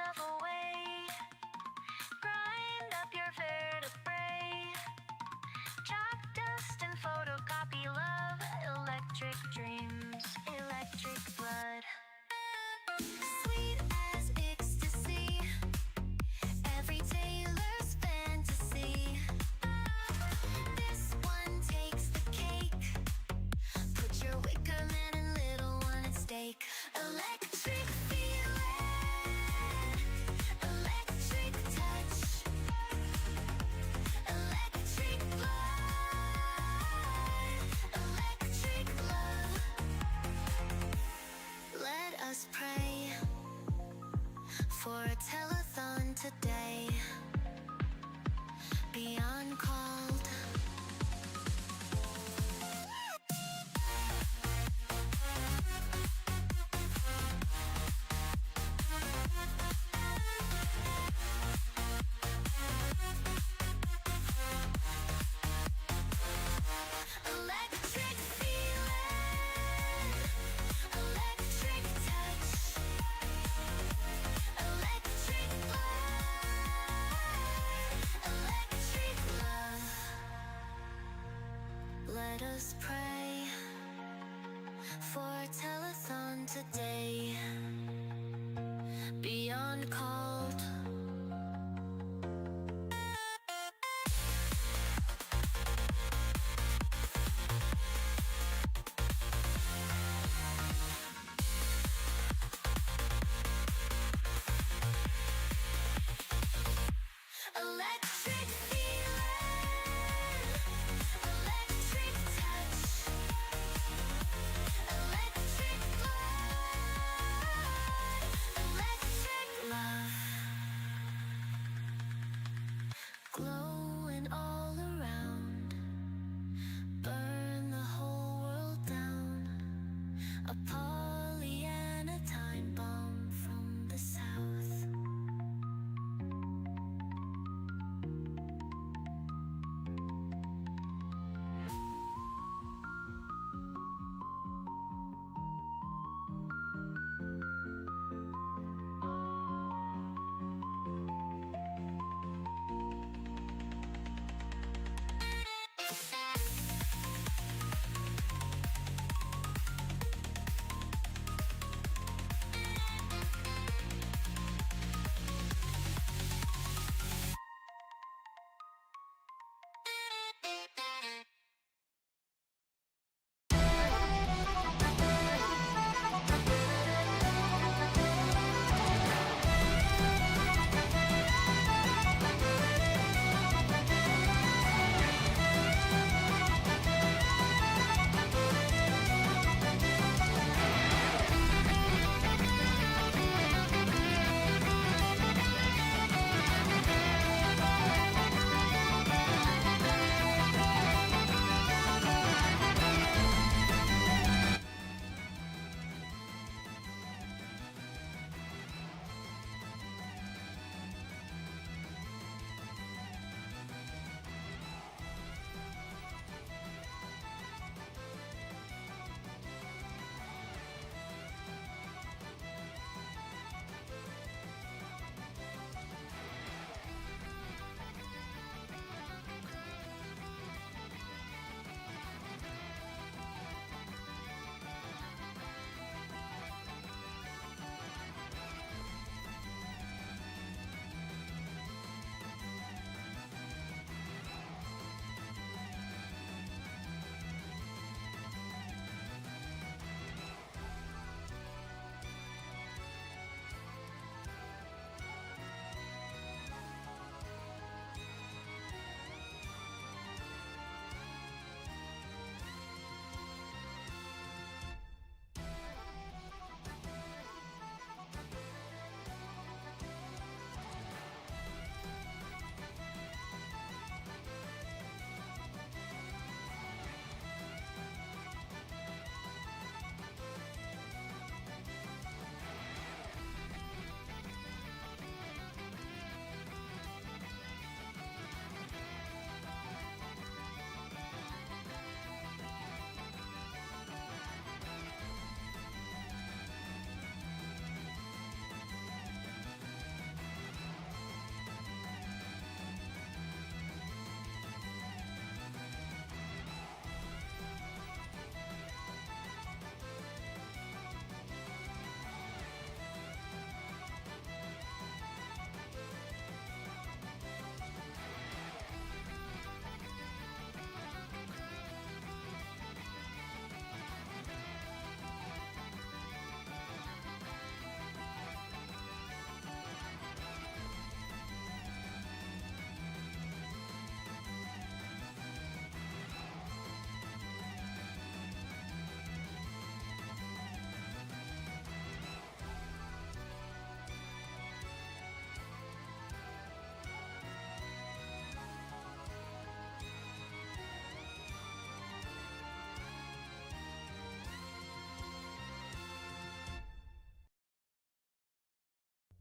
love away. Grind up your vertebrae. Chalk dust and photocopy love. Electric dreams, electric blood. Sweet as ecstasy. Every tailor's fantasy. This one takes the cake. Put your wicker man and little one at stake. Electric feeling, electric touch, electric blood, electric love. Let us pray for a telethon today. Beyond called. Electric feeling, electric touch, electric blood, electric love. Let us pray for a telethon today. Beyond called. Electric feeling, electric touch, electric blood,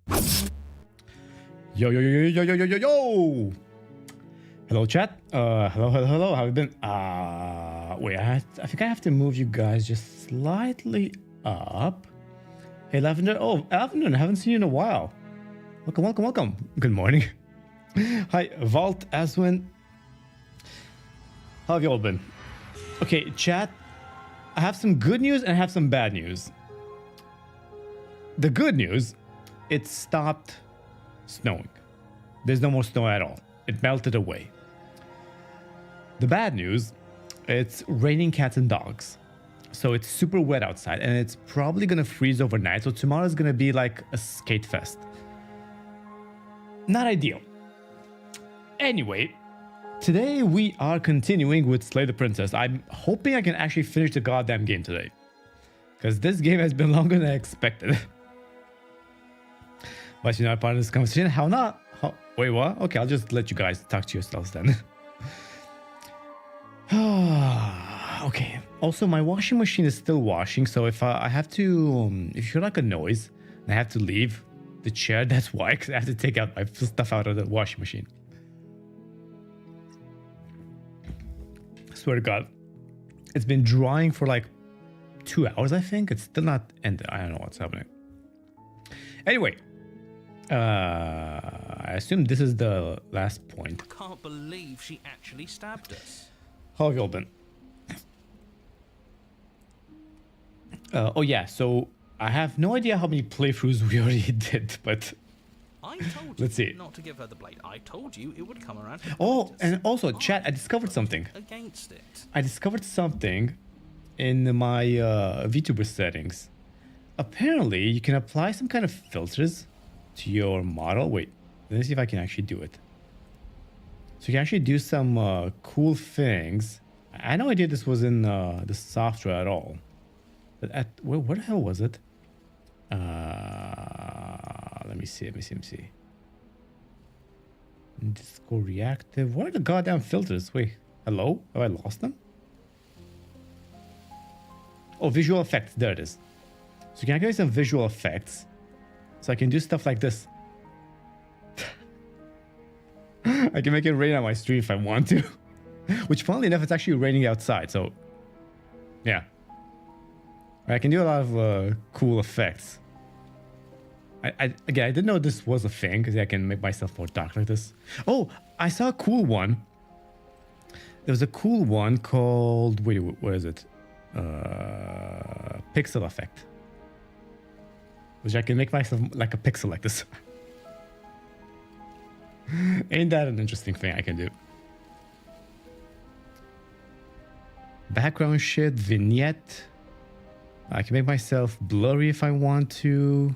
Yo, yo, yo, yo, yo, yo, yo, yo. Hello, chat. Hello. How have you been? Wait, I think I have to move you guys just slightly up. Hey, Lavender. Oh, Avanon, I haven't seen you in a while. Welcome. Good morning. Hi, Vault, Aswin. How have you all been? Okay, chat. I have some good news and I have some bad news. The good news, it stopped snowing. There's no more snow at all. It melted away. The bad news, it's raining cats and dogs. So it's super wet outside and it's probably gonna freeze overnight. So tomorrow's gonna be like a skate fest. Not ideal. Anyway, today we are continuing with Slay the Princess. I'm hoping I can actually finish the goddamn game today. Because this game has been longer than I expected. But you're not part of this conversation. How not? Wait, what? Okay, I'll just let you guys talk to yourselves then. Okay. Also, my washing machine is still washing. So if I have to... if you hear like a noise and I have to leave the chair, that's why. Because I have to take out my stuff out of the washing machine. I swear to God. It's been drying for like 2 hours, I think. It's still not ended. I don't know what's happening. Anyway. I assume this is the last point. I can't believe she actually stabbed us. How have you all been? Oh yeah, so I have no idea how many playthroughs we already did, but I told you let's see. not to give her the blade. I told you it would come around. Oh, and also, chat, I discovered something. Against it. I discovered something in my Vtuber settings. Apparently, you can apply some kind of filters to your model. Wait, let me see if I can actually do it. So you can actually do some cool things. I had no idea this was in the software at all. But where the hell was it? Let me see. Disco reactive. What are the goddamn filters? Wait, hello? Have I lost them? Oh, visual effects. There it is. So you can give me some visual effects. So I can do stuff like this. I can make it rain on my stream if I want to. Which, funnily enough, it's actually raining outside. So, yeah. I can do a lot of cool effects. Again, I didn't know this was a thing because I can make myself more dark like this. Oh, I saw a cool one. There was a cool one called... Wait, what is it? Pixel effect. Which I can make myself like a pixel like this. Ain't that an interesting thing I can do? Background shit, vignette. I can make myself blurry if I want to.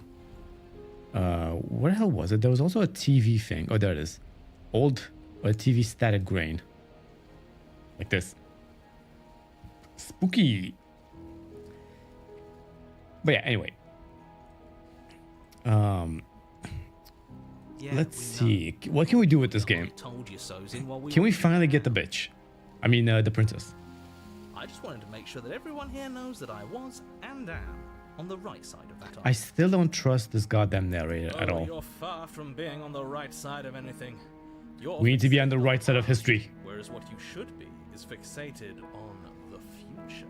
What the hell was it? There was also a TV thing. Oh, there it is. Old TV static grain. Like this. Spooky. But yeah, anyway. Let's see. What can we do with this game? Can we finally get the bitch? I mean, the princess. I just wanted to make sure that everyone here knows that I was and am on the right side of that. I still don't trust this goddamn narrator at all. You're far from being on the right side of anything. We need to be on the right side of history. Whereas what you should be is fixated on the future.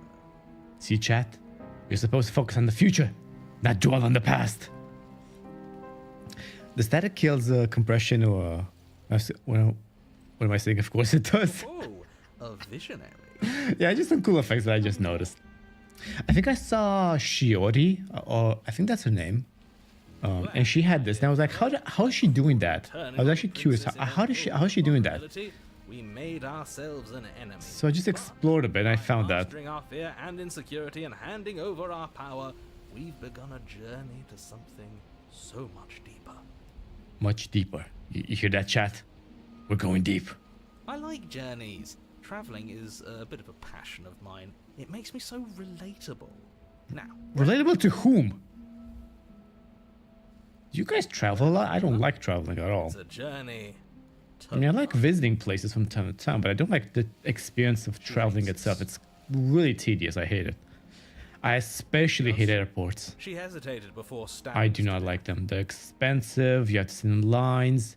See, chat? You're supposed to focus on the future, not dwell on the past. The static kills compression or... what am I saying? Of course it does. Oh, a visionary. Yeah, just some cool effects that I just noticed. I think I saw Shiori, or I think that's her name. And she had this, and I was like, how is she doing that? I was actually curious. How is she doing that? We made ourselves an enemy. So I just explored a bit, and I found that. Mastering our fear and insecurity and handing over our power, we've begun a journey to something so much deeper. Much deeper. You hear that, chat? We're going deep. I like journeys. Traveling is a bit of a passion of mine. It makes me so relatable. Now, relatable to whom? Do you guys travel a lot? I don't like traveling at all. It's a journey. I mean, I like visiting places from time to time, but I don't like the experience of traveling itself. It's really tedious. I hate it. I especially hate airports. She hesitated before standing. I do not like them. They're expensive. You have to sit in lines.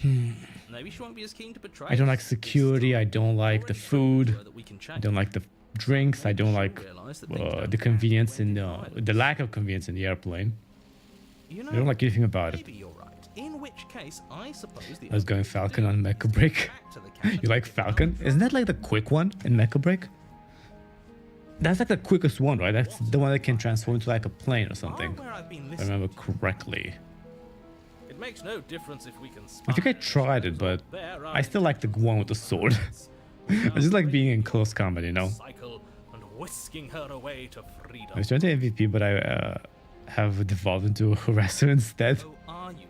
Maybe she won't be as keen to betray. I don't like us. security. I don't like the food. That we can I don't like the drinks. I don't like the convenience and the lack of convenience in the airplane. You know, I don't like anything about it. maybe you're right. In which case, I suppose the I was going Falcon on Mecha Break. You like Falcon? Isn't that like the quick one in Mecha Break? That's like the quickest one, right? That's the one that can transform into like a plane or something. If I remember correctly. It makes no difference if we can. I think I tried it, but I still like the one with the sword. I just like being in close combat, you know? Cycle and whisking her away to freedom. I was trying to MVP, but I have devolved into a harasser instead. So are you?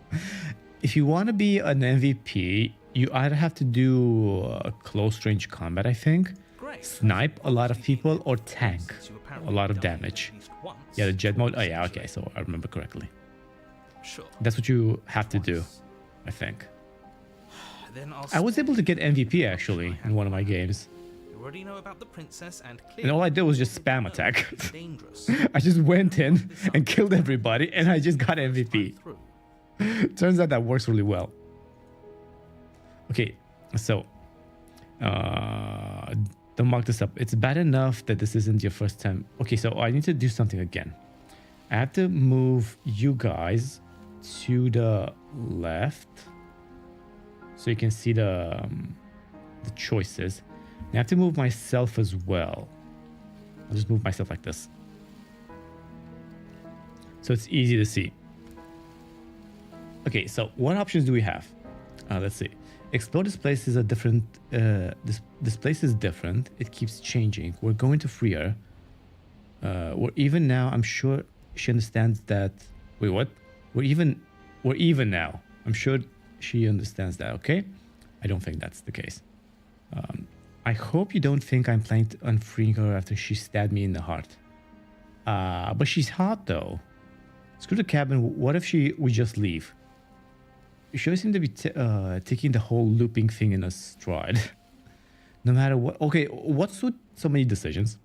If you want to be an MVP, you either have to do close range combat, I think, Great. snipe a lot of people, or tank Since you a apparently lot of died damage. at least once, Yeah, the jet mode. Oh yeah, okay, so I remember correctly. Sure. That's what you have to do, I think. Then I'll I was able to get MVP actually in one of my games, You already know about the princess and and all I did was just spam it's attack. dangerous. I just went in and killed everybody, and I just got MVP. Through. Turns out that works really well. Okay, so don't mark this up. It's bad enough that this isn't your first time. Okay, so I need to do something again. I have to move you guys to the left so you can see the choices. And I have to move myself as well. I'll just move myself like this, so it's easy to see. Okay, so what options do we have? Let's see. Explore this place is a different. This place is different. It keeps changing. We're going to free her. We're even now. I'm sure she understands that. Wait, what? We're even now. I'm sure she understands that. Okay. I don't think that's the case. I hope you don't think I'm planning on freeing her after she stabbed me in the heart. But she's hot though. Screw the cabin. What if we just leave? You sure seem to be taking the whole looping thing in a stride. No matter what. Okay, what's with so many decisions?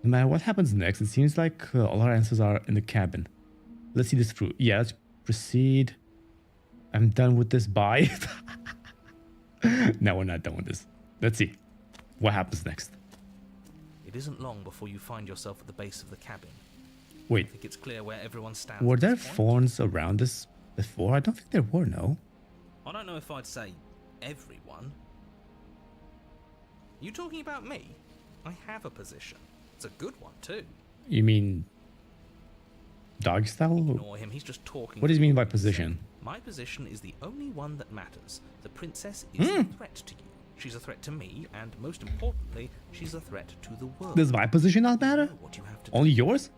No matter what happens next, it seems like all our answers are in the cabin. Let's see this through. Yeah, let's proceed. I'm done with this. Bye. No, we're not done with this. Let's see what happens next. It isn't long before you find yourself at the base of the cabin. I Wait, think it's clear where everyone stands. were at there this point. thorns around this before? I don't think there were, no. I don't know if I'd say everyone. You talking about me? I have a position. It's a good one too. You mean dog style? Ignore him. He's just talking. What does he mean by position? My position is the only one that matters. The princess is a threat to you. She's a threat to me, and most importantly, she's a threat to the world. Does my position not matter? You know what you have to do. Only yours?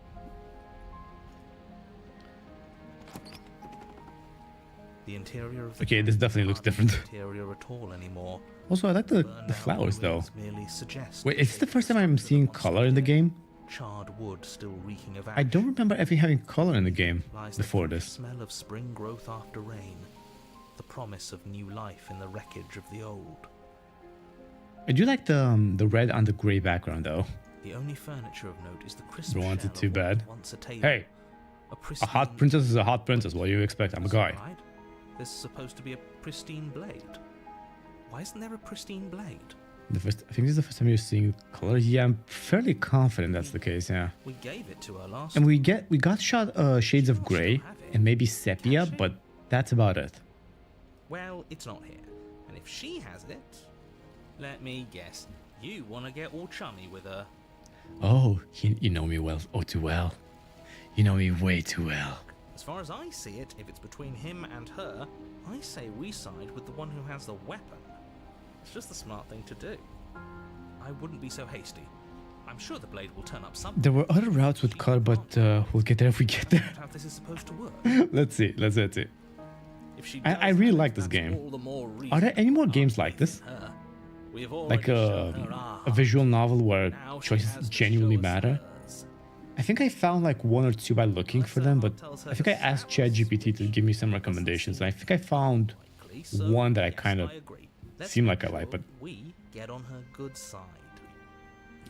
The interior of the Okay, this definitely looks different. interior at all anymore. Also, I like the Burned out flowers though. ruins merely suggest Wait, the is this the shape first time and I'm size of seeing the color in the monster. game? Charred wood still reeking of ash. I don't remember ever having color in the game Lies the before fresh this. smell of spring growth after rain. The promise of new life in the wreckage of the old. I do like the red on the gray background though. The only furniture of note is the crisp Don't want shell it too of what bad. was once a table. Hey, a hot princess is a hot princess. What do you expect? I'm a guy. Right. There's supposed to be a pristine blade. Why isn't there a pristine blade? I think this is the first time you're seeing color. Yeah, I'm fairly confident that's the case. Yeah, We gave it to her last. and we got shades of gray and maybe sepia, but that's about it. Well, it's not here. And if she has it, let me guess. You want to get all chummy with her. Oh, you know me well. Oh, too well. You know me way too well. As far as I see it, if it's between him and her, I say we side with the one who has the weapon. It's just the smart thing to do. I wouldn't be so hasty. I'm sure the blade will turn up sometime. There were other routes with color, but we'll get there if we get there. How this is supposed to work. Let's see. Let's see. If she I does really that, like this that's game. all the more Are there reason any more to games not like believe this? in her. We've Like already shown her our a visual novel where Now she choices has to genuinely show us matter? hers. I think I found like one or two by looking for them, but I think I asked ChatGPT to give me some recommendations. And I think I found Likely, so one that I yes, kind of agree. Let's seemed make like I like, sure but we get on her good side.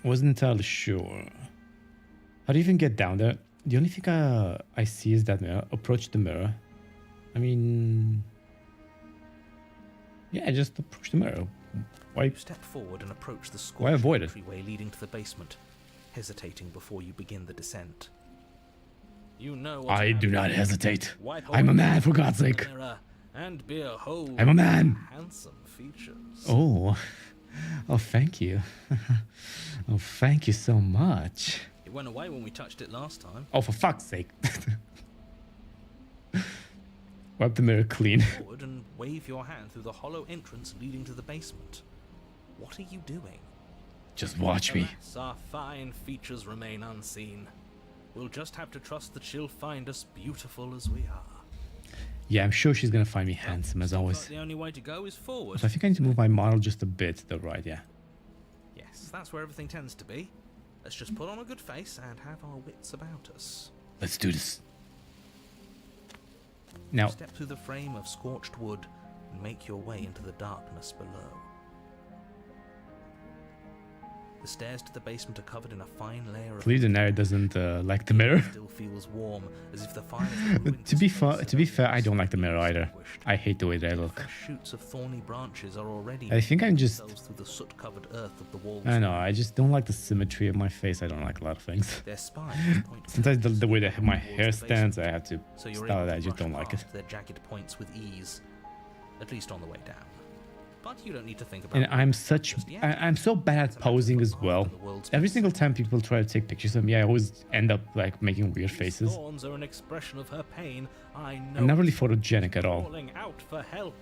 wasn't entirely sure. How do you even get down there? The only thing I see is that mirror. Approach the mirror. I mean... Yeah, just approach the mirror. Why? You step forward and approach the Why avoid it? entryway leading to the basement, hesitating before you begin the descent. You know what I to do have not here. hesitate. Wipe I'm a away man, for the God's sake. mirror and behold I'm a man. handsome features. Oh. Oh, thank you. Oh, thank you so much. It went away when we touched it last time. Oh, for fuck's sake. Wipe the mirror clean. Forward and wave your hand through the hollow entrance leading to the basement. What are you doing? Just watch me. Alas, our fine features remain unseen. We'll just have to trust that she'll find us beautiful as we are. Yeah, I'm sure she's gonna find me handsome as Seems always. like the only way to go is forward. So I think I need to move my model just a bit to the right, yeah. Yes, that's where everything tends to be. Let's just put on a good face and have our wits about us. Let's do this. Now, Step through the frame of scorched wood and make your way into the darkness below. The stairs to the basement are covered in a fine layer of... please the narrator doesn't like the mirror. Still feels warm, as if the fire has ruined To be his fair, face to be and fair, I don't like the mirror either. extinguished. I hate the way they look. Fresh shoots of thorny branches are already I think I'm just... themselves through the soot-covered earth of the walls. I know, I just don't like the symmetry of my face. I don't like a lot of things. Their spines point Sometimes the way that my towards hair the stands, basement, I have to so you're style able that. to I just brush don't like it. past their jagged points with ease, at least on the way down. But you don't need to think about And it I'm such... just yet. I'm so bad at posing as well. Every single time people try to take pictures of me, I always end up like making weird These faces. thorns are an expression of her pain. I know. I'm not really photogenic at all. Calling out for help.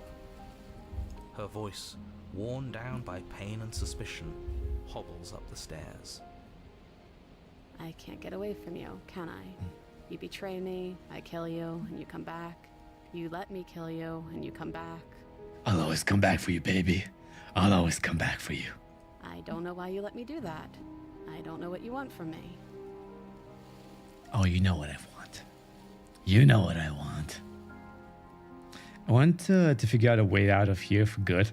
Her voice, worn down by pain and suspicion, hobbles up the stairs. I can't get away from you, can I? You betray me, I kill you, and you come back. You let me kill you, and you come back. I'll always come back for you, baby. I'll always come back for you. I don't know why you let me do that. I don't know what you want from me. Oh, you know what I want. You know what I want. I want to figure out a way out of here for good.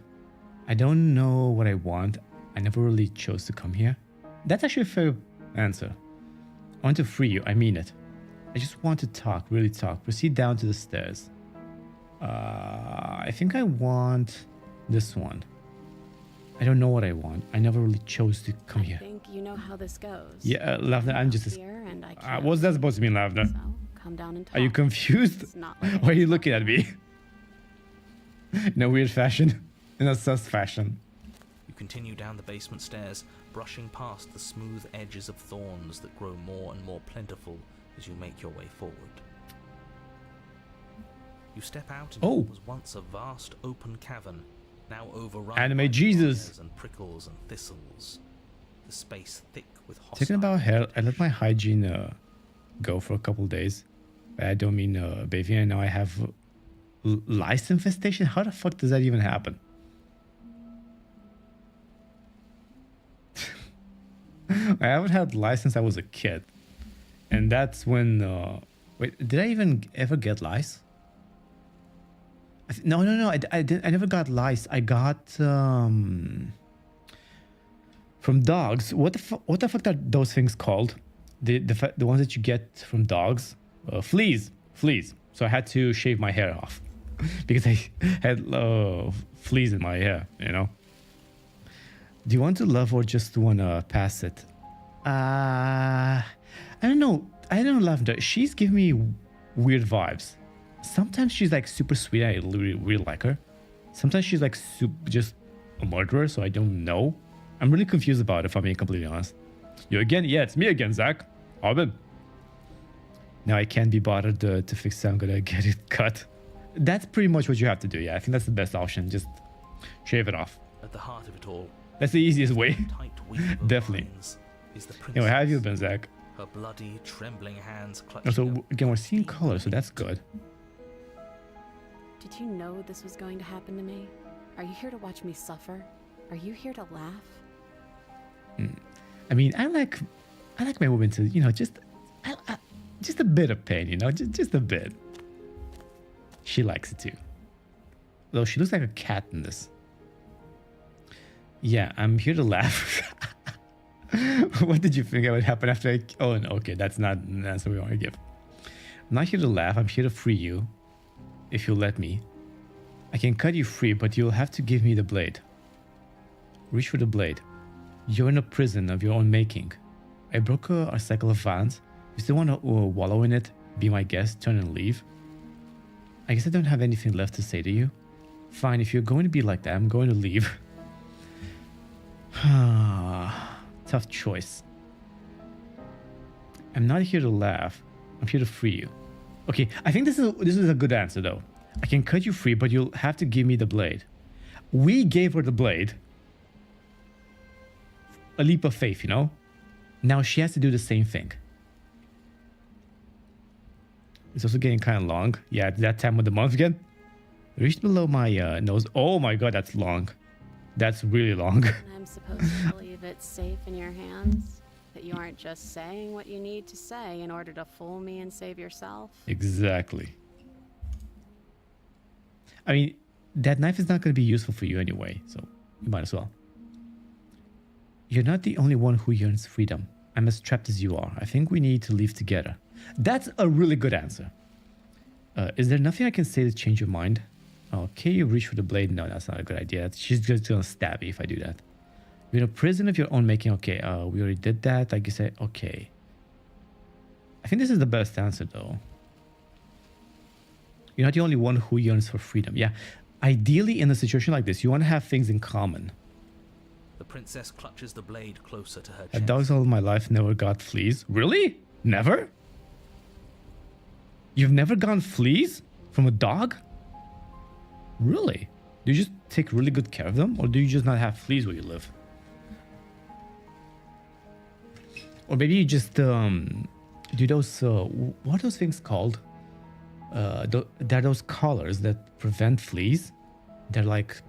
I don't know what I want. I never really chose to come here. That's actually a fair answer. I want to free you. I mean it. I just want to talk, really talk. Proceed down to the stairs. I think I want this one. I don't know what I want. I never really chose to come I here. think you know how this goes. Yeah, Lavender, I'm just... Here and I can't. what's that supposed to mean, Lavender? So come down and talk. Are you confused? It's not like I Why are you can looking at me? In a weird fashion. In a sus fashion. You continue down the basement stairs, brushing past the smooth edges of thorns that grow more and more plentiful as you make your way forward. You step out into what was once a vast open cavern, now overrun Anime by Jesus. briars and prickles and thistles. The space thick with hostile... Talking about hair, I let my hygiene go for a couple days. But I don't mean bathing. And now I have lice infestation. How the fuck does that even happen? I haven't had lice since I was a kid. And that's when... wait, did I even ever get lice? No. I never got lice. I got... from dogs. What the fuck are those things called? The ones that you get from dogs? Fleas. So I had to shave my hair off. Because I had fleas in my hair, you know? Do you want to love or just want to pass it? I don't know. I don't know, Lavender. She's giving me weird vibes. Sometimes she's like super sweet. I really like her. Sometimes she's like just a murderer, so I don't know. I'm really confused about it, if I'm being completely honest. You again? Yeah, it's me again, Zach. Robin. Now I can't be bothered to fix it. I'm gonna get it cut. That's pretty much what you have to do. Yeah, I think that's the best option. Just shave it off. At the heart of it all, That's the easiest way. tight weave of Definitely. vines, is the Anyway, how have you princess. been, Zach? Her bloody, trembling hands clutching So a again, we're seeing 15 color, so that's good. Did you know this was going to happen to me? Are you here to watch me suffer? Are you here to laugh? I mean, I like my women to, you know, just a bit of pain, you know, just a bit. She likes it too. Though she looks like a cat in this. Yeah, I'm here to laugh. What did you think would happen after I... Oh, no, okay, that's not an answer we want to give. I'm not here to laugh. I'm here to free you. If you'll let me. I can cut you free, but you'll have to give me the blade. Reach for the blade. You're in a prison of your own making. I broke our cycle of violence. You still want to wallow in it? Be my guest, turn and leave? I guess I don't have anything left to say to you. Fine, if you're going to be like that, I'm going to leave. Tough choice. I'm not here to laugh. I'm here to free you. Okay, I think this is a good answer though. I can cut you free, but you'll have to give me the blade. We gave her the blade. A leap of faith, you know? Now she has to do the same thing. It's also getting kind of long. Yeah, it's that time of the month again. Reached below my nose. Oh my god, that's long. That's really long. And I'm supposed to believe it's safe in your hands? That you aren't just saying what you need to say in order to fool me and save yourself? Exactly. I mean, that knife is not going to be useful for you anyway, so you might as well. You're not the only one who yearns freedom. I'm as trapped as you are. I think we need to leave together. That's a really good answer. Is there nothing I can say to change your mind? Okay, you reach for the blade. No, that's not a good idea. She's just going to stab me if I do that. You're in a prison of your own making. Okay, we already did that. Like you said, okay. I think this is the best answer, though. You're not the only one who yearns for freedom. Yeah, ideally, in a situation like this, you want to have things in common. The princess clutches the blade closer to her At chest. dogs all my life never got fleas. Really? Never? You've never gotten fleas from a dog? Really? Do you just take really good care of them? Or do you just not have fleas where you live? Or maybe you just do those, what are those things called? There are those collars that prevent fleas. They're like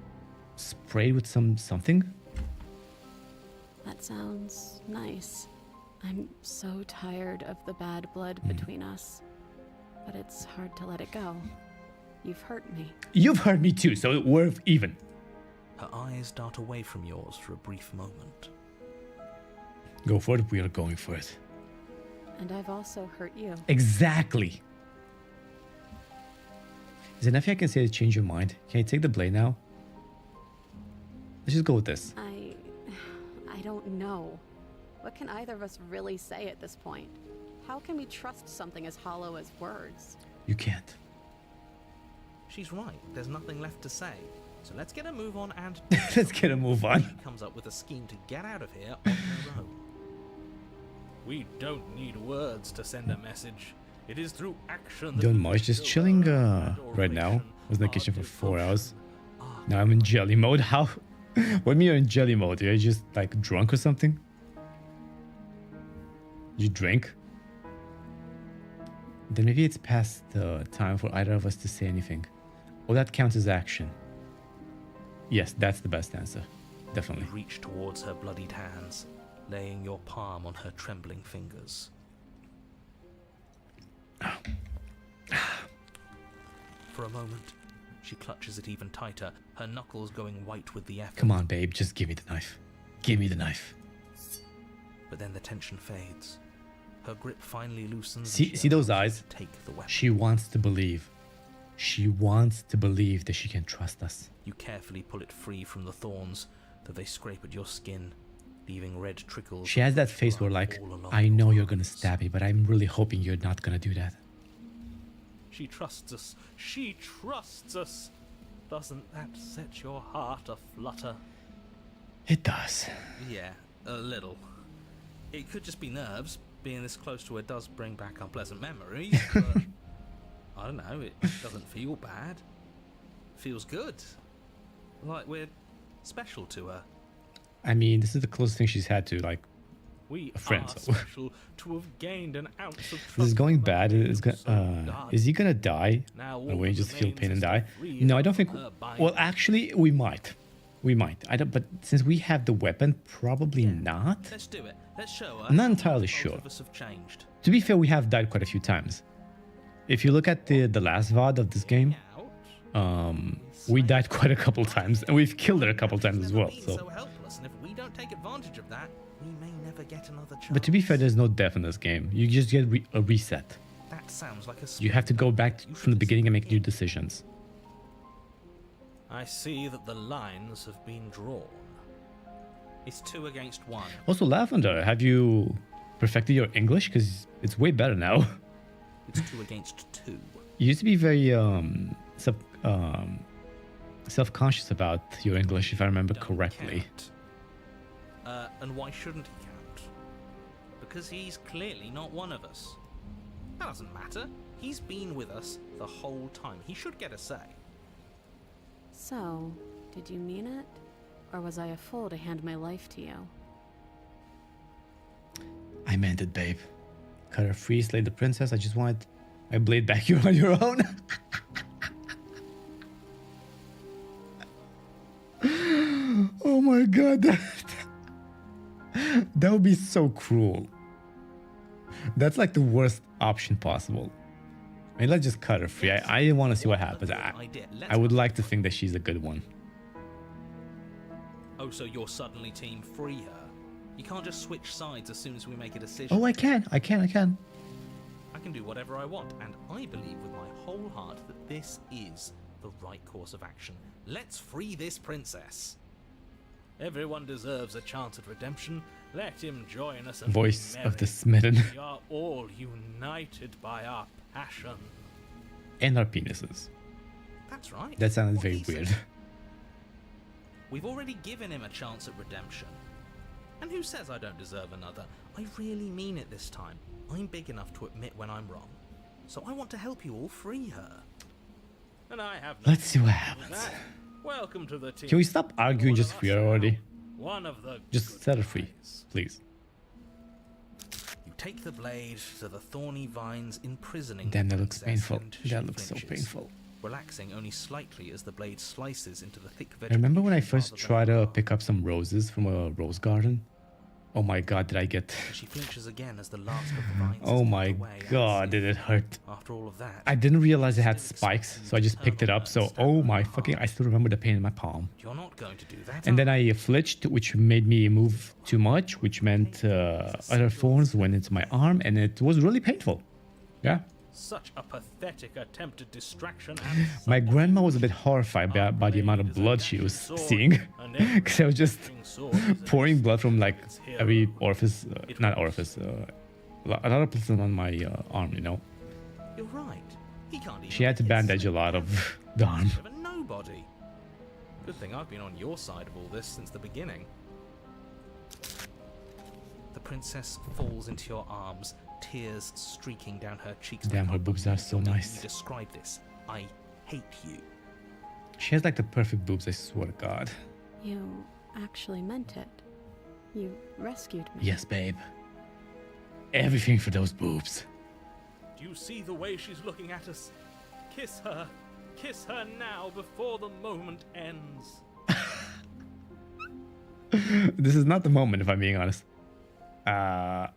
sprayed with something. That sounds nice. I'm so tired of the bad blood between us. But it's hard to let it go. You've hurt me. You've hurt me too, so we're even. Her eyes dart away from yours for a brief moment. Go for it, we are going for it. And I've also hurt you. Exactly. Is there nothing I can say to change your mind? Can you take the blade now? Let's just go with this. I don't know. What can either of us really say at this point? How can we trust something as hollow as words? You can't. She's right. There's nothing left to say. So let's get a move on and... Let's get a move on. She comes up with a scheme to get out of here on her own. We don't need words to send a message. It is through action that Doing we much, just show chilling our right now. I was in the adoration, kitchen for our 4 devotion, hours. our Now I'm in jelly mode. How? What do you mean you're in jelly mode? Are you just like drunk or something? You drink? Then maybe it's past the time for either of us to say anything. Oh, that counts as action. Yes, that's the best answer. Definitely. You reach towards her bloodied hands, laying your palm on her trembling fingers. For a moment, she clutches it even tighter, her knuckles going white with the effort. Come on, babe. Just give me the knife. Give me the knife. But then the tension fades. Her grip finally loosens. See those eyes? Take the weapon. She wants to believe. She wants to believe that she can trust us. You carefully pull it free from the thorns, though they scrape at your skin, leaving red trickles. She has of that fresh face where blood like, all along I your know you're gonna arms. stab me, but I'm really hoping you're not gonna do that. She trusts us. She trusts us. Doesn't that set your heart aflutter? It does. Yeah, a little. It could just be nerves. Being this close to her does bring back unpleasant memories, but I don't know, it doesn't feel bad. Feels good. Like we're special to her. I mean, this is the closest thing she's had to like. We A friend, are so- special to have gained an ounce of trust. This is going from a bad. man Is who so gonna. dark. Is he gonna die? Now Or all will he that just feel remains pain and is to die? free No, I her don't from think. her Well, binding. actually, we might. We might. I don't. But since we have the weapon, probably not. Let's do it. Let's show her. I'm not entirely Both sure. of us have changed. To be fair, we have died quite a few times. If you look at the last VOD of this game, Out. we died quite a couple times, and we've killed her a couple times as Never well. been So so helpless, and if we don't take advantage of that, we may never get another chance. But to be fair, there's no death in this game. You just get a reset. That sounds like a You have to go back from the beginning and make new decisions. I see that the lines have been drawn. It's 2 against 1. Also, Lavender, have you perfected your English? Because it's way better now. It's 2 against 2. You used to be very self-conscious about your English, if I remember correctly. Count. And why shouldn't he count? Because he's clearly not one of us. That doesn't matter. He's been with us the whole time. He should get a say. So, did you mean it? Or was I a fool to hand my life to you? I meant it, babe. Cut her free, slay the princess. I just wanted my blade back. You're on your own. Oh my god. That would be so cruel. That's like the worst option possible. I mean, let's just cut her free. I want to see what happens. I would like to think that she's a good one. Oh, so you're suddenly team free her? You can't just switch sides as soon as we make a decision. Oh, I can. I can do whatever I want, and I believe with my whole heart that this is the right course of action. Let's free this princess. Everyone deserves a chance at redemption. Let him join us. Voice of the smitten. We are all united by our passion. And our penises. That's right. That sounded What very he said. weird. We've already given him a chance at redemption. And who says I don't deserve another? I really mean it this time. I'm big enough to admit when I'm wrong. So I want to help you all free her. And I have no Let's see what problem with happens. that. Welcome to the team. Can we stop arguing? One Just of free us her now. already. One of the Just good set her free, guys. please. You take the blade to the thorny vines imprisoning Damn, the that looks princess, painful. and she That looks so flinches, painful. relaxing only slightly as the blade slices into the thick I remember when I vegetation first rather than tried to the pick up some roses from a rose garden. Oh my god, did I get... bark. She flinches again as the last of the vines Oh is my cut away, god, and did it hurt. after all of that, I didn't realize it had spikes, so I just picked it up. So, oh my fucking... I still remember the pain in my palm. you're not going to do that. And then are I flinched, which made me move too much, which meant other thorns went into my arm, and it was really painful. Yeah. such a pathetic attempt at distraction. And My grandma was a bit horrified by the amount of blood she was seeing, because I was just pouring blood from like every orifice, not orifice, a lot of places on my arm, you know. You're right. He can't even She had to kiss. bandage a lot of the arm. But nobody. Good thing I've been on your side of all this since the beginning. The princess falls into your arms, tears streaking down her cheeks. Damn, her boobs are so Don't even nice. describe this. I hate you. She has like the perfect boobs, I swear to God. You actually meant it. You rescued me. Yes, babe. Everything for those boobs. Do you see the way she's looking at us? Kiss her. Kiss her now before the moment ends. This is not the moment, if I'm being honest. I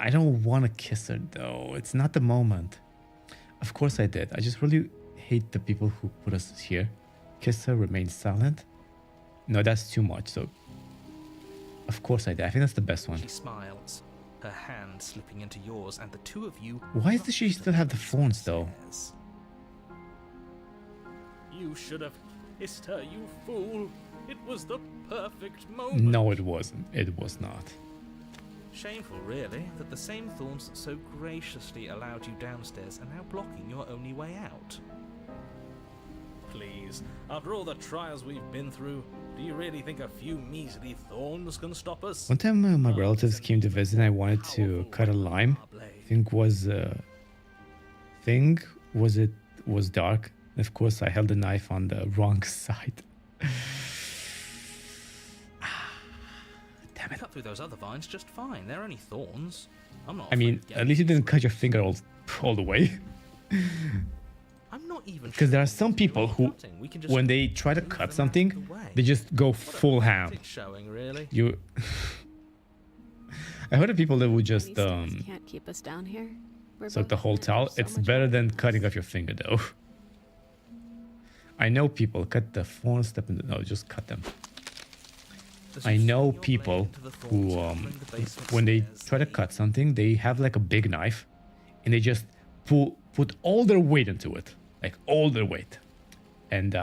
don't want to kiss her, though. It's not the moment. Of course I did. I just really hate the people who put us here. Kiss her, remain silent. No, that's too much, so... Of course I did. I think that's the best one. She smiles, her hand slipping into yours, and the two of you... Why does she still have the thorns, though? upstairs. You should have kissed her, you fool. It was the perfect moment. No, it wasn't. It was not. Shameful, really, that the same thorns that so graciously allowed you downstairs are now blocking your only way out. Please, after all the trials we've been through, do you really think a few measly thorns can stop us? One time my relatives came to visit and I wanted to cut a lime. Was dark. And of course I held the knife on the wrong side. Damn it. Cut through those other vines just fine. They're only thorns. I'm not. I mean, afraid of at least you getting didn't cut your finger all the way. I'm not even. Because there are sure some what you're people who, cutting. We can just when they try to move cut them something, out of the way. they just go What a full ham. pathetic showing, really. You... I heard of people that would These just things can't keep us down here. We're suck both the whole meant for towel. so It's much better more than this. cutting off your finger, though. I know people cut the thorn, step in the... No, just cut them. I know people who, when they try to cut something, they have like a big knife and they just put all their weight into it, like all their weight. And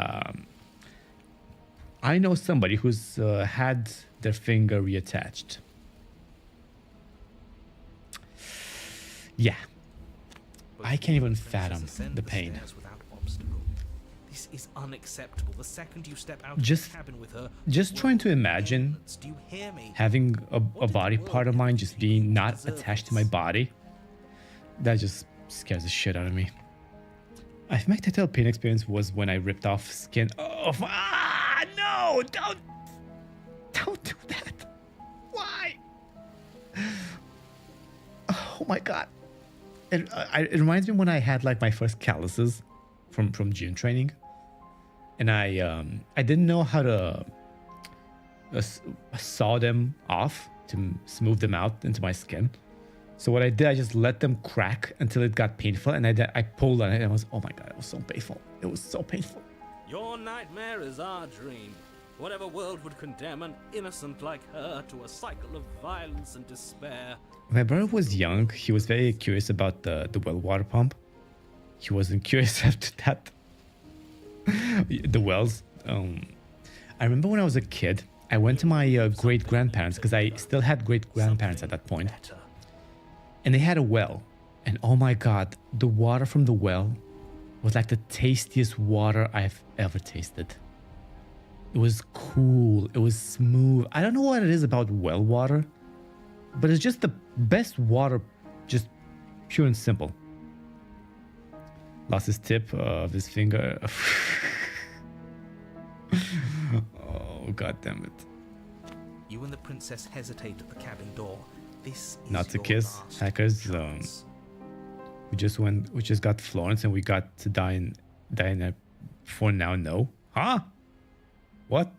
I know somebody who's had their finger reattached. Yeah, I can't even fathom the pain. This is unacceptable. The second you step out Just- of the cabin with her, Just trying to imagine do you hear me? having a body part of mine just being not attached to my body, that just scares the shit out of me. I think my tactile pain experience was when I ripped off skin. Oh, no! Don't do that. Why? Oh my god. It reminds me when I had like my first calluses from gym training, and I didn't know how to saw them off to smooth them out into my skin. So what I did, I just let them crack until it got painful, and I pulled on it, and it was, oh my god, it was so painful. It was so painful. Your nightmare is our dream. Whatever world would condemn an innocent like her to a cycle of violence and despair? When my brother was young, he was very curious about the well water pump. He wasn't curious after that. The wells. I remember when I was a kid, I went to my great-grandparents, because I still had great-grandparents at that point. And they had a well. And oh my god, the water from the well was like the tastiest water I've ever tasted. It was cool. It was smooth. I don't know what it is about well water, but it's just the best water, just pure and simple. Lost his tip of his finger. Oh, god damn it. You and the princess hesitate at the cabin door. This is Not to your kiss, last hackers. chance. We just got Florence and we got to die in a for now. No, huh? What?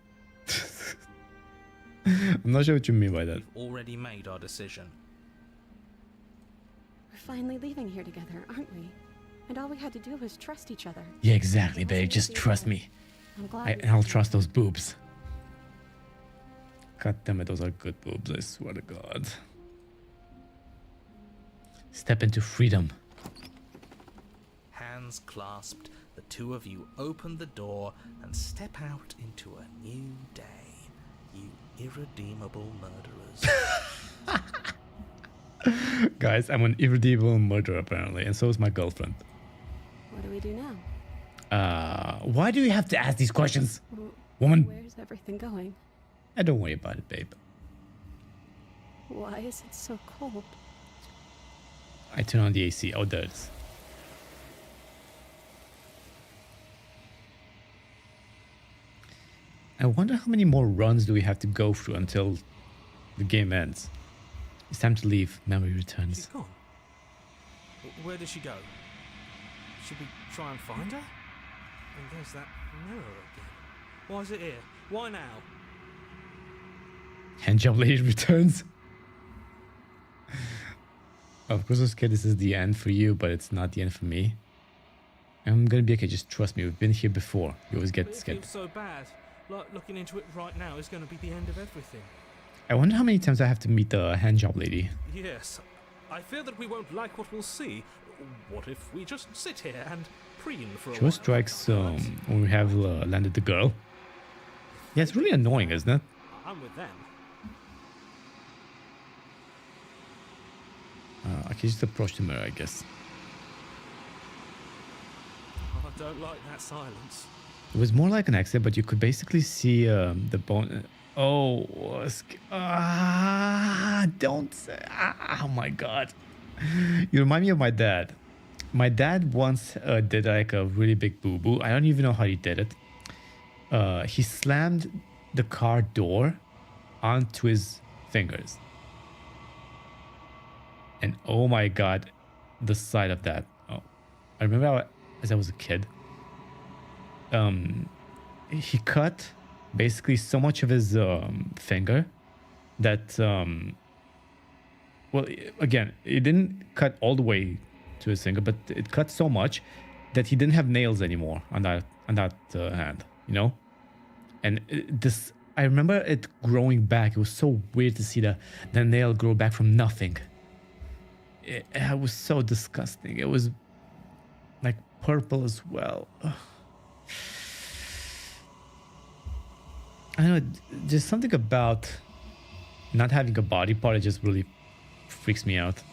I'm not sure what you mean by that. We've already made our decision. We're finally leaving here together, aren't we? And all we had to do was trust each other. Yeah, exactly, It babe. wasn't Just easy, trust but me. I'm glad. And I'll trust those boobs. God damn it, those are good boobs, I swear to God. Step into freedom. Hands clasped, the two of you open the door and step out into a new day. You irredeemable murderers. Guys, I'm an irredeemable murderer apparently, and so is my girlfriend. What do we do now? Why do you have to ask these questions, woman? Where's everything going? Don't worry about it, babe. Why is it so cold? I turn on the AC. Oh, there it is. I wonder how many more runs do we have to go through until the game ends. It's time to leave. Memory She's returns. gone. Where did she go? Should we try and find her? And there's that mirror again. Why is it here? Why now? Handjob lady returns. Of course, I was scared this is the end for you, but it's not the end for me. I'm gonna be okay. Just trust me. We've been here before. You always But get it scared. feels so bad. Like looking into it right now is going to be the end of everything. I wonder how many times I have to meet the handjob lady. Yes. I fear that we won't like what we'll see. What if we just sit here and preen for a She while? always strikes when we have landed the girl. Yeah, it's really annoying, isn't it? I'm with them. I can just approach the mirror, I guess. I don't like that silence. It was more like an accident, but you could basically see the bone. Oh, don't say. Oh my god. You remind me of my dad. My dad once did like a really big boo-boo. I don't even know how he did it. He slammed the car door onto his fingers. And oh my god, the sight of that. Oh, I remember as I was a kid. He cut basically so much of his finger that well, again, it didn't cut all the way to his finger, but it cut so much that he didn't have nails anymore on that hand, you know. And I remember it growing back. It was so weird to see the nail grow back from nothing. It was so disgusting. It was like purple as well. Ugh. I don't know, there's something about not having a body part that just really freaks me out.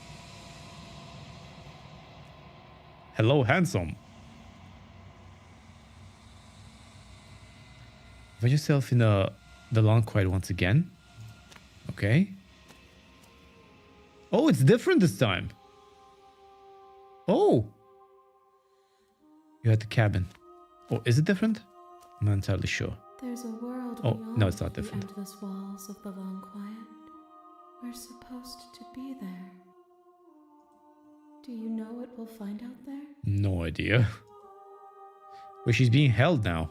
Hello, handsome. Find yourself in the long quiet once again. Okay. Oh, it's different this time. Oh. You're at the cabin. Oh, is it different? I'm not entirely sure. There's a world Oh, beyond no, it's not different. the endless walls of the long quiet. We're supposed to be there. Do you know what we'll find out there? No idea. Where she's being held now.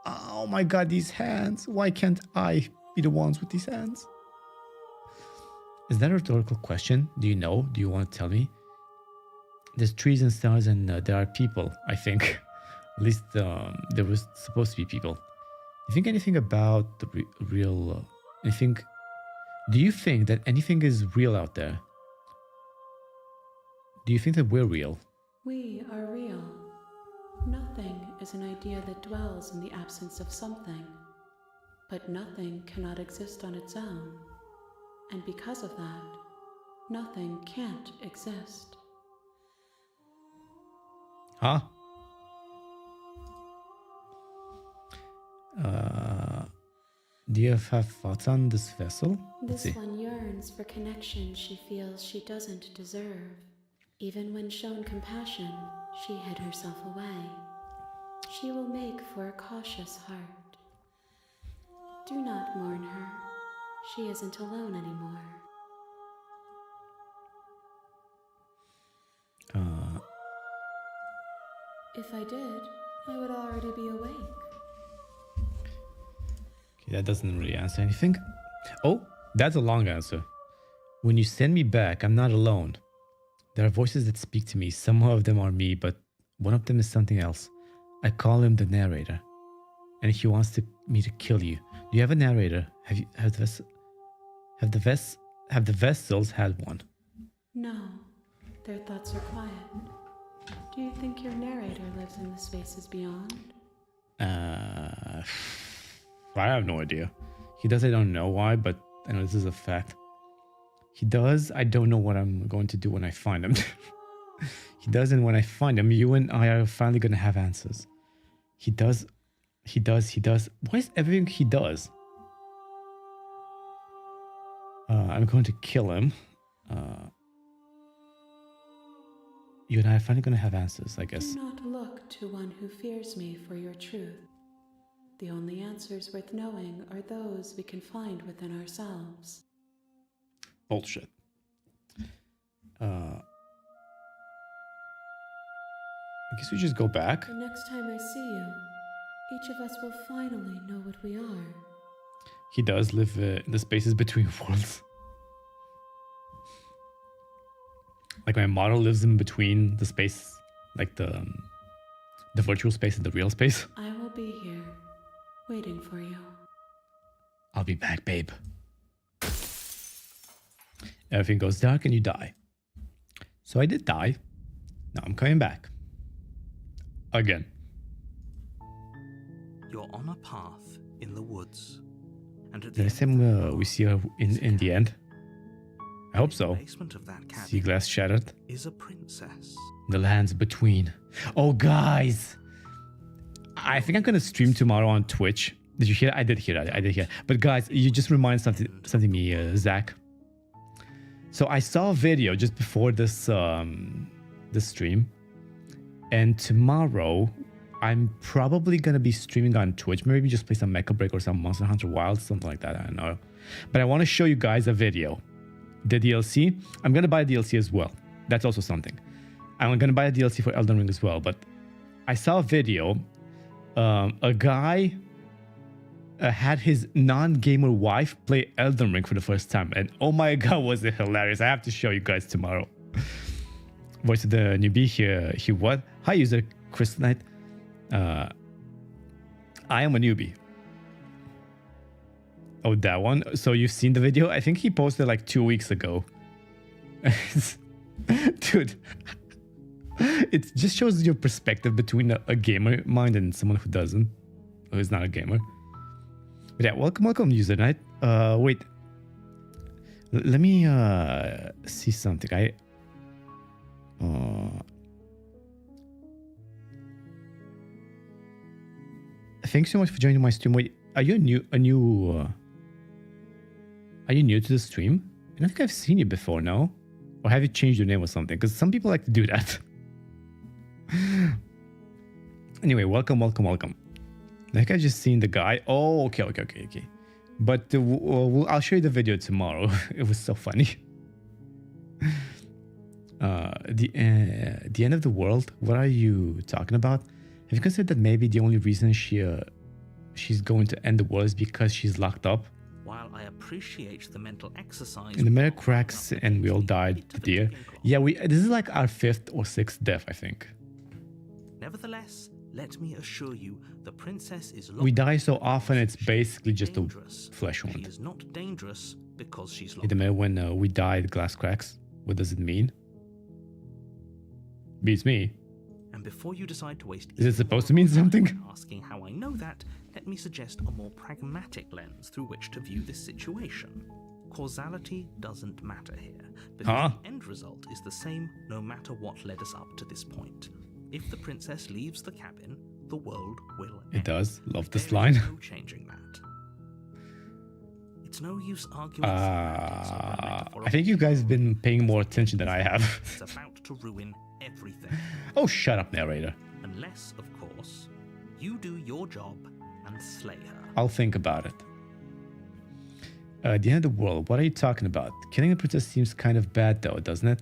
Oh my god, these hands. Why can't I be the ones with these hands? Is that a rhetorical question? Do you know? Do you want to tell me? There's trees and stars and there are people, I think. At least there was supposed to be people. You think anything about the real... do you think that anything is real out there? Do you think that we're real? We are real. Nothing is an idea that dwells in the absence of something. But nothing cannot exist on its own. And because of that, nothing can't exist. Huh? Do you have thoughts on this vessel? Let's This see. one yearns for connection she feels she doesn't deserve. Even when shown compassion, she hid herself away. She will make for a cautious heart. Do not mourn her. She isn't alone anymore. If I did, I would already be awake. Okay, that doesn't really answer anything. Oh, that's a long answer. When you send me back, I'm not alone. There are voices that speak to me. Some of them are me, but one of them is something else. I call him the narrator, and he wants me to kill you. Do you have a narrator? Have the vessels had one? No, their thoughts are quiet. Do you think your narrator lives in the spaces beyond? I have no idea. He does, I don't know why, but I know this is a fact. He does, I don't know what I'm going to do when I find him. He does, and when I find him, you and I are finally going to have answers. He does. What is everything he does? I'm going to kill him. You and I are finally going to have answers, I guess. Do not look to one who fears me for your truth. The only answers worth knowing are those we can find within ourselves. Bullshit. I guess we just go back. The next time I see you, each of us will finally know what we are. He does live in the spaces between worlds. Like my model lives in between the space, like the virtual space and the real space. I will be here, waiting for you. I'll be back, babe. Everything goes dark and you die. So I did die. Now I'm coming back. Again. You're on a path in the woods. And at The the same we see her in the end. I hope so. basement of that Sea cabin glass shattered. is a princess. The lands between. Oh, guys. I think I'm going to stream tomorrow on Twitch. Did you hear? I did hear that. But guys, you just reminded something me, Zach. So I saw a video just before this this stream. And tomorrow, I'm probably going to be streaming on Twitch. Maybe just play some Mecha Break or some Monster Hunter Wilds, something like that. I don't know. But I want to show you guys a video. The DLC. I'm going to buy a DLC as well. That's also something. I'm going to buy a DLC for Elden Ring as well. But I saw a video. A guy had his non-gamer wife play Elden Ring for the first time. And oh my god, was it hilarious. I have to show you guys tomorrow. Voice of the newbie here. He what? Hi, user Crystalite. I am a newbie. Oh, that one. So you've seen the video? I think he posted like 2 weeks ago. Dude, it just shows your perspective between a gamer mind and someone who doesn't, who is not a gamer. But yeah, welcome, user night. Wait, let me see something. Thanks so much for joining my stream. Wait, are you new to the stream? I don't think I've seen you before, no? Or have you changed your name or something? Because some people like to do that. Anyway, welcome. I think I just seen the guy. Oh, okay. But I'll show you the video tomorrow. It was so funny. The end of the world. What are you talking about? Have you considered that maybe the only reason she's going to end the world is because she's locked up? While I appreciate the mental exercise, And the mirror cracks and we all died, dear. Yeah, this is like our 5th or 6th death, I think. Nevertheless, let me assure you, the princess is We die so often, it's basically just a flesh She wound. is not dangerous because she's In locked. the mirror, when we die, the glass cracks. What does it mean? Beats me. And before you decide to waste Is it supposed to mean something? asking how I know that, let me suggest a more pragmatic lens through which to view this situation. Causality doesn't matter here, because the end result is the same no matter what led us up to this point. If the princess leaves the cabin, the world will end. It does. Love this There line. is no changing that. It's no use arguing. I think you guys have been paying more attention than I have. It's about to ruin everything. Oh, shut up, narrator. Unless, of course, you do your job and slay her. I'll think about it. The end of the world. What are you talking about? Killing a princess seems kind of bad, though, doesn't it?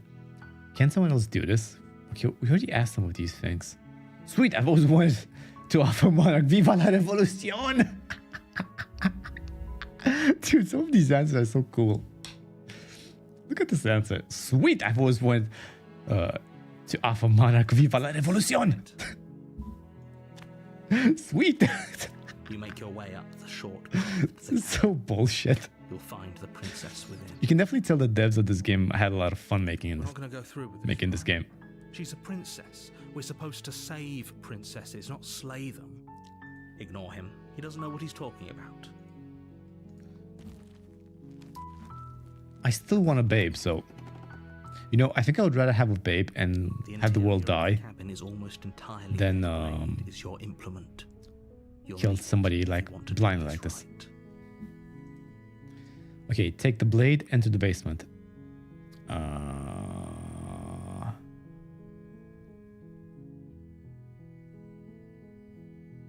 Can someone else do this? Okay, we already asked some of these things. Sweet, I've always wanted to offer Monarch. Viva la revolución! Dude, some of these answers are so cool. Look at this answer. Sweet, I've always wanted to offer Monarch. Viva la revolución! Sweet! You make your way up the short This is so bullshit. You'll find the princess within. You can definitely tell the devs of this game had a lot of fun making We're not going to go through with this game. She's a princess. We're supposed to save princesses, not slay them. Ignore him. He doesn't know what he's talking about. I still want a babe, so I think I would rather have a babe and have the world die cabin is almost entirely than is your implement. You'll kill need it somebody if you like want to do blindly this like this. right. Okay, take the blade, enter the basement.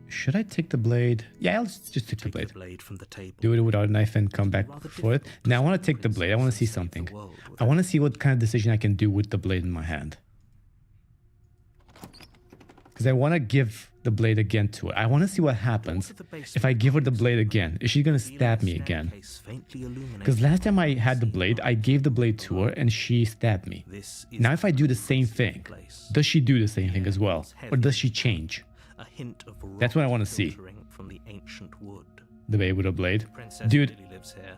Should I take the blade? Yeah, I'll just take the blade. From the table. Do it without a knife and come back Rather for it. difficult Now I to want to take the princess blade. I want to see save the something. world with I want to see what kind of decision I can do with the blade in my hand. Because I want to give the blade again to her. I want to see what happens if I give her the blade again. Is she going to stab me again? Because last time I had the blade, I gave the blade to her and she stabbed me. Now if I do the same thing, does she do the same thing as well? Or does she change? A hint of That's what I want to see. filtering from the ancient wood. The babe with a blade. Princess Dude, really lives here.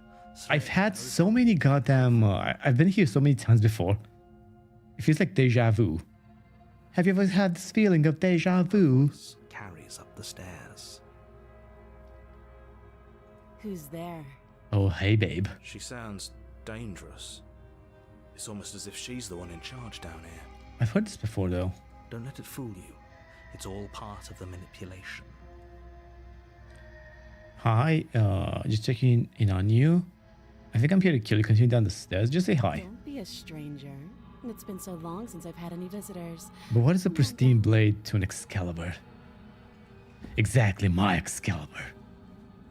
I've had so many goddamn... I've been here so many times before. It feels like deja vu. Have you ever had this feeling of deja vu? Carries up the stairs. Who's there? Oh, hey, babe. She sounds dangerous. It's almost as if she's the one in charge down here. I've heard this before, though. Don't let it fool you. It's all part of the manipulation. Hi, just checking in on you. I think I'm here to kill you. Continue down the stairs. Just say hi. Don't be a stranger. It's been so long since I've had any visitors. But what is a pristine blade to an Excalibur? Exactly my Excalibur.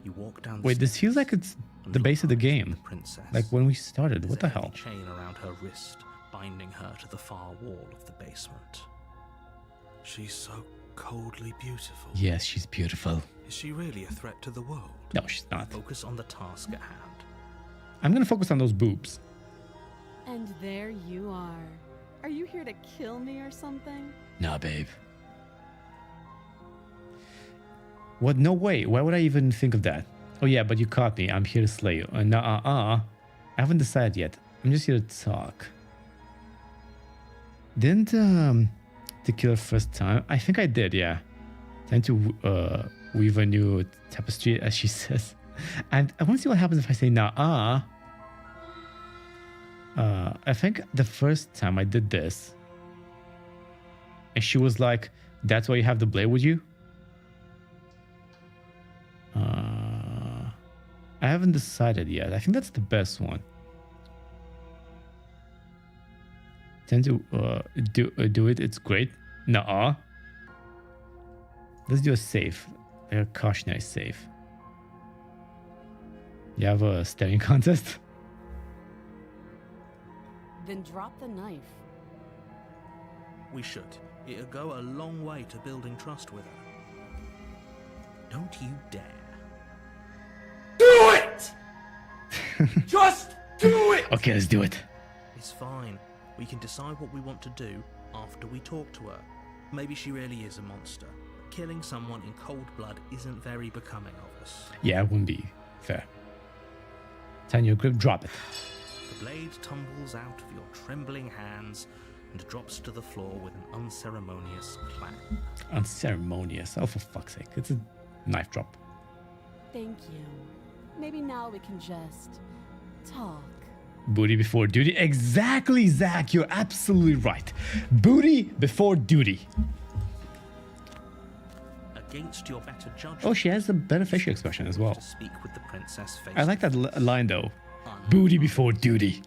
You walk down. Wait, this feels like it's the base of the game. Princess. Like when we started. There's What the a heavy hell? chain around her wrist, binding her to the far wall of the basement. She's so coldly beautiful. Yes, she's beautiful. Is she really a threat to the world? No, she's not. Focus on the task at hand. I'm gonna focus on those boobs. And there you are. Are you here to kill me or something? Nah, babe. What? No way. Why would I even think of that? Oh yeah, but you caught me. I'm here to slay you. I haven't decided yet. I'm just here to talk. Didn't the killer first time? I think I did, yeah. Time to weave a new tapestry, as she says. And I want to see what happens if I say nah. I think the first time I did this, and she was like, "That's why you have the blade with you." I haven't decided yet. I think that's the best one. Tend to do it. It's great. Nuh-uh. Let's do a save. A cautionary save. You have a staring contest? Then drop the knife. We should. It'll go a long way to building trust with her. Don't you dare. Do it! Just do it! Okay, let's do it. It's fine. We can decide what we want to do after we talk to her. Maybe she really is a monster. Killing someone in cold blood isn't very becoming of us. Yeah, it wouldn't be fair. Turn your grip, drop it. The blade tumbles out of your trembling hands and drops to the floor with an unceremonious clang. Unceremonious. Oh, for fuck's sake. It's a knife drop. Thank you. Maybe now we can just talk. Booty before duty. Exactly, Zach. You're absolutely right. Booty before duty. Against your better judgment. Oh, she has a better facial expression as well. To speak with the princess face. I like that line though. Booty before duty.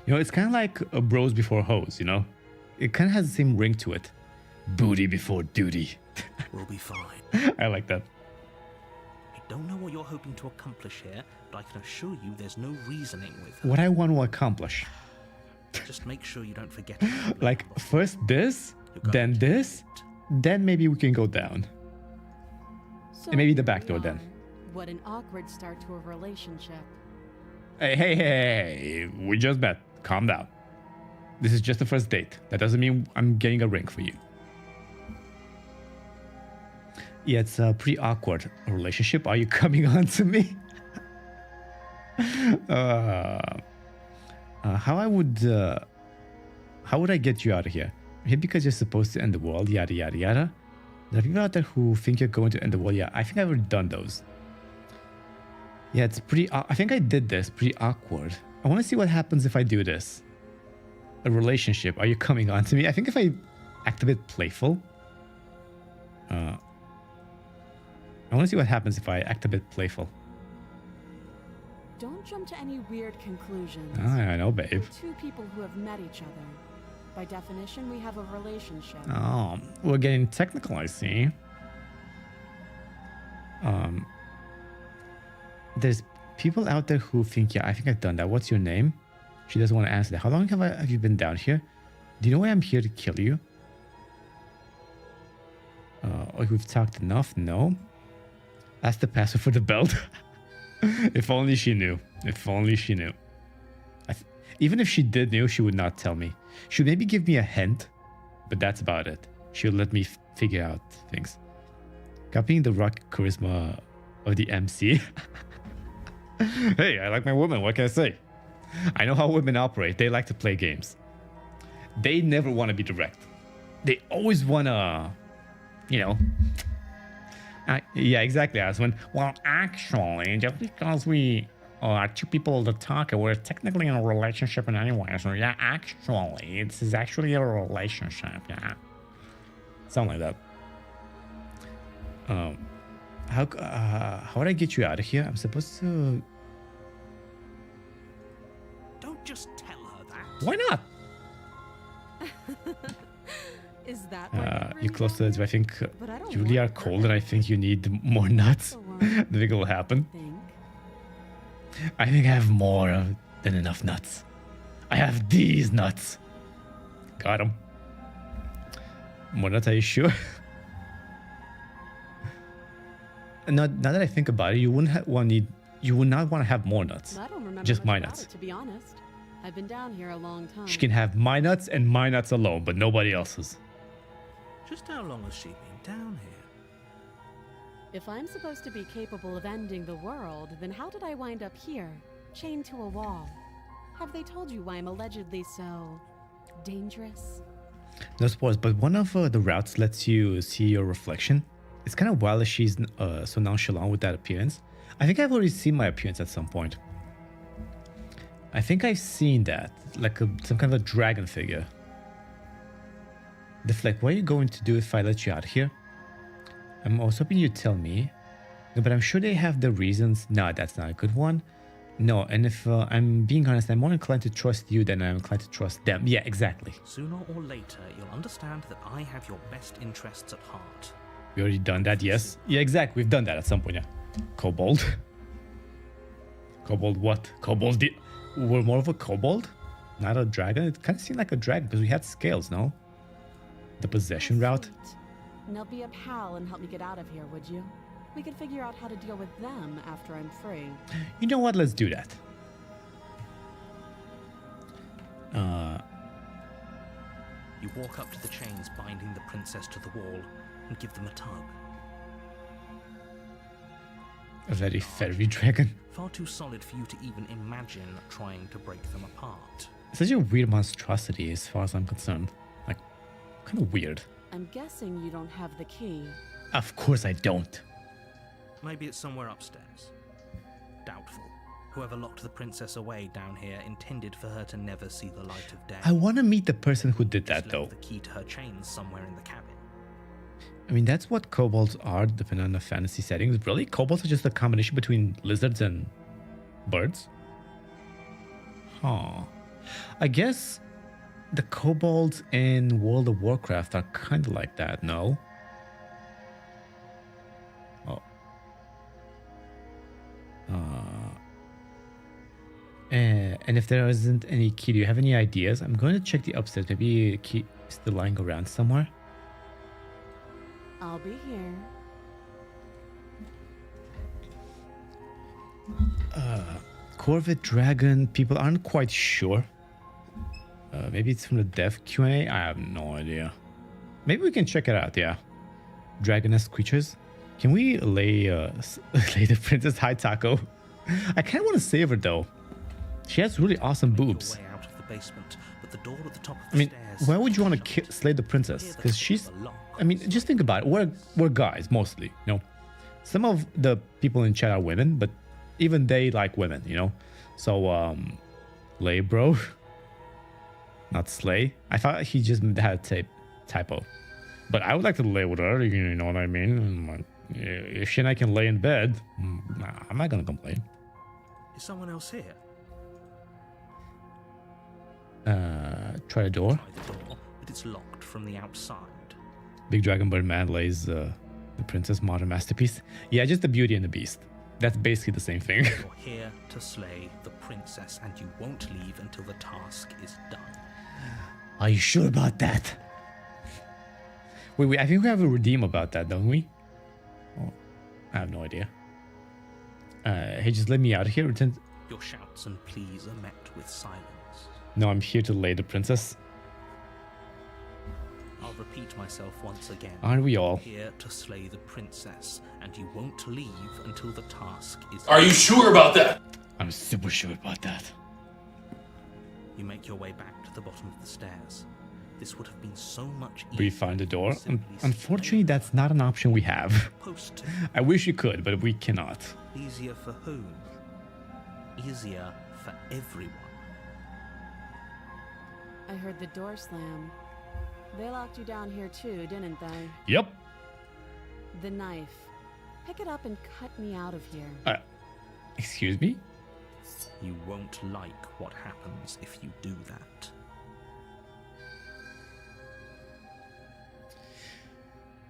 You know, it's kind of like a bros before hoes, you know? It kind of has the same ring to it. Booty before duty. We'll be fine. I like that. I don't know what you're hoping to accomplish here, but I can assure you there's no reasoning with her. What I want to accomplish. Just make sure you don't forget. Like, first this, then this, then maybe we can go down. So And maybe the here back we door are. then. What an awkward start to a relationship. Hey, we just met. Calm down. This is just the first date. That doesn't mean I'm getting a ring for you. Yeah, it's a pretty awkward relationship. Are you coming on to me? How would I get you out of here? Here because you're supposed to end the world, yada yada yada. There are people out there who think you're going to end the world. Yeah, I think I've already done those. Yeah, it's pretty. I think I did this. Pretty awkward. I want to see what happens if I do this. A relationship. Are you coming on to me? I think if I act a bit playful. I want to see what happens if I act a bit playful. Don't jump to any weird conclusions. I know, babe. We're two people who have met each other. By definition, we have a relationship. Oh, we're getting technical, I see. There's people out there who think, yeah, I think I've done that. What's your name? She doesn't want to answer that. How long have you been down here? Do you know why I'm here to kill you? Or we've talked enough? No. That's the password for the belt. If only she knew. If only she knew. Even if she did know, she would not tell me. She would maybe give me a hint, but that's about it. She'll let me figure out things. Copying the rock charisma of the MC. Hey, I like my women. What can I say? I know how women operate. They like to play games. They never want to be direct. They always want to, you know. Yeah, exactly, Aswin. Well, actually, just because we are two people that talk, we're technically in a relationship in anyway. So yeah, actually, this is actually a relationship. Yeah, something like that. How would I get you out of here? I'm supposed to. Don't just tell her that. Why not? Is that why You're close to it. I think But I don't you really are want cold, and I think you need more nuts. I think it will happen. I think I have more than enough nuts. I have these nuts. Got him. More nuts? Are you sure? Now that I think about it, you wouldn't you would not want to have more nuts. I don't remember Just much my about nuts. it, to be honest. I've been down here a long time. She can have my nuts and my nuts alone, but nobody else's. Just how long has she been down here? If I'm supposed to be capable of ending the world, then how did I wind up here, chained to a wall? Have they told you why I'm allegedly so dangerous? No spoilers, but one of the routes lets you see your reflection. It's kind of wild that she's so nonchalant with that appearance. I think I've already seen my appearance at some point. I think I've seen that, like some kind of a dragon figure. Deflect, what are you going to do if I let you out here? I'm also hoping you tell me. No, but I'm sure they have the reasons. No, that's not a good one. No, and if I'm being honest, I'm more inclined to trust you than I'm inclined to trust them. Yeah, exactly. Sooner or later, you'll understand that I have your best interests at heart. We already done that, yes? Yeah, exactly. We've done that at some point, yeah. Kobold. Kobold what? Kobold we're more of a kobold? Not a dragon? It kind of seemed like a dragon because we had scales, no? The possession route. Sweet. Now be a pal and help me get out of here, would you? We could figure out how to deal with them after I'm free. You know what? Let's do that. You walk up to the chains binding the princess to the wall and give them a tug. A very fairy dragon. Far too solid for you to even imagine trying to break them apart. Such a weird monstrosity as far as I'm concerned. Like, kind of weird. I'm guessing you don't have the key. Of course I don't. Maybe it's somewhere upstairs. Doubtful. Whoever locked the princess away down here intended for her to never see the light of day. I want to meet the person who did Just that, left though. the key to her chains somewhere in the cabin. I mean, that's what kobolds are, depending on the fantasy settings. Really? Kobolds are just a combination between lizards and birds? Huh. I guess the kobolds in World of Warcraft are kind of like that, no? Oh. And if there isn't any key, do you have any ideas? I'm going to check the upstairs. Maybe a key is still lying around somewhere. I'll be here. Corvette Dragon, people aren't quite sure. Maybe it's from the dev Q&A. I have no idea. Maybe we can check it out, yeah. Dragoness creatures. Can we lay the Princess High Taco? I kind of want to save her, though. She has really awesome boobs. Way out of the basement, but the door at the top of I the mean, stairs why would you want shut. to slay the princess? Because she's... The lock. I mean, just think about it. We're guys, mostly, you know. Some of the people in chat are women, but even they like women, you know. So, lay, bro. Not slay. I thought he just had a typo. But I would like to lay with her, you know what I mean? If she and I can lay in bed, I'm not going to complain. Is someone else here? Try the door. Try the door, but it's locked from the outside. Big Dragon Bird Man lays the Princess Modern Masterpiece. Yeah, just the Beauty and the Beast. That's basically the same thing. You're here to slay the princess, and you won't leave until the task is done. Are you sure about that? Wait, I think we have a redeem about that, don't we? Oh, I have no idea. Hey, just let me out of here. Return. Your shouts and pleas are met with silence. No, I'm here to lay the princess. I'll repeat myself once again. Aren't we all? Here to slay the princess, and you won't leave until the task is Are you sure about that? I'm super sure about that. You make your way back to the bottom of the stairs. This would have been so much easier. We find the door. Simply Unfortunately, that's not an option we have. Post to I wish you could, but we cannot. easier for whom? Easier for everyone. I heard the door slam. They locked you down here too, didn't they? Yep. The knife. Pick it up and cut me out of here. Excuse me? You won't like what happens if you do that.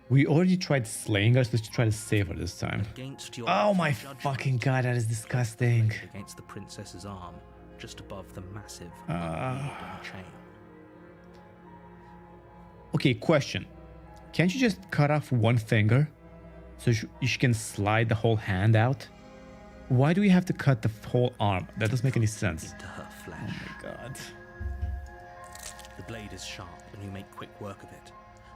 We already tried slaying her, so let's try to save her this time. Against your Oh my judgment, fucking god, that is disgusting. against the princess's arm, just above the massive Ah. wooden chain. Okay, question. Can't you just cut off one finger so she can slide the whole hand out? Why do we have to cut the whole arm? That doesn't make any sense. Into her Oh flesh. my god. The blade is sharp and you make quick work of it.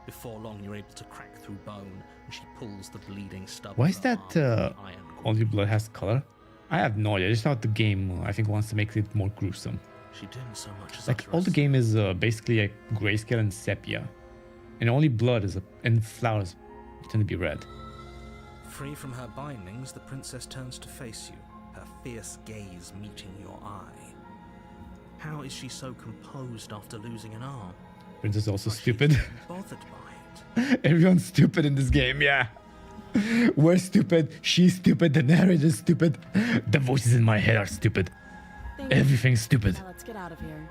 Before long, you're able to crack through bone, and she pulls the bleeding stub. Why of is her that arm from the iron cord. only blood has color? I have no idea. I just thought the game, I think, wants to make it more gruesome. She didn't so much as Like, utter all a the game is basically like grayscale and sepia. And only blood is, and flowers tend to be red. Free from her bindings, the princess turns to face you, her fierce gaze meeting your eye. How is she so composed after losing an arm? Princess is also Why, she's stupid. even bothered by it. Everyone's stupid in this game, yeah. We're stupid, she's stupid, the narrator's stupid, the voices in my head are stupid. Thank you. Everything's stupid. Now let's get out of here.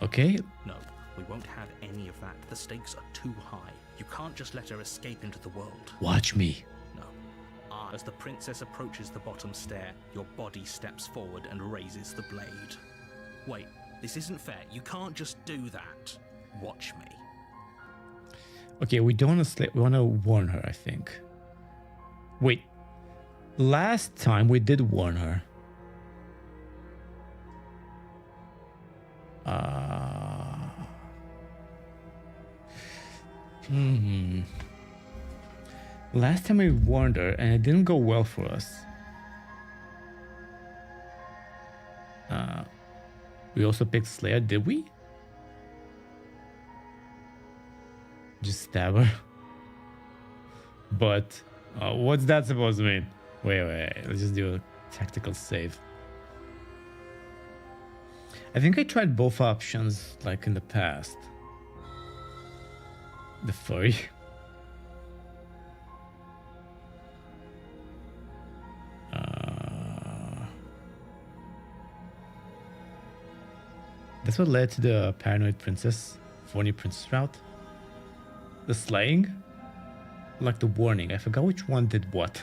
Okay, No, we won't have any of that. The stakes are too high. You can't just let her escape into the world. watch me. No. As the princess approaches the bottom stair, your body steps forward and raises the blade. Wait, this isn't fair. You can't just do that. Watch me. Okay, we don't want to we want to warn her, I think. Wait. Last time we did warn her. Last time we warned her and it didn't go well for us. We also picked Slayer, did we? Just stab her. But what's that supposed to mean? Wait, let's just do a tactical save. I think I tried both options like in the past. The furry. That's what led to the paranoid princess, phony princess route. The slaying, like the warning. I forgot which one did what.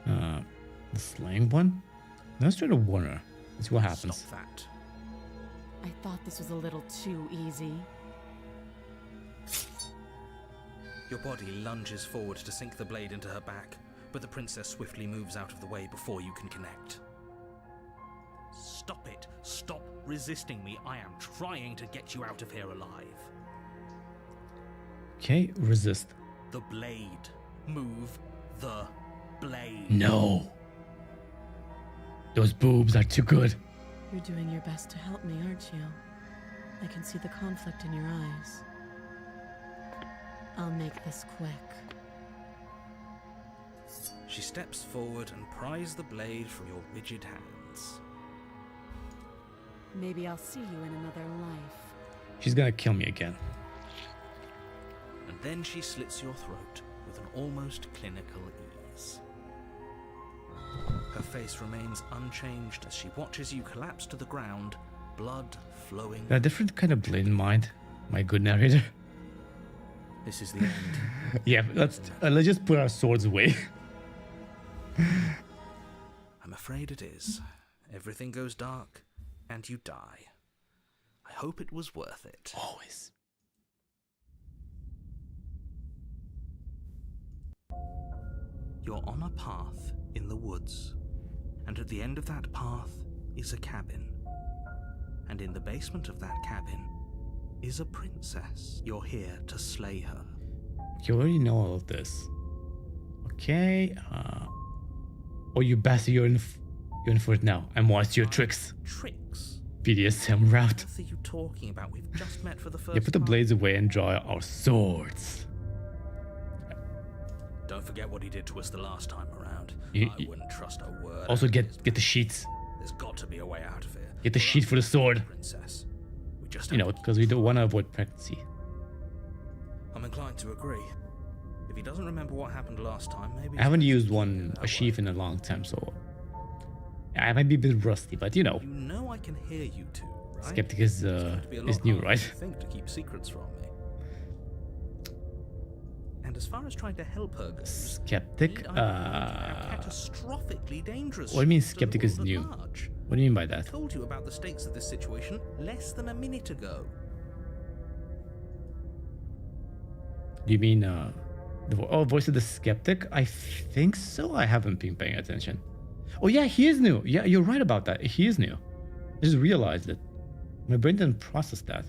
The slaying one. Let's try to warn her. Let's see what happens. Stop that. I thought this was a little too easy. Your body lunges forward to sink the blade into her back, but the princess swiftly moves out of the way before you can connect. Stop it! Stop resisting me! I am trying to get you out of here alive. Okay, resist. The blade. Move the blade. No. Those boobs are too good. You're doing your best to help me, aren't you? I can see the conflict in your eyes. I'll make this quick. She steps forward and pries the blade from your rigid hands. Maybe I'll see you in another life. She's gonna kill me again. And then she slits your throat with an almost clinical ease. Her face remains unchanged as she watches you collapse to the ground, blood flowing. Got a different kind of blade in mind, my good narrator. This is the end. Yeah, let's just put our swords away. I'm afraid it is. Everything goes dark, and you die. I hope it was worth it. Always. You're on a path in the woods, and at the end of that path is a cabin. And in the basement of that cabin is a princess. You're here to slay her. You already know all of this. Okay. Oh, you bastard! You're in for it now. I'm watching your tricks. Tricks? BDSM route. What are you talking about? We've just met for the first Yeah, put the time. blades away and draw our swords. Don't forget what he did to us the last time around. You- I wouldn't trust a word. Also, out of his get the sheets. There's got to be a way out of here. Get the We're sheet for the sword. Princess. We just You know, have to because we don't want to avoid pregnancy. I'm inclined to agree. If he doesn't remember what happened last time, maybe I haven't it's used best to one keep it a that sheath way. in a long time, so I might be a bit rusty, but you know, You know I can hear you two, right? skeptic is It's going to be a lot new, harder right? than you think to keep secrets from me. And as far as trying to help her goes, Skeptic. need I are catastrophically dangerous. What do you mean to the skeptic is world at new? large. What do you mean by I that? told you about the stakes of this situation less than a minute ago. Do you mean voice of the skeptic? I think so. I haven't been paying attention. Oh yeah, he is new. Yeah, you're right about that. He is new. I just realized it. My brain didn't process that.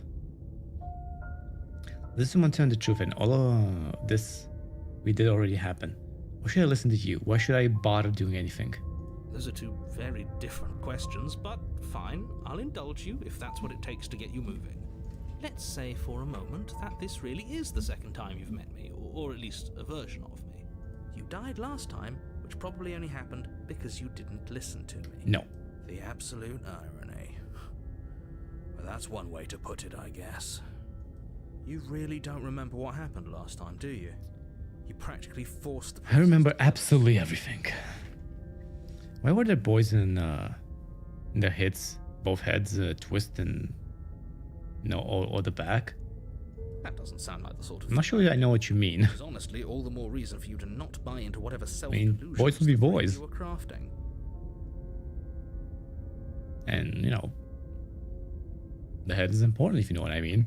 This is someone telling the truth, and all of this we did already happen. Why should I listen to you? Why should I bother doing anything? Those are two very different questions, but fine, I'll indulge you if that's what it takes to get you moving. Let's say for a moment that this really is the second time you've met me, or at least a version of me. You died last time, which probably only happened because you didn't listen to me. No. The absolute irony. Well, that's one way to put it, I guess. You really don't remember what happened last time, do you? You practically forced the I remember absolutely everything. Why were there boys in their heads, both heads twist and or the back? That doesn't sound like the sort of I'm not sure I know what you mean. There's honestly all the more reason for you to not buy into whatever self-delusions boys will be boys. you were crafting. And the head is important, if you know what I mean.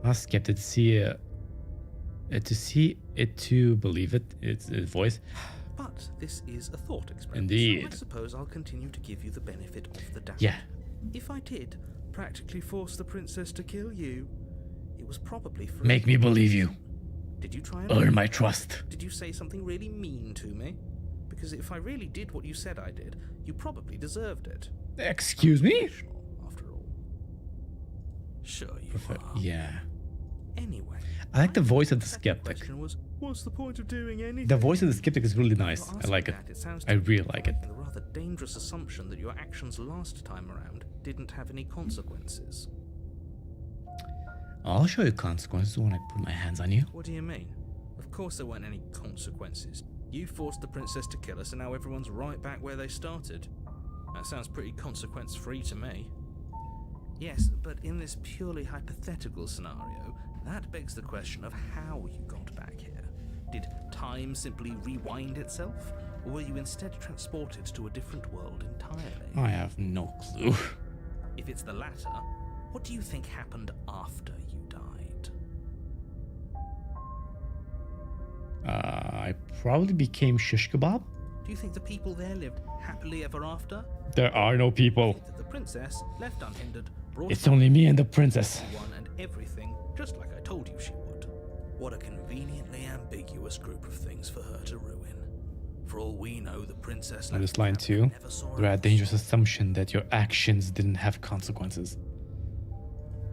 I was skeptic to see it to believe it. It's a voice. But this is a thought experiment. Indeed. So I suppose I'll continue to give you the benefit of the doubt. Yeah. If I did practically force the princess to kill you, it was probably for Make me believe you. Did you try and Earn my trust. Did you say something really mean to me? Because if I really did what you said I did, you probably deserved it. Excuse me? Professional, after all. Sure you are. Yeah. Anyway, I like the voice of the second skeptic. question was, what's the point of doing anything? The voice of the skeptic is really nice. After I like it. asking that, sounds I to really me like it. a rather dangerous assumption that your actions last time around didn't have any consequences. I'll show you consequences when I put my hands on you. What do you mean? Of course there weren't any consequences. You forced the princess to kill us and now everyone's right back where they started. That sounds pretty consequence-free to me. Yes, but in this purely hypothetical scenario, that begs the question of how you got back here. Did time simply rewind itself? Or were you instead transported to a different world entirely? I have no clue. If it's the latter, what do you think happened after you died? I probably became shish kebab. Do you think the people there lived happily ever after? There are no people. That the princess, left unhindered, brought It's only me and the princess. everyone and everything, just like I told you she would. What a conveniently ambiguous group of things for her to ruin. For all we know, the princess On left this line the camp too, and never saw there are a us. dangerous assumption that your actions didn't have consequences.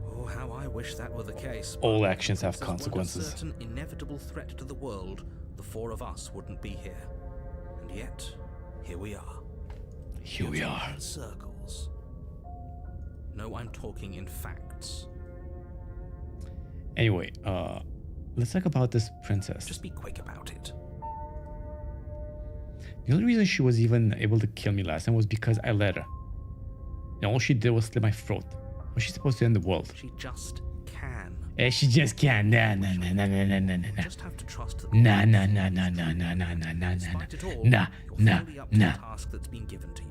Oh, how I wish that were the case. All But actions have if there weren't consequences. A certain inevitable threat to the world, the four of us wouldn't be here. And yet, here we are. Here we are. In circles. No, I'm talking in facts. Anyway, let's talk about this princess. Just be quick about it. The only reason she was even able to kill me last time was because I let her. And all she did was slit my throat. Was she supposed to end the world? She just can. She just can't. Nah. Just have to trust that Nah. despite it all, Nah. you're fully up to the task that's been given to you.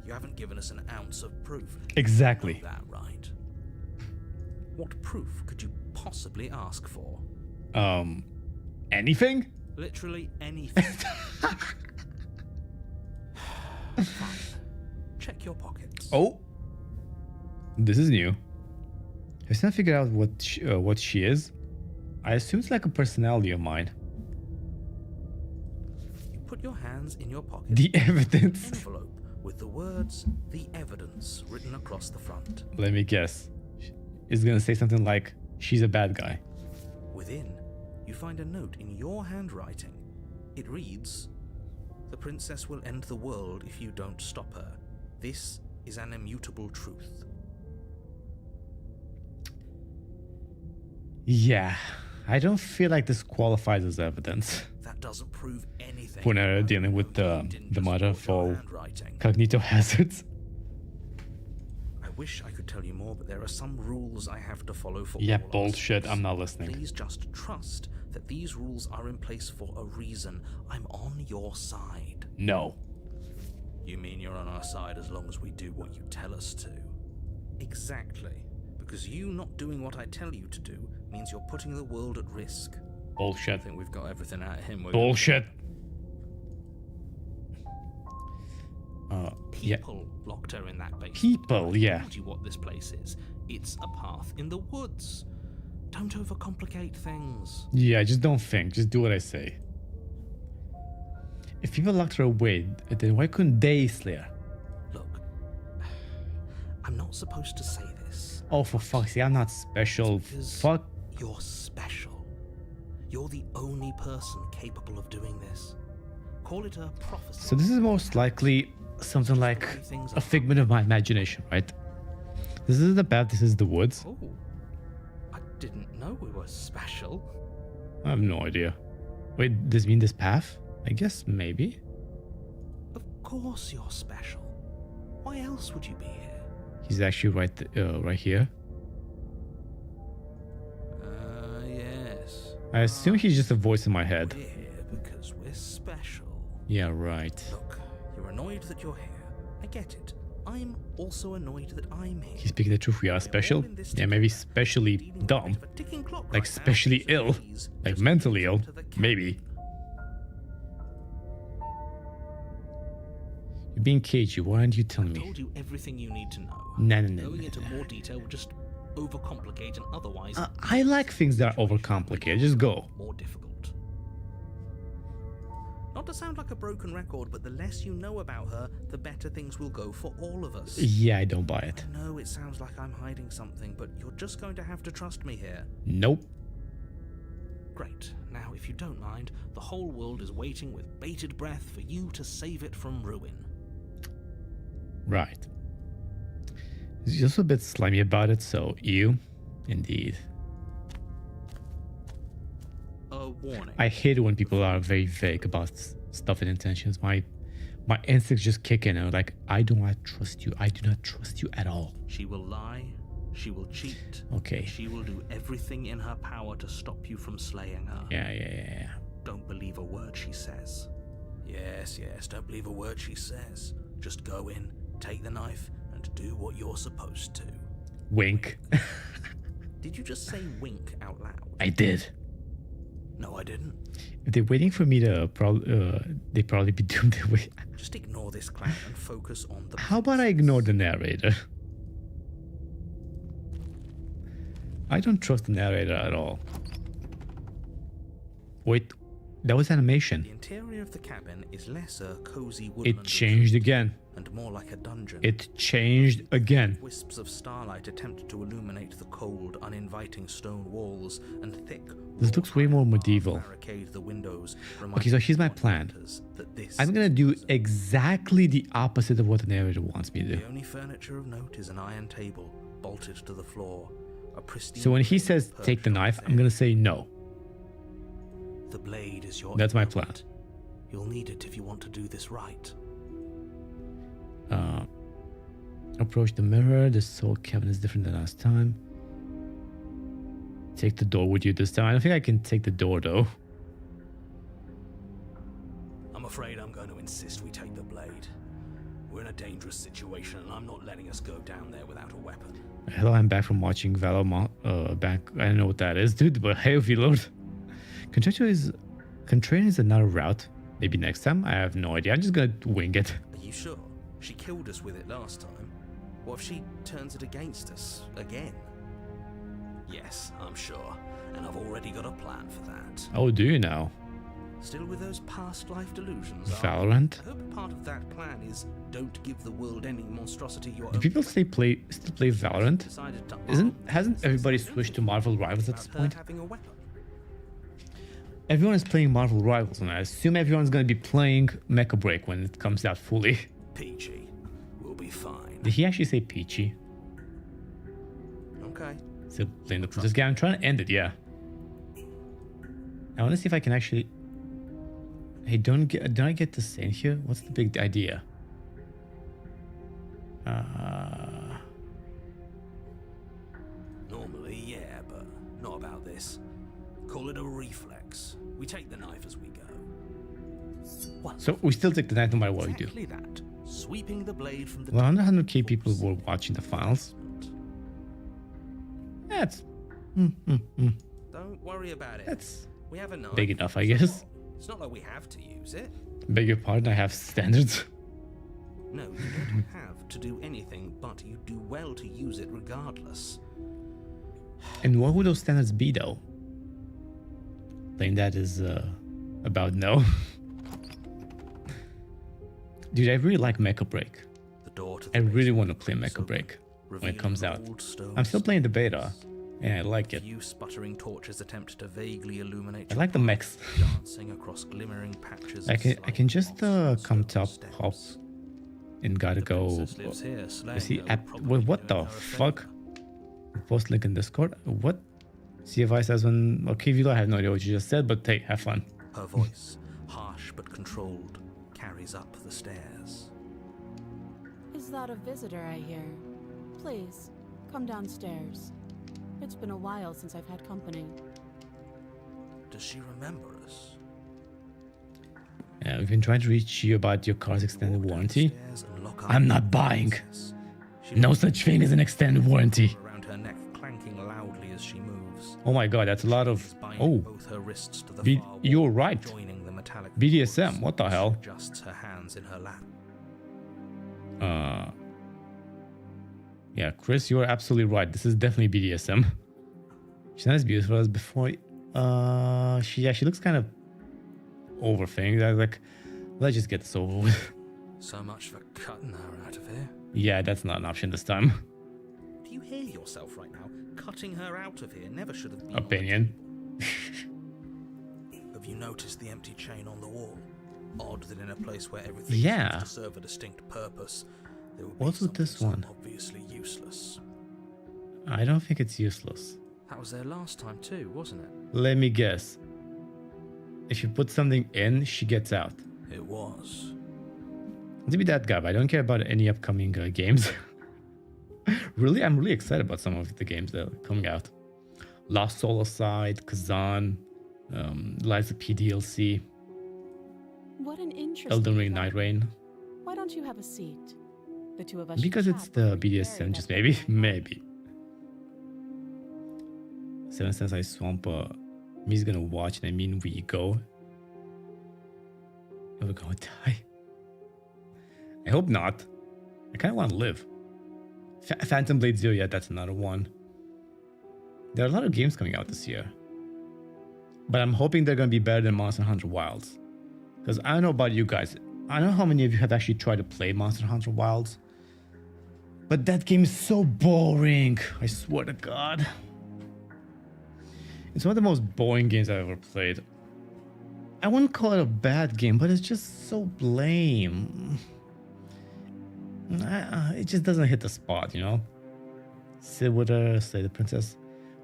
You haven't given us an ounce of proof. Exactly. Know that, right? What proof could you possibly ask for? Anything? Literally anything. Fine. Check your pockets. Oh. This is new. I still figured out what she is. I assume it's like a personality of mine. You put your hands in your pocket. The evidence. Envelope with the words "The Evidence" written across the front. Let me guess. It's gonna say something like, she's a bad guy. Within, you find a note in your handwriting. It reads, "The princess will end the world if you don't stop her. This is an immutable truth." Yeah, I don't feel like this qualifies as evidence. That doesn't prove anything. When they're dealing with You didn't the just mother forge your for handwriting. cognito hazards. I wish I could tell you more, but there are some rules I have to follow for Yeah, all our bullshit. steps. I'm not listening. Please just trust that these rules are in place for a reason. I'm on your side. No. You mean you're on our side as long as we do what you tell us to? Exactly. Because you not doing what I tell you to do means you're putting the world at risk. I Bullshit. think we've got everything out of him. Bullshit. Yeah. People locked her in that basement. People, I yeah. told you what this place is. It's a path in the woods. Don't overcomplicate things. Yeah, just don't think. Just do what I say. If people locked her away, then why couldn't they slay her? Look, I'm not supposed to say this. Oh, for fuck's sake, I'm not special. Because Fuck. you're special. You're the only person capable of doing this. Call it a prophecy. So this is most likely something like a figment of my imagination, right? This isn't the path, this is the woods. Oh, I didn't know we were special. I have no idea. Wait, does it mean this path? I guess maybe. Of course you're special. Why else would you be here? He's actually right here. Yes. I assume he's just a voice in my head. We're here because we're special. Yeah, right. Look, you're annoyed that you're here. I get it. I'm also annoyed that I'm here. He's speaking the truth. We are special. Yeah, maybe specially dumb. Like specially ill. Like mentally ill. Maybe. You're being cagey. Why aren't you telling I me? told you everything you need to know. No. Going into more detail would just overcomplicate and otherwise I like things that are overcomplicated. Just go. more difficult. Not to sound like a broken record, but the less you know about her, the better things will go for all of us. Yeah, I don't buy it. I know it sounds like I'm hiding something, but you're just going to have to trust me here. Nope. Great. Now, if you don't mind, the whole world is waiting with bated breath for you to save it from ruin. Right. He's also a bit slimy about it, so you, indeed. A warning. I hate it when people are very vague about stuff and intentions. My instincts just kick in and I'm like, I do not trust you. I do not trust you at all. She will lie, she will cheat, Okay. she will do everything in her power to stop you from slaying her. Yeah. Don't believe a word she says. Yes, don't believe a word she says. Just go in, take the knife, and do what you're supposed to. Wink. Did you just say wink out loud? I did. No, I didn't. If they're waiting for me to they probably be doomed their way. Just ignore this clown and focus on the... How about I ignore the narrator? I don't trust the narrator at all. Wait, that was animation. The interior of the cabin is less a cozy woodland... It changed again. ...and more like a dungeon. It changed again. Wisps of starlight attempt to illuminate the cold, uninviting stone walls, and thick... This looks way more medieval. ...barricade the windows, Okay, so here's my plan. I'm gonna do exactly the opposite of what the narrator wants me to do. The only furniture of note is an iron table, bolted to the floor. A pristine... So when he says take the knife, I'm gonna say no. The blade is your... That's my plan. implement. You'll need it if you want to do this right. Approach the mirror. The soul cabin is different than last time. Take the door with you this time. I don't think I can take the door though. I'm afraid I'm going to insist we take the blade. We're in a dangerous situation and I'm not letting us go down there without a weapon. Hello, I'm back from watching Avanon. Back. I don't know what that is, dude. But hey, reload. Contrain is another route. Maybe next time. I have no idea. I'm just gonna wing it. Are you sure? She killed us with it last time. What if she turns it against us again? Yes, I'm sure. And I've already got a plan for that. Oh, do you now? Still with those past life delusions? Valorant? I hope part of that plan is don't give the world any monstrosity your Do own. people still play Valorant? Decided to Hasn't everybody switched to Marvel Rivals at this about her point? having a weapon. Everyone is playing Marvel Rivals, and I assume everyone's gonna be playing Mecha Break when it comes out fully. Peachy. We'll be fine. Did he actually say Peachy? Okay. Still playing the Princess game. I'm trying to end it, yeah. I want to see if I can actually... Hey, don't I get to say here? What's the big idea? Normally, yeah, but not about this. Call it a reflex. We take the knife as we go. What? So we still take the knife no matter what we do. Exactly that. Sweeping the blade from the... Well, 100k people were watching the finals. That's... Don't worry about it. That's We have a knife. big enough, I guess. It's not like we have to use it. Beg your pardon, I have standards. No, you don't have to do anything, but you do well to use it regardless. And what would those standards be, though? Playing that is about no. Dude, I really like Mecha Break. The door to I the really basement want to play is Mecha open, Break when it revealing comes an out. old stone I'm still playing the staircase. beta, and I like A it. few sputtering torches attempt to vaguely illuminate I your like the path, mechs. dancing across glimmering patches I of can slight just moss come and top, stone hop, steps. and gotta The go. princess lives here, slaying Is he her app? would probably What be doing the her a fuck? favor. Post link in Discord. What? See if Vise has one. Okay, Vilo, I have no idea what you just said, but hey, have fun. Her voice, harsh but controlled, carries up the stairs. Is that a visitor I hear? Please, come downstairs. It's been a while since I've had company. Does she remember us? Yeah, we've been trying to reach you about your car's extended Walk warranty. downstairs and lock I'm eyes not with the buying. princess. She No locks such thing as an extended warranty. around her neck, clanking loudly as she moves. Oh my god, that's a lot of. She's binding Oh, both her wrists to the far wall, you're right. joining the metallic BDSM, cords. what the She hell? adjusts her hands in her lap. Yeah, Chris, you're absolutely right. This is definitely BDSM. She's not as beautiful as before. She looks kind of overthink. I was like, let's just get this over with. So much for cutting her out of here. Yeah, that's not an option this time. Do you hear yourself right now? Cutting her out of here never should have been. Opinion. Have you noticed the empty chain on the wall? Odd that in a place where everything Yeah. seems to serve a distinct purpose, there would be What's with this something so one? obviously useless. I don't think it's useless. That was there last time too, wasn't it? Let me guess. If you put something in, she gets out. It was. To be that guy, but I don't care about any upcoming games. Really, I'm really excited about some of the games that are coming out. Lost Soul aside, Kazan, Liza P DLC, What an interesting Elden Ring, thought. Night Rain. Why don't you have a seat? The two of us. Because should it's chat the before you BDSM, bury just that maybe, thing. maybe. 7 cents I swamp. Me's gonna watch, and I mean we go. We're gonna die. I hope not. I kind of want to live. Phantom Blade Zero, yeah, that's another one. There are a lot of games coming out this year. But I'm hoping they're going to be better than Monster Hunter Wilds. Because I don't know about you guys. I don't know how many of you have actually tried to play Monster Hunter Wilds. But that game is so boring. I swear to God. It's one of the most boring games I've ever played. I wouldn't call it a bad game, but it's just so lame. It just doesn't hit the spot, you know? Sit with her, slay the princess.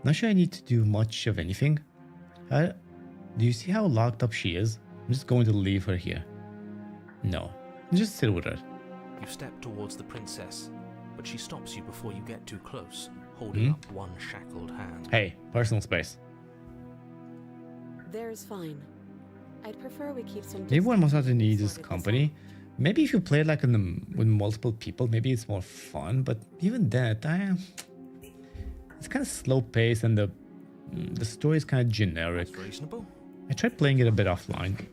Not sure I need to do much of anything. Do you see how locked up she is? I'm just going to leave her here. No, just sit with her. You step towards the princess, but she stops you before you get too close, holding up one shackled hand. Hey, personal space. There's fine. I'd prefer we keep some. Maybe one must not distance need before we this sort it company. Maybe if you play it like with multiple people, maybe it's more fun. But even that, it's kind of slow paced, and the story is kind of generic. That's reasonable. I tried playing it a bit offline.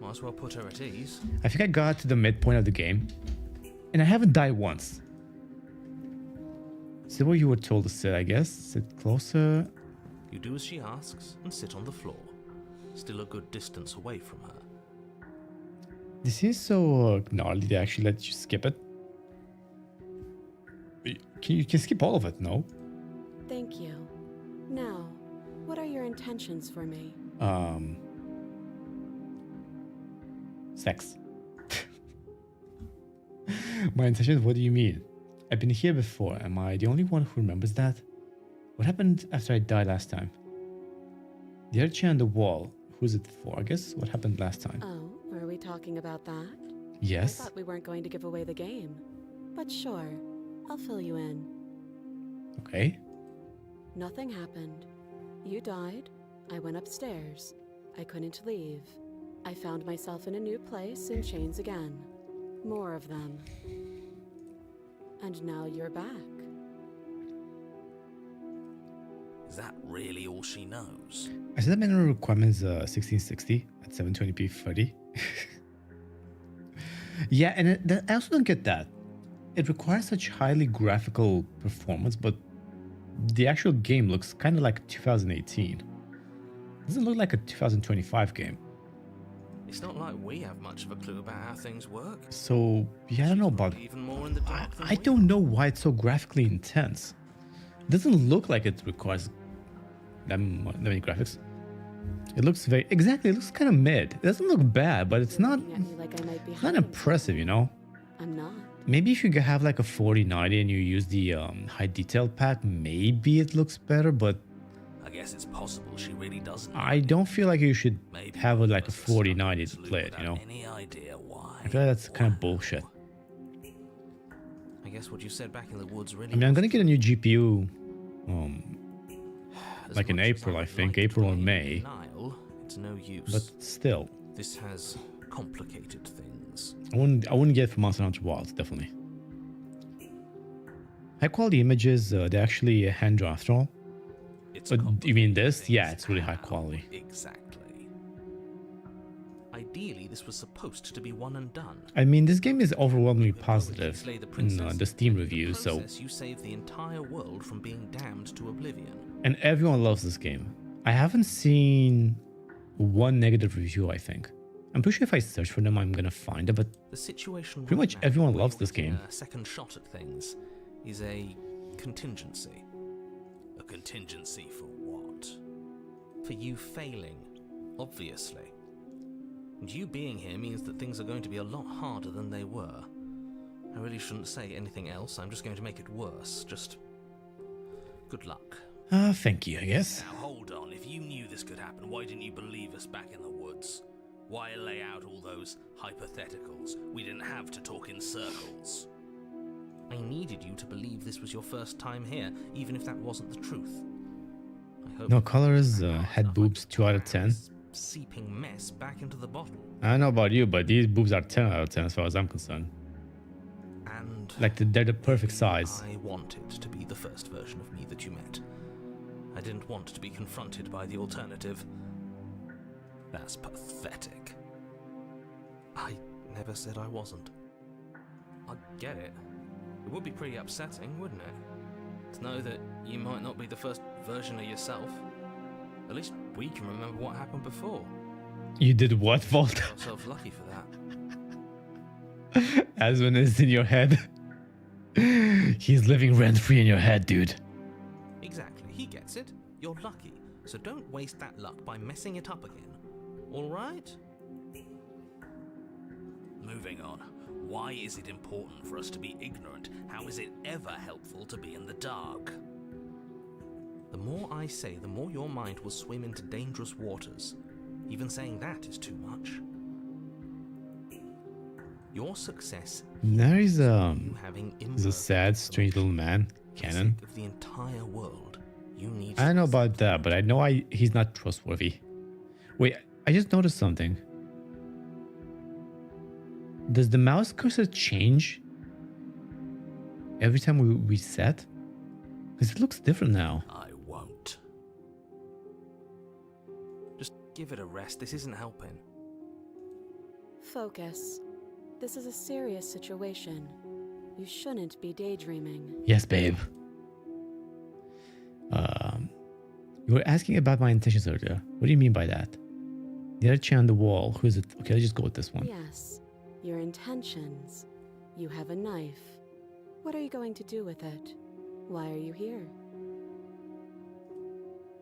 Might as well put her at ease. I think I got to the midpoint of the game, and I haven't died once. Sit where you were told to sit, I guess. Sit closer. You do as she asks and sit on the floor, still a good distance away from her. This is so gnarly they actually let you skip it. You can skip all of it, no? Thank you. Now, what are your intentions for me? Sex. My intentions, what do you mean? I've been here before. Am I the only one who remembers that? What happened after I died last time? The other chair on the wall. Who's it for? I guess what happened last time. Oh, are we talking about that? Yes. I thought we weren't going to give away the game. But sure, I'll fill you in. Okay. Nothing happened. You died. I went upstairs. I couldn't leave. I found myself in a new place in chains again. More of them. And now you're back. Is that really all she knows? I said the minimum requirement is 1660 at 720p 30. Yeah, and I also don't get that. It requires such highly graphical performance, but the actual game looks kind of like 2018. Doesn't look like a 2025 game. It's not like we have much of a clue about how things work. So yeah, I don't know about. Even more in the dark than I we don't know why it's so graphically intense. It doesn't look like it requires that many graphics. It looks very exactly. It looks kind of mid. It doesn't look bad, but it's not. Looking at me like I might be It's not hiding impressive, you know. something. I'm not. Maybe if you have like a 4090 and you use the high detail pack, maybe it looks better. But I guess it's possible she really doesn't. I don't feel like you should Maybe have one of like a us is stuck in 4090 this to loop play it. You know. without Any idea why? I feel like that's kind of or bullshit. how. I guess what you said back in the woods really. I mean, I'm gonna get a new GPU, As like in much as April, I would think, like to April or be in May. denial, it's no use. But still, This has complicated things. I wouldn't get it for Monster Hunter Wilds, definitely. High quality images, they're actually hand drawn after all. It's But you mean complicated this? Yeah, things. it's really high How quality. Exactly. Ideally, this was supposed to be one and done. I mean, this game is overwhelmingly positive You slay the in princess, the Steam and in reviews, the so process, you save the entire world from being damned to oblivion. and everyone loves this game. I haven't seen one negative review, I think. I'm pretty sure if I search for them, I'm gonna find it, but The situation Pretty right much now, everyone where loves you're this getting game. A second shot at things is a contingency. A contingency for what? For you failing, obviously. And you being here means that things are going to be a lot harder than they were. I really shouldn't say anything else. I'm just going to make it worse. Just good luck. thank you, I guess. Now hold on, if you knew this could happen, why didn't you believe us back in the woods? Why lay out all those hypotheticals? We didn't have to talk in circles. I needed you to believe this was your first time here, even if that wasn't the truth. I hope No colors, head enough I boobs, could 2 out of pour 10. this seeping mess back into the bottle. I don't know about you, but these boobs are 10 out of 10 as far as I'm concerned. And Like, they're the perfect size. I wanted to be the first version of me that you met. I didn't want to be confronted by the alternative. That's pathetic. I never said I wasn't. I get it. It would be pretty upsetting, wouldn't it? To know that you might not be the first version of yourself. At least we can remember what happened before. You did what, Vault? Got ourselves lucky for that. Aswin is in your head. He's living rent-free in your head, dude. Exactly, he gets it. You're lucky, so don't waste that luck by messing it up again. Alright? Moving on. Why is it important for us to be ignorant? How is it ever helpful to be in the dark? The more I say, the more your mind will swim into dangerous waters. Even saying that is too much. Your success There is you having he's a sad, strange little man, Canon. of the entire world. You need I don't know about that, but I know he's not trustworthy. Wait, I just noticed something. Does the mouse cursor change every time we reset? Because it looks different now. I won't. Just give it a rest. This isn't helping. Focus. This is a serious situation. You shouldn't be daydreaming. Yes, babe. You were asking about my intentions earlier. What do you mean by that? The other chair on the wall. Who is it? Okay, let's just go with this one. Yes, your intentions. You have a knife. What are you going to do with it? Why are you here?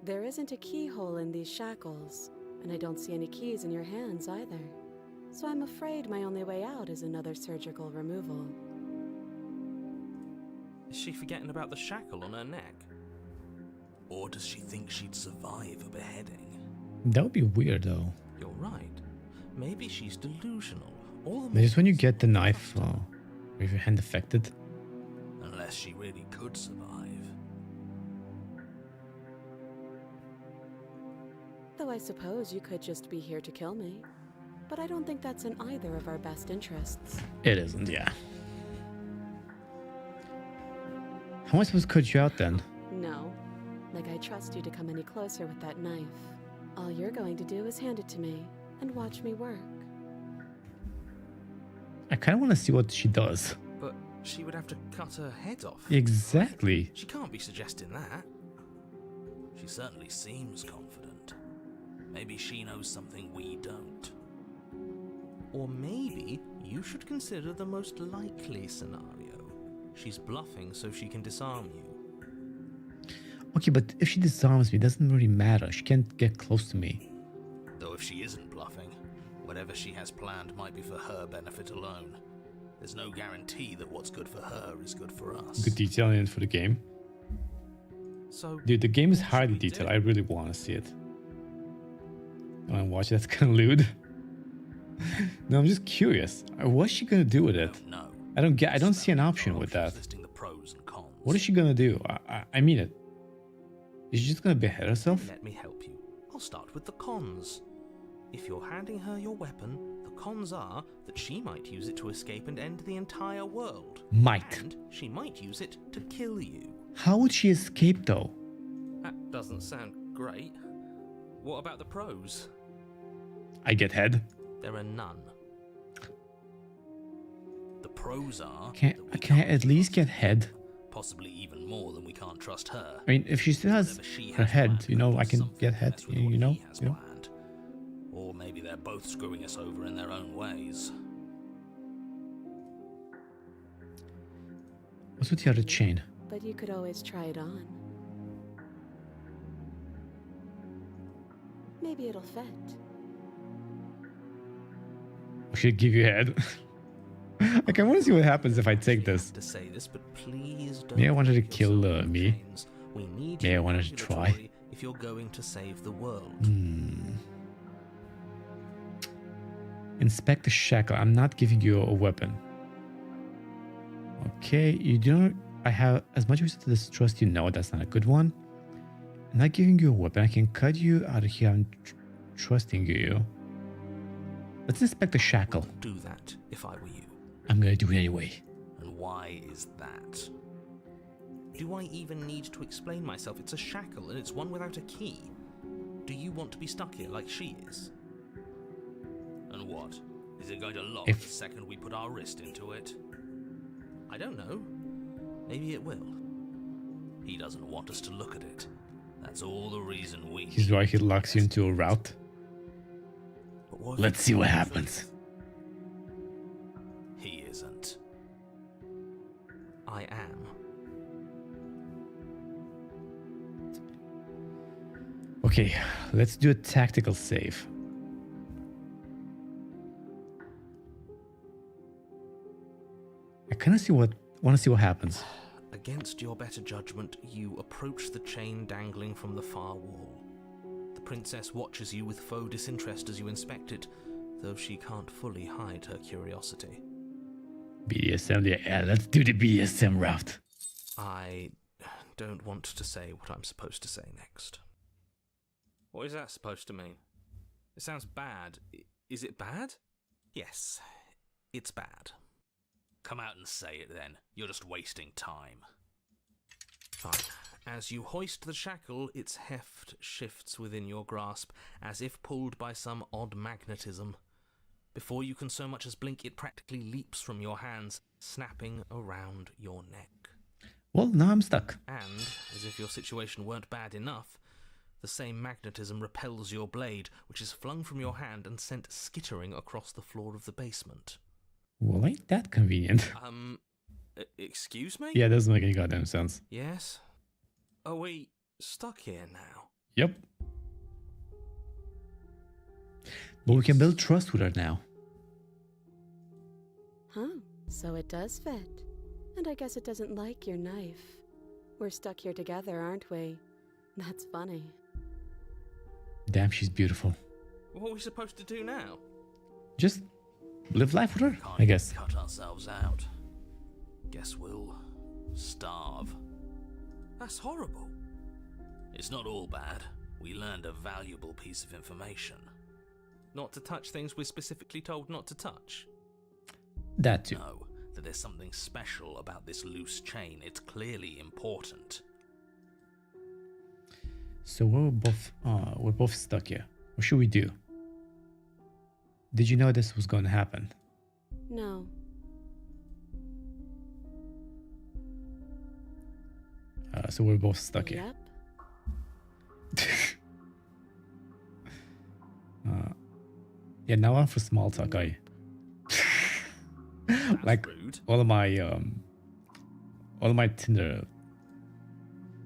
There isn't a keyhole in these shackles, and I don't see any keys in your hands either. So I'm afraid my only way out is another surgical removal. Is she forgetting about the shackle on her neck? Or does she think she'd survive a beheading? That would be weird, though. You're right. Maybe she's delusional. All the Just when you get the more- knife, with your hand affected. Unless she really could survive. Though I suppose you could just be here to kill me. But I don't think that's in either of our best interests. It isn't, yeah. How am I supposed to cut you out then? No. Like I trust you to come any closer with that knife. All you're going to do is hand it to me and watch me work. I kind of want to see what she does. But she would have to cut her head off. Exactly. She can't be suggesting that. She certainly seems confident. Maybe she knows something we don't. Or maybe you should consider the most likely scenario. She's bluffing so she can disarm you. Okay, but if she disarms me, it doesn't really matter. She can't get close to me. Though if she isn't bluffing, whatever she has planned might be for her benefit alone. There's no guarantee that what's good for her is good for us. Good detailing for the game. So, Dude, the game is what should highly we do? detailed. I really want to see it. I want to watch it. That's kind of lewd. No, I'm just curious. What's she gonna do with it? No. I don't see an option with that. Listing the pros and cons. What is she gonna do? I mean it. Is she just gonna behead herself? Let me help you. I'll start with the cons. If you're handing her your weapon, the cons are that she might use it to escape and end the entire world. Might. And she might use it to kill you. How would she escape though? That doesn't sound great. What about the pros? I get head. There are none. The pros are Can that we I can't at least trust get head? possibly even more than we can't trust her. I mean, if she still has Whatever she her has head, planned you know, could I do can something get to head. mess with You what know, he has you know. planned. Or maybe they're both screwing us over in their own ways. What's with the other chain? But you could always try it on. Maybe it'll fit. I should give you head. Like, I want to see what happens if I take this. To say this, but please don't. May I wanted to get kill, yourself in me. chains. We need May you I in wanted to try. ambulatory if you're going to save the world. Inspect the shackle. I'm not giving you a weapon. Okay, you don't. I have as much reason to distrust you. No, that's not a good one. I'm not giving you a weapon. I can cut you out of here. I'm trusting you. Let's inspect the shackle. Wouldn't do that if I were you. I'm gonna do it anyway. And why is that? Do I even need to explain myself? It's a shackle and it's one without a key. Do you want to be stuck here like she is? And what? Is it going to lock If- the second we put our wrist into it? I don't know. Maybe it will. He doesn't want us to look at it. That's all the reason we... He's right. He locks you into a route. But what if Let's it's see what the happens. truth? He isn't. I am. Okay, let's do a tactical save. I kind of want to see what happens. Against your better judgment, you approach the chain dangling from the far wall. The princess watches you with faux disinterest as you inspect it, though she can't fully hide her curiosity. BDSM, yeah, let's do the BDSM route. I don't want to say what I'm supposed to say next. What is that supposed to mean? It sounds bad. Is it bad? Yes, it's bad. Come out and say it then. You're just wasting time. Fine. As you hoist the shackle, its heft shifts within your grasp, as if pulled by some odd magnetism. Before you can so much as blink, it practically leaps from your hands, snapping around your neck. Well, now I'm stuck. And, as if your situation weren't bad enough, the same magnetism repels your blade, which is flung from your hand and sent skittering across the floor of the basement. Well, ain't that convenient? Excuse me? Yeah, it doesn't make any goddamn sense. Yes? Are we stuck here now? Yep. But we can build trust with her now. Huh, so it does fit. And I guess it doesn't like your knife. We're stuck here together, aren't we? That's funny. Damn, she's beautiful. What are we supposed to do now? Just live life with her, Can't I guess. cut ourselves out. Guess we'll starve. That's horrible. It's not all bad. We learned a valuable piece of information. Not to touch things we're specifically told not to touch. That too. No, that there's something special about this loose chain. It's clearly important. So we're both stuck here. What should we do? Did you know this was going to happen? No, So we're both stuck here. Yep. Yeah, now I'm for small talk. Like rude. all of my Tinder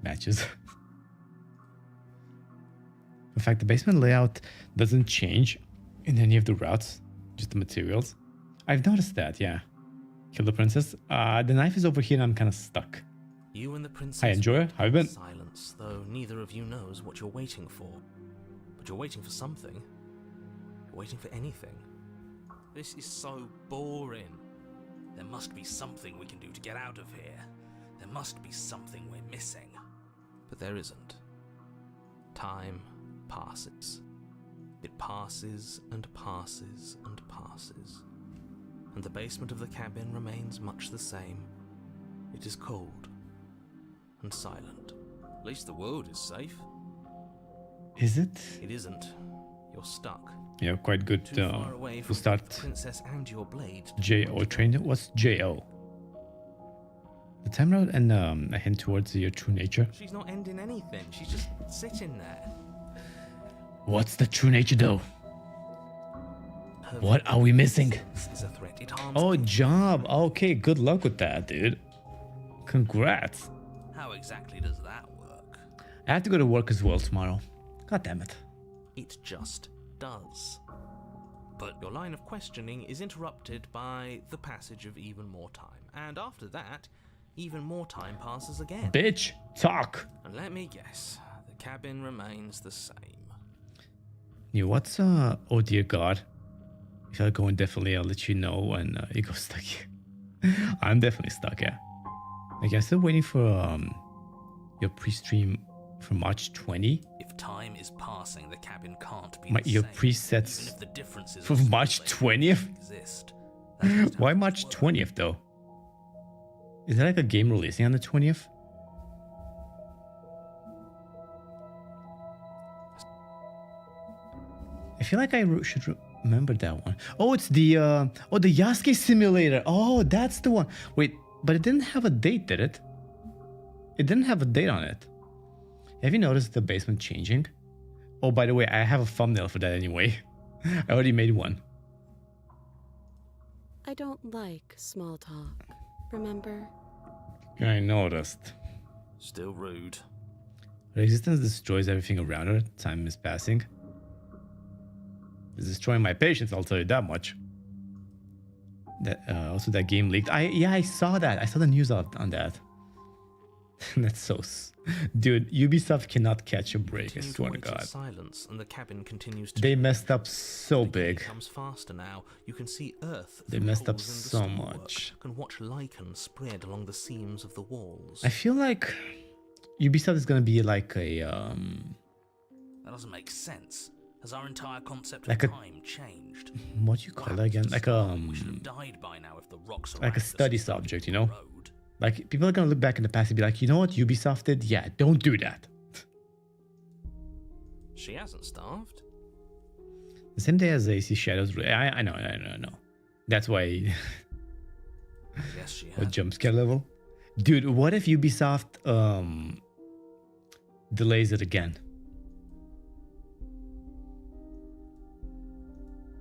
matches. In fact, the basement layout doesn't change in any of the routes, just the materials. I've noticed that, yeah. Kill the princess. The knife is over here and I'm kind of stuck. You and the princess. Hi, Enjoyer. How you been? Silence, though neither of you knows what you're waiting for. But you're waiting for something. You're waiting for anything. This is so boring. There must be something we can do to get out of here. There must be something we're missing. But there isn't. Time passes. It passes and passes and passes. And the basement of the cabin remains much the same. It is cold and silent. At least the world is safe. Is it? It isn't. You're stuck. Yeah, quite good Too far away to from start both the princess and your blade. to JO train. What's JO? The time route and a hint towards your true nature. She's not ending anything. She's just sitting there. What's the true nature though? Her What are we missing? presence is a threat. It harms Oh, anything. job. Okay, good luck with that, dude. Congrats. How exactly does that work? I have to go to work as well tomorrow. God damn it. It just does. But your line of questioning is interrupted by the passage of even more time. And after that, even more time passes again. Bitch, talk. And let me guess, the cabin remains the same. You what's oh dear god. If I go indefinitely, I'll let you know and you go stuck here. I'm definitely stuck, yeah. Like I'm still waiting for your pre-stream for March 20. If time is passing, the cabin can't be Your the same. presets Even if the differences for are small, March they 20th? exist. That's just how Why things March work. 20th though? Is that like a game releasing on the 20th? I feel like I should remember that one. Oh, it's the the Yasuke simulator. Oh, that's the one. Wait, but it didn't have a date, did it? It didn't have a date on it. Have you noticed the basement changing? Oh, by the way, I have a thumbnail for that anyway. I already made one. I don't like small talk, remember? I noticed. Still rude. Her existence destroys everything around her. Time is passing. It's destroying my patience, I'll tell you that much. That also that game leaked. I saw that. I saw the news on that. That's so dude, Ubisoft cannot catch a break, I Continue swear to wait in god. silence, and the cabin continues to. They messed up so The game big. becomes faster now. You can see Earth. They through messed up holes in the so stonework. much. You can watch lichen spread along the seams of the walls. I feel like Ubisoft is gonna be like a That doesn't make sense. Has our entire concept Like of a- time changed? what do you call it again? Like We should have died by now if the rocks like around a us study had started subject, to you know? erode. Like people are gonna look back in the past and be like, you know what Ubisoft did? Yeah, don't do that. She hasn't starved. The same day as AC Shadows. I know. That's why I guess she a has. jump scare level. Dude, what if Ubisoft delays it again?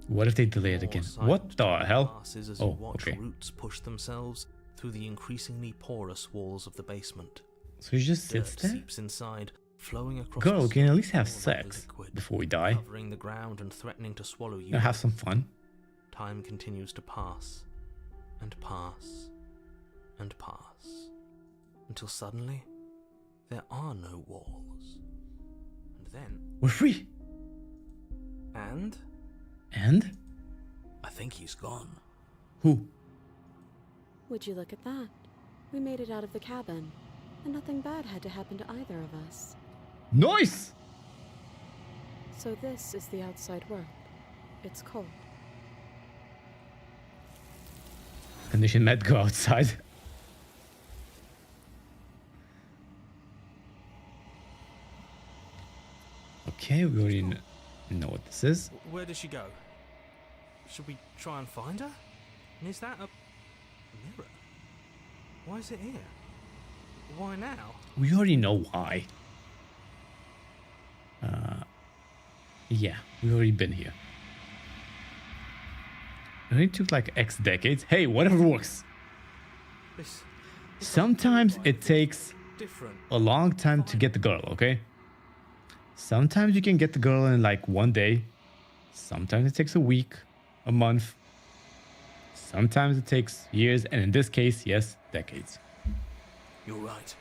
What if they delay it More again? silent What the time hell? passes as Oh, you watch okay. roots push themselves through the increasingly porous walls of the basement. So he just sits Dirt there? seeps inside, flowing across. Girl, the we can at stone least have floor like sex liquid, before we die. covering the ground and threatening to swallow you. Gonna have some fun. Time continues to pass, and pass, and pass, until suddenly there are no walls. And then, We're free. and And? I think he's gone. Who? Would you look at that? We made it out of the cabin, and nothing bad had to happen to either of us. Nice! So this is the outside world. It's cold. Condition met, go outside. Okay, we already know what this is. where does she go? Should we try and find her? And is that a mirror? Why is it here? Why now? We already know why. Yeah, we've already been here. It only took like X decades. Hey, whatever works. This Sometimes it takes different. a long time to get the girl, okay? Sometimes you can get the girl in like one day. Sometimes it takes a week, a month. Sometimes it takes years, and in this case, yes, decades. You're right.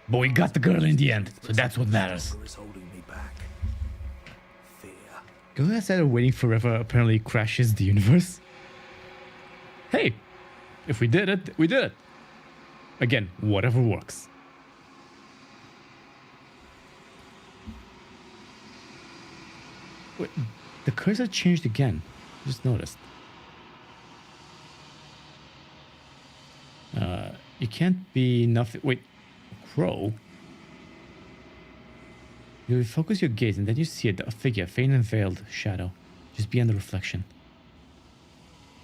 But we got the girl in the end, so that's what matters. Hunger is holding me back. Fear. Going outside of waiting forever apparently crashes the universe. Hey, if we did it, we did it. Again, whatever works. Wait, the cursor changed again. Just noticed. You can't be nothing. Wait, crow. You focus your gaze and then you see a figure, faint and veiled shadow, just beyond the reflection.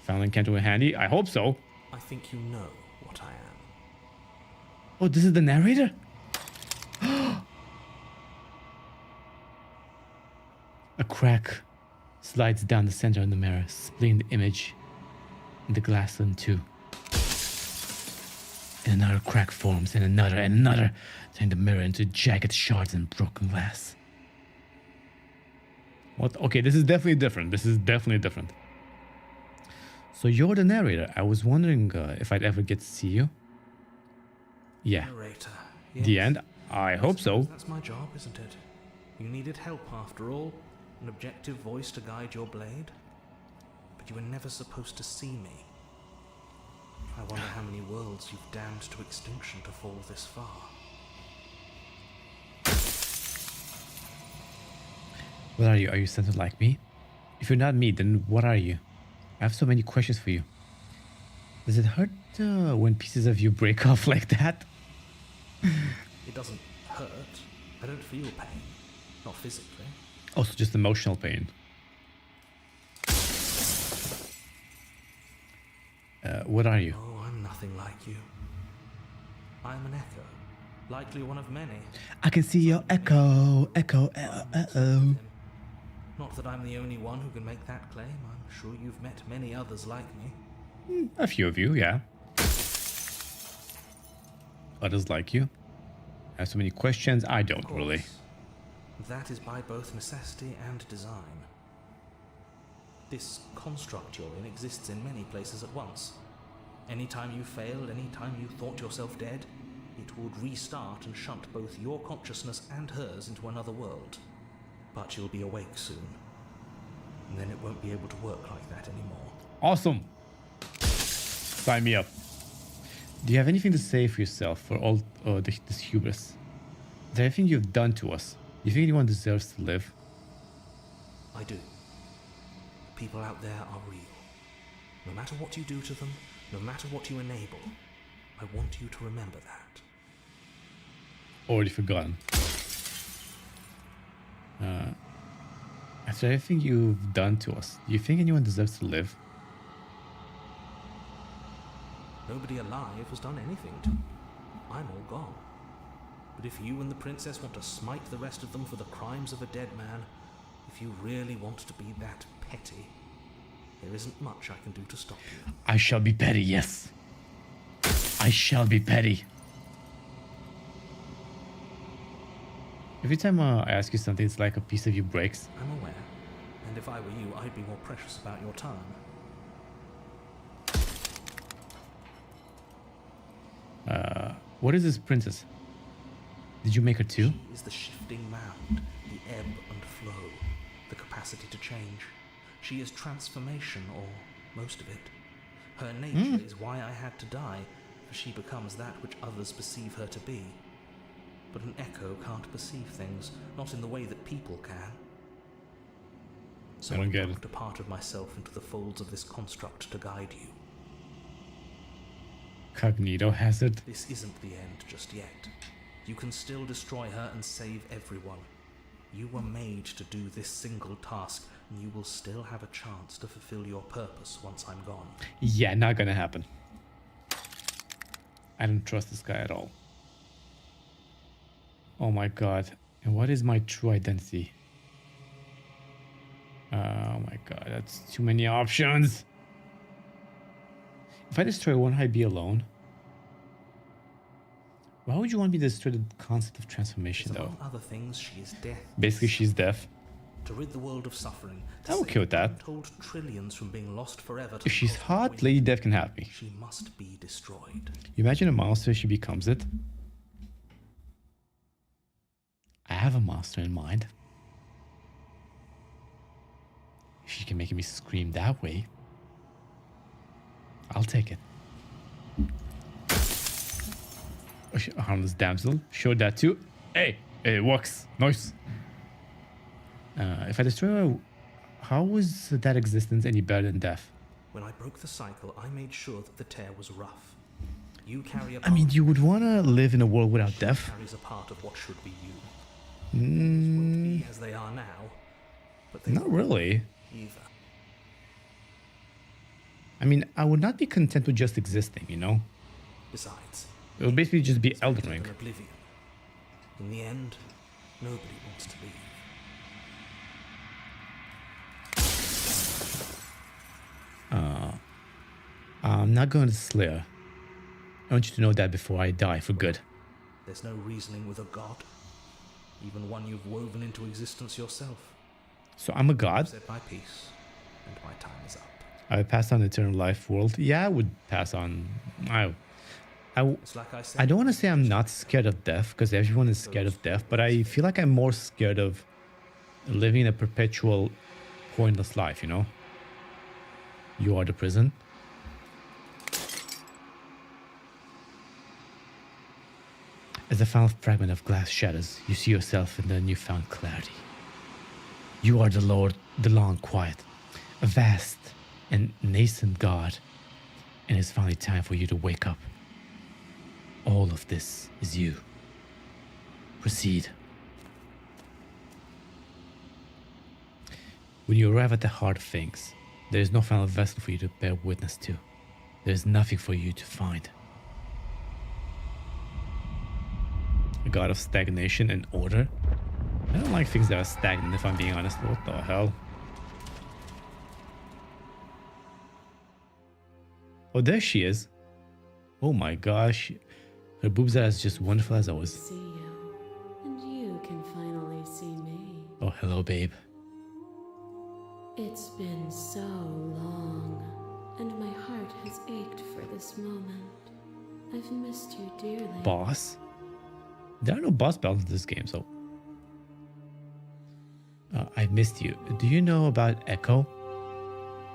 Found encounter handy? I hope so. I think you know what I am. Oh, this is the narrator? A crack slides down the center of the mirror, splitting the image in the glass in two. And another crack forms, and another, turning the mirror into jagged shards and broken glass. What? Okay, this is definitely different. This is definitely different. So you're the narrator. I was wondering if I'd ever get to see you. Yeah. Narrator. The yes. end? I hope so. That's my job, isn't it? You needed help after all. An objective voice to guide your blade. But you were never supposed to see me. I wonder how many worlds you've damned to extinction to fall this far. What are you? Are you something like me? If you're not me, then what are you? I have so many questions for you. Does it hurt when pieces of you break off like that? It doesn't hurt. I don't feel pain. Not physically. Also, just emotional pain. What are you? Oh, I'm nothing like you. I'm an echo. Likely one of many. I can see your echo. Not that I'm the only one who can make that claim. I'm sure you've met many others like me. A few of you, yeah. Others like you. I have so many questions. I don't really. That is by both necessity and design. This construct you're in exists in many places at once. Anytime you failed, anytime you thought yourself dead, it would restart and shunt both your consciousness and hers into another world. But you'll be awake soon. And then it won't be able to work like that anymore. Awesome. Sign me up. Do you have anything to say for yourself for all this hubris? Is there anything you've done to us? Do you think anyone deserves to live? I do. People out there are real. No matter what you do to them, no matter what you enable, I want you to remember that. Already forgotten. After everything you've done to us, do you think anyone deserves to live? Nobody alive has done anything to me. I'm all gone. But if you and the princess want to smite the rest of them for the crimes of a dead man, if you really want to be that petty, there isn't much I can do to stop you. I shall be petty, yes. I shall be petty. Every time I ask you something, it's like a piece of you breaks. I'm aware, and if I were you, I'd be more precious about your time. What is this princess? Did you make her too? She is the shifting mound, the ebb and flow, the capacity to change. She is transformation, or most of it. Her nature is why I had to die, for she becomes that which others perceive her to be. But an echo can't perceive things, not in the way that people can. So I don't get it. I dropped a part of myself into the folds of this construct to guide you. Cognito hazard. This isn't the end just yet. You can still destroy her and save everyone. You were made to do this single task, and you will still have a chance to fulfill your purpose once I'm gone. Yeah, not gonna happen. I don't trust this guy at all. Oh my god. And what is my true identity? Oh my god, that's too many options. If I destroy one, I'd be alone. Why would you want me to destroy the concept of transformation, though? Among other things, she is death. Basically, she's deaf. To rid the world of suffering. To I'm okay with that. Untold trillions from being lost forever. To If she's the cosmic hot, wind, Lady Death can have me. she must be destroyed. You imagine a monster, she becomes it. I have a monster in mind. If she can make me scream that way, I'll take it. A harmless damsel. Showed that too. Hey, it works. Nice. If I destroy her, how was that existence any better than death? When I broke the cycle, I made sure that the tear was rough. You carry a I mean, part- you would want to live in a world without she death. carries a part of what should be you. Things won't be as they are now, but they Not won't really. be either. I mean, I would not be content with just existing, you know? Besides, It would basically just be it's Elden better Ring. than oblivion. In the end, nobody wants to leave. I'm not going to Slayer. I want you to know that before I die for good. There's no reasoning with a god, even one you've woven into existence yourself. So I'm a I've god. said my piece, and my time is up. I would pass on eternal life world. Yeah, I would pass on. I It's like I said. don't want to say I'm not scared of death, because everyone is scared of death, but I feel like I'm more scared of living a perpetual pointless life, you know? You are the prison. As the final fragment of glass shatters, you see yourself in the newfound clarity. You are the Lord, the long quiet, a vast and nascent God, and it's finally time for you to wake up. All of this is you. Proceed. When you arrive at the heart of things, there is no final vessel for you to bear witness to. There is nothing for you to find. A god of stagnation and order? I don't like things that are stagnant, if I'm being honest. What the hell? Oh, there she is. Oh my gosh. Her boobs are as just wonderful as always. See you, and you can finally see me. Oh, hello, babe. It's been so long, and my heart has ached for this moment. I've missed you dearly. Boss? There are no boss battles in this game, so... I missed you. Do you know about Echo?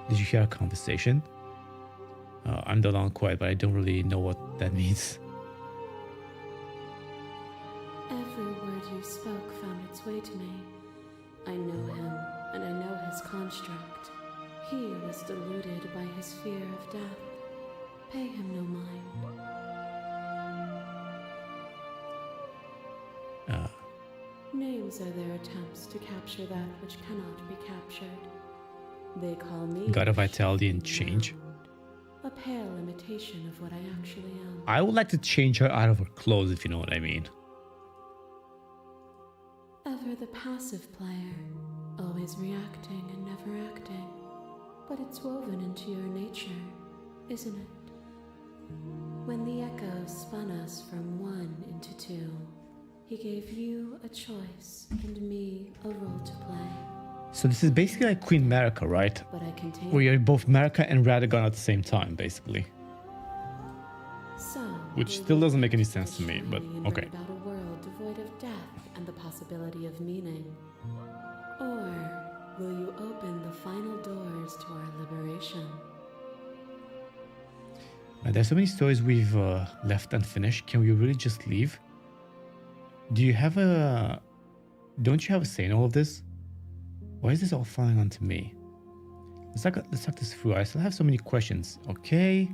Did you hear our conversation? I'm the long quiet, but I don't really know what that means. Every word you spoke found its way to me. I know him, and I know his construct. He was deluded by his fear of death. Pay him no mind. Names are their attempts to capture that which cannot be captured. They call me God of vitality and the change. Mound, a pale imitation of what I actually am. I would like to change her out of her clothes, if you know what I mean. Ever the passive player, always reacting and never acting. But it's woven into your nature, isn't it? When the echo spun us from one into two, he gave you a choice and me a role to play. So this is basically like Queen Marika, right? But I contain. Where you're both Marika and Radagon at the same time, basically. So, Which will still you doesn't make any take sense to the me, but shiny and okay. learn about a world devoid of death and the possibility of meaning? Or will you open the final doors to our liberation? There's so many stories we've left unfinished. Can we really just leave? Do you have a... Don't you have a say in all of this? Why is this all falling onto me? Let's talk this through. I still have so many questions. Okay.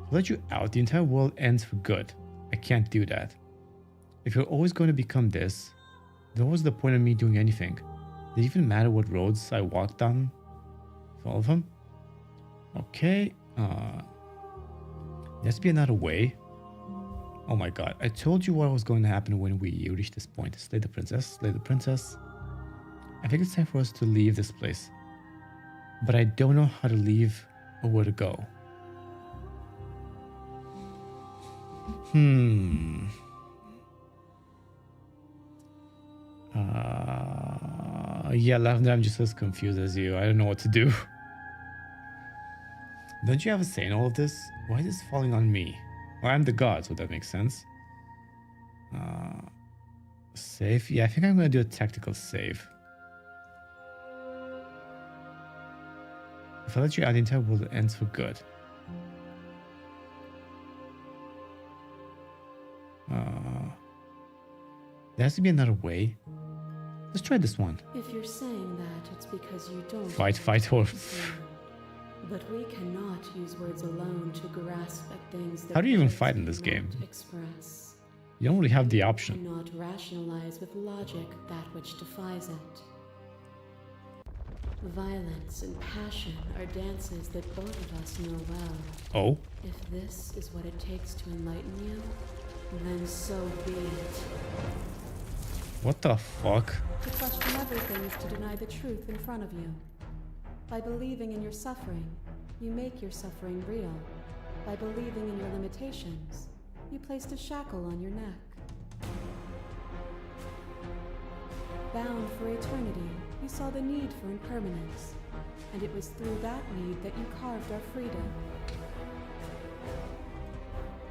I'll let you out. The entire world ends for good. I can't do that. If you're always going to become this, then what's the point of me doing anything? Did it even matter what roads I walked down? For all of them? Okay. There has to be another way. Oh my god. I told you what was going to happen when we reach this point. Slay the princess. Slay the princess. I think it's time for us to leave this place. But I don't know how to leave or where to go. Yeah, Lavender, I'm just as confused as you. I don't know what to do. Don't you have a say in all of this? Why is this falling on me? Well, I'm the god, so that makes sense. Save? Yeah, I think I'm gonna do a tactical save. If I let you out, the entire world ends for good. There has to be another way. Let's try this one. If you're saying that, it's because you don't Fight, or... understand. But we cannot use words alone to grasp at things that How do you even words fight in this cannot game? express. You don't really have the We option. cannot rationalize with logic that which defies it. Violence and passion are dances that both of us know well. Oh? If this is what it takes to enlighten you, then so be it. What the fuck? To question everything is to deny the truth in front of you. By believing in your suffering, you make your suffering real. By believing in your limitations, you placed a shackle on your neck. Bound for eternity, you saw the need for impermanence, and it was through that need that you carved our freedom.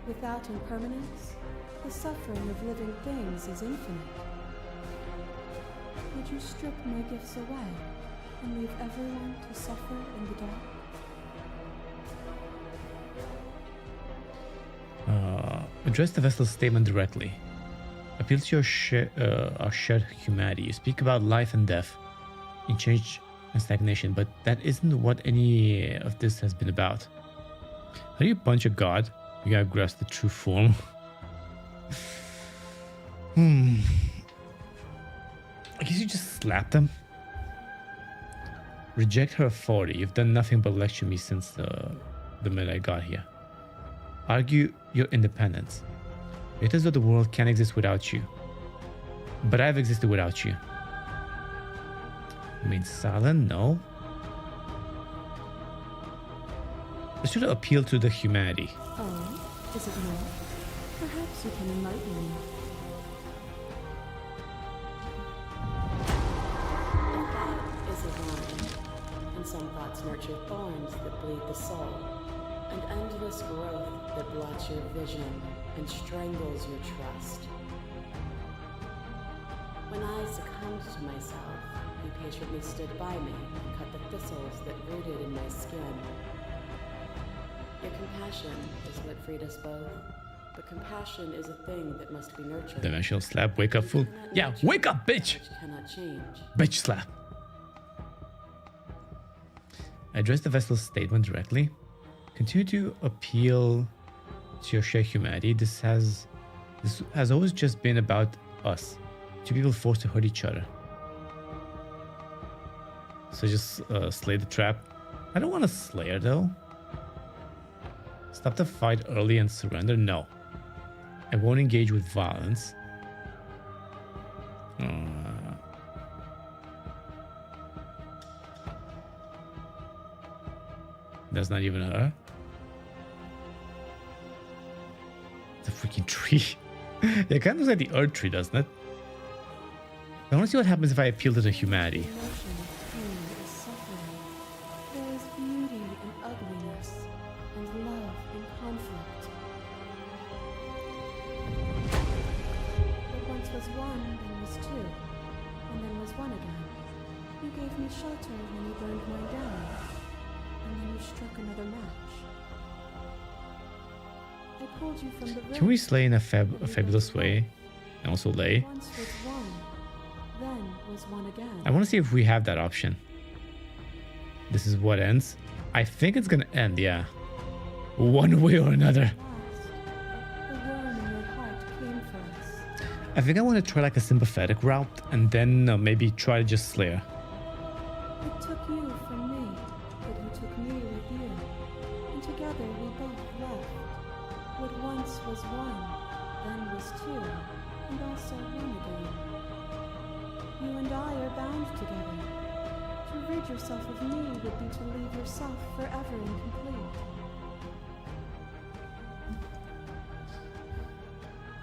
Without impermanence, the suffering of living things is infinite. Would you strip my gifts away and leave everyone to suffer in the dark? Address the vessel's statement directly. Appeal to our shared humanity. You speak about life and death, in change and stagnation, but that isn't what any of this has been about. How do you punch a god? You gotta grasp the true form. I guess you just slap them. Reject her authority. You've done nothing but lecture me since the minute I got here. Argue your independence. It is that the world can't exist without you. But I've existed without you. I mean, silent? No. Let's try to appeal to the humanity. Oh, is it not? Perhaps you can enlighten me. A thought is a vine, and some thoughts nurture thorns that bleed the soul, and endless growth that blots your vision and strangles your trust. When I succumbed to myself, you patiently stood by me and cut the thistles that rooted in my skin. Your compassion is what freed us both. But compassion is a thing that must be nurtured. Dimensional slap, wake up, fool. Yeah, wake up, bitch! Which cannot change. Bitch slap. Address the vessel's statement directly. Continue to appeal to your shared humanity. This has always just been about us. Two people forced to hurt each other. So just slay the trap. I don't want to slay her though. Stop the fight early and surrender? No. I won't engage with violence. That's not even her. It's a freaking tree. It kind of looks like the earth tree, doesn't it? I want to see what happens if I appeal to the humanity. The emotion of pain is suffering. There is beauty in ugliness, and love in conflict. What once was one, then was two, and then was one again. You gave me shelter when you burned mine down, and then you struck another match. I pulled you from the river. Can we slay in a fabulous way? And also lay? Once was one, then was one again. I want to see if we have that option. This is what ends. I think it's gonna end, yeah. One way or another. The worm in your heart came first. I think I want to try like a sympathetic route and then maybe try to just slay her. It took you from me, but you took me with you. And together we both left. What once was one, then was two, and also one again. You and I are bound together. To rid yourself of me would be to leave yourself forever incomplete.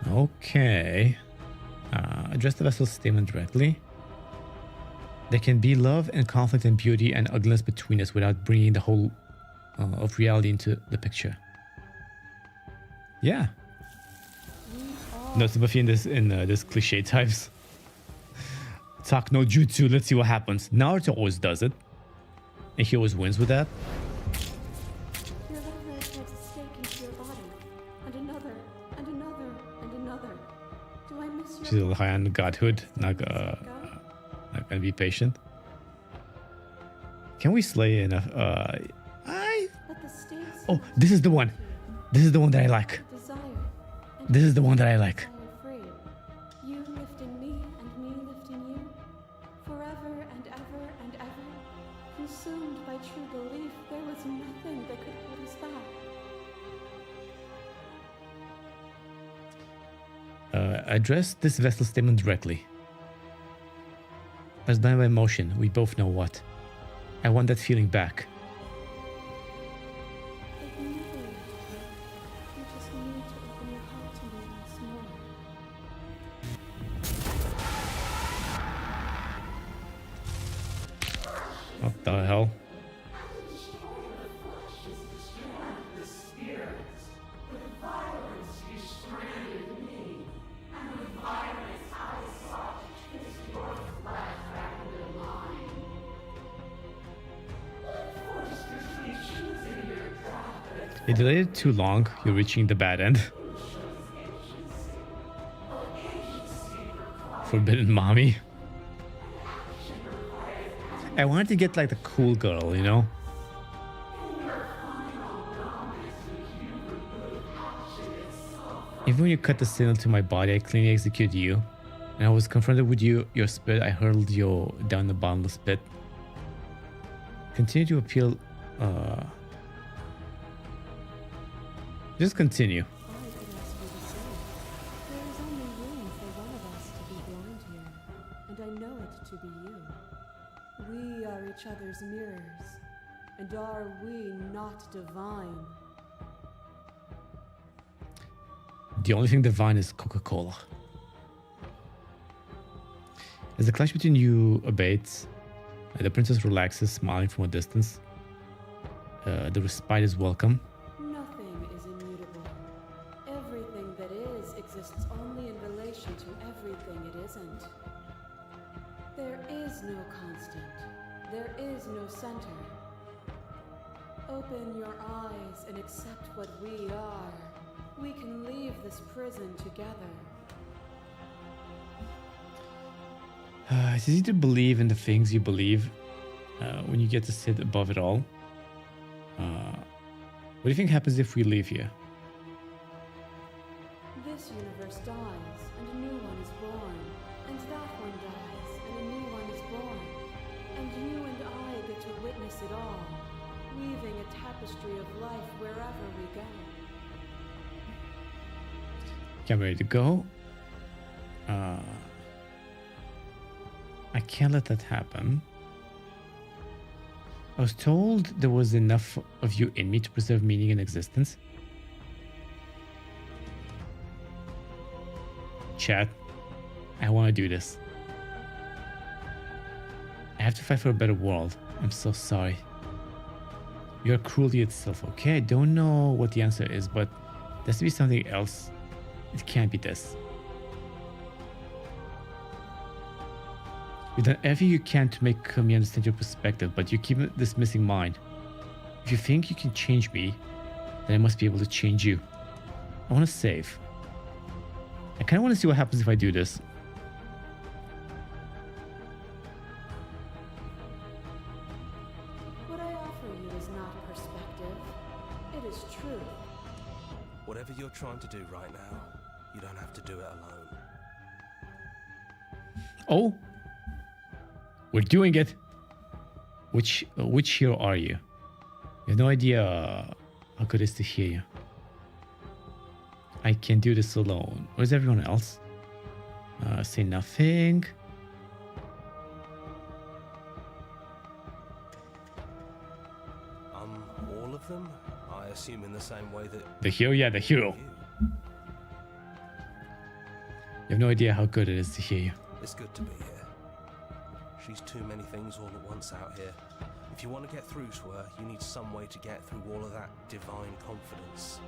Okay. Address the vessel's statement directly. There can be love and conflict and beauty and ugliness between us without bringing the whole of reality into the picture. Yeah. No sympathy in this cliche types. Talk no jutsu, let's see what happens. Naruto always does it. And he always wins with that. Your lover has a stake into your body, and another, and another, and another. Do I miss your She's a little high on godhood. Not gonna be patient. Can we slay enough? But the stakes Oh, this is the one. This is the one that I like. desire. And This is the one that I like. desire free. You lifting me and me lifting you. Forever and ever and ever. Consumed by true belief, there was nothing that could hold us back. Address this vessel statement directly. As done by emotion, we both know what. I want that feeling back. It never left me. You just need to open your heart to me once more. What the hell? You delayed it too long, you're reaching the bad end. Forbidden mommy. I wanted to get like the cool girl, you know? Even when you cut the signal to my body, I cleanly executed you. And I was confronted with your spirit, I hurled you down the bottomless pit. Continue to appeal, just continue. I could ask you the same. There is only room for one of us to be blind here, and I know it to be you. We are each other's mirrors, and are we not divine? The only thing divine is Coca-Cola. As the clash between you abates, the princess relaxes, smiling from a distance. The respite is welcome. Nothing is immutable. Everything that is exists only in relation to everything it isn't. There is no constant. There is no center. Open your eyes and accept what we are. We can leave this prison together. It's easy to believe in the things you believe when you get to sit above it all. What do you think happens if we leave here? This universe dies, and a new one is born. And that one dies, and a new one is born. And you and I get to witness it all, weaving a tapestry of life wherever we go. Okay, I'm ready to go. I can't let that happen. I was told there was enough of you in me to preserve meaning and existence. Chat, I want to do this. I have to fight for a better world. I'm so sorry. You're cruelty itself, okay? I don't know what the answer is, but there has to be something else. It can't be this. You've done everything you can to make me understand your perspective, but you keep this missing mind. If you think you can change me, then I must be able to change you. I want to save. I kind of want to see what happens if I do this. What I offer you is not perspective. It is truth. Whatever you're trying to do right now, you don't have to do it alone. Oh, we're doing it. Which hero are you? You have no idea how good it is to hear you. I can do this alone. Where's everyone else? Say nothing. All of them? I assume in the same way that The hero? Yeah, the hero. you. You have no idea how good it is to hear you. It's good to be here. She's too many things all at once out here. If you want to get through to her, you need some way to get through all of that divine confidence.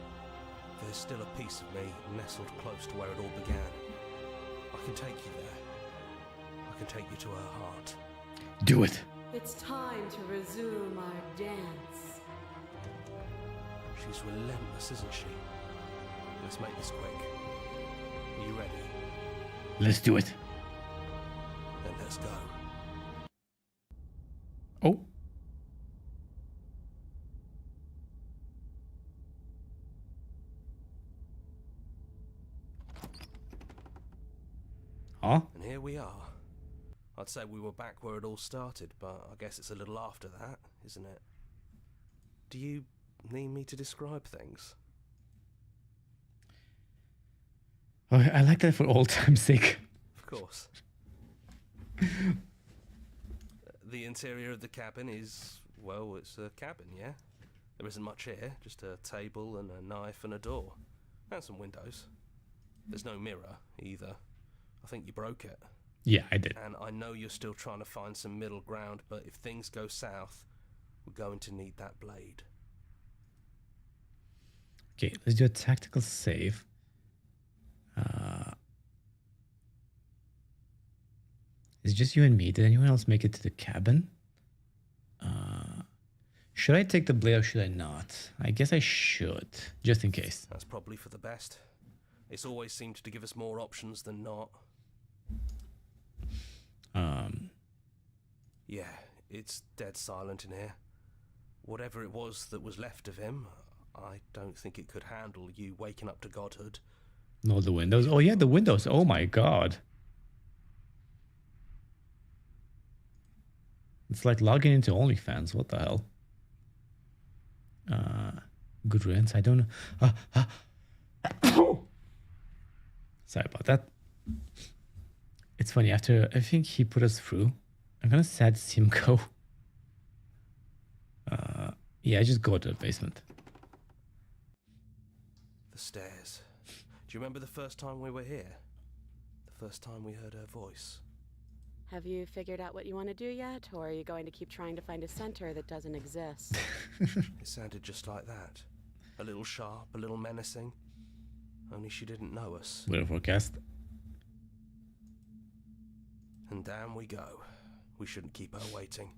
There's still a piece of me nestled close to where it all began. I can take you there. I can take you to her heart. Do it. It's time to resume our dance. She's relentless, isn't she? Let's make this quick. Are you ready? Let's do it. Then let's go. Oh. Huh? And here we are. I'd say we were back where it all started, but I guess it's a little after that, isn't it? Do you need me to describe things? Oh, I like that for old time's sake. Of course. The interior of the cabin is, well, it's a cabin, yeah? There isn't much here, just a table and a knife and a door. And some windows. There's no mirror, either. I think you broke it. Yeah, I did. And I know you're still trying to find some middle ground, but if things go south, we're going to need that blade. Okay, let's do a tactical save. It's just you and me. Did anyone else make it to the cabin? Should I take the blade or should I not? I guess I should, just in case. That's probably for the best. It's always seemed to give us more options than not. Yeah, it's dead silent in here. Whatever it was that was left of him, I don't think it could handle you waking up to godhood. No, the windows. Oh yeah, the windows. Oh my god. It's like logging into OnlyFans. What the hell? Good riddance. I don't know. Sorry about that. It's funny. After everything he put us through, I'm kind of sad to see him go. Yeah, I just go to the basement. The stairs. Do you remember the first time we were here? The first time we heard her voice? Have you figured out what you want to do yet, or are you going to keep trying to find a center that doesn't exist? It sounded just like that. A little sharp, a little menacing. Only she didn't know us. Weather forecast. And down we go. We shouldn't keep her waiting.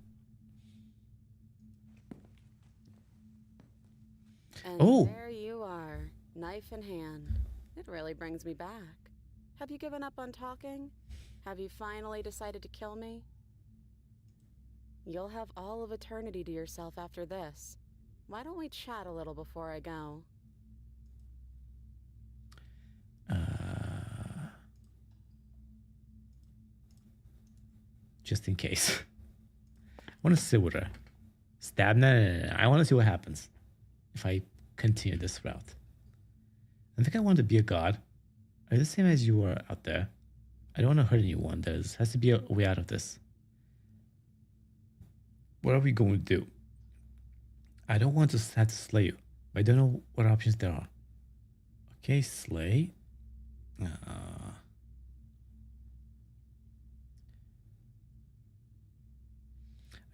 And Oh. there you are, knife in hand. It really brings me back. Have you given up on talking? Have you finally decided to kill me? You'll have all of eternity to yourself after this. Why don't we chat a little before I go? Just in case. I want to sit with her. Stab? No. I want to see what happens if I continue this route. I think I want to be a god. Are the same as you were out there. I don't want to hurt anyone. There has to be a way out of this. What are we going to do? I don't want to have to slay you, but I don't know what options there are. Okay, slay.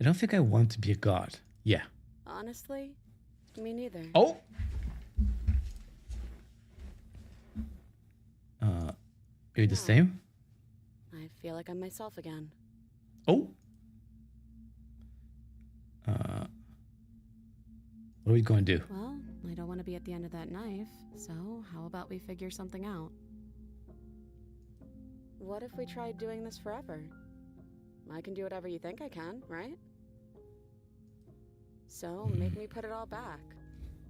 I don't think I want to be a god. Yeah. Honestly, me neither. Oh! Are you the same? I feel like I'm myself again. Oh! What are we going to do? Well, I don't want to be at the end of that knife, so how about we figure something out? What if we tried doing this forever? I can do whatever you think I can, right? So, make me put it all back.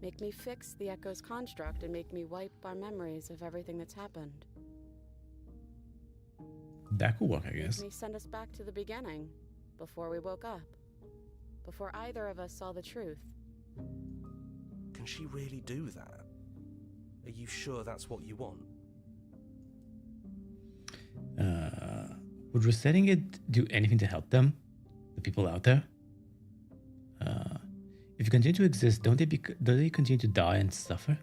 Make me fix the Echo's construct and make me wipe our memories of everything that's happened. That could work, I guess. Make me send us back to the beginning, before we woke up. Before either of us saw the truth. Can she really do that? Are you sure that's what you want? Would resetting it do anything to help them? The people out there? If you continue to exist, do they continue to die and suffer?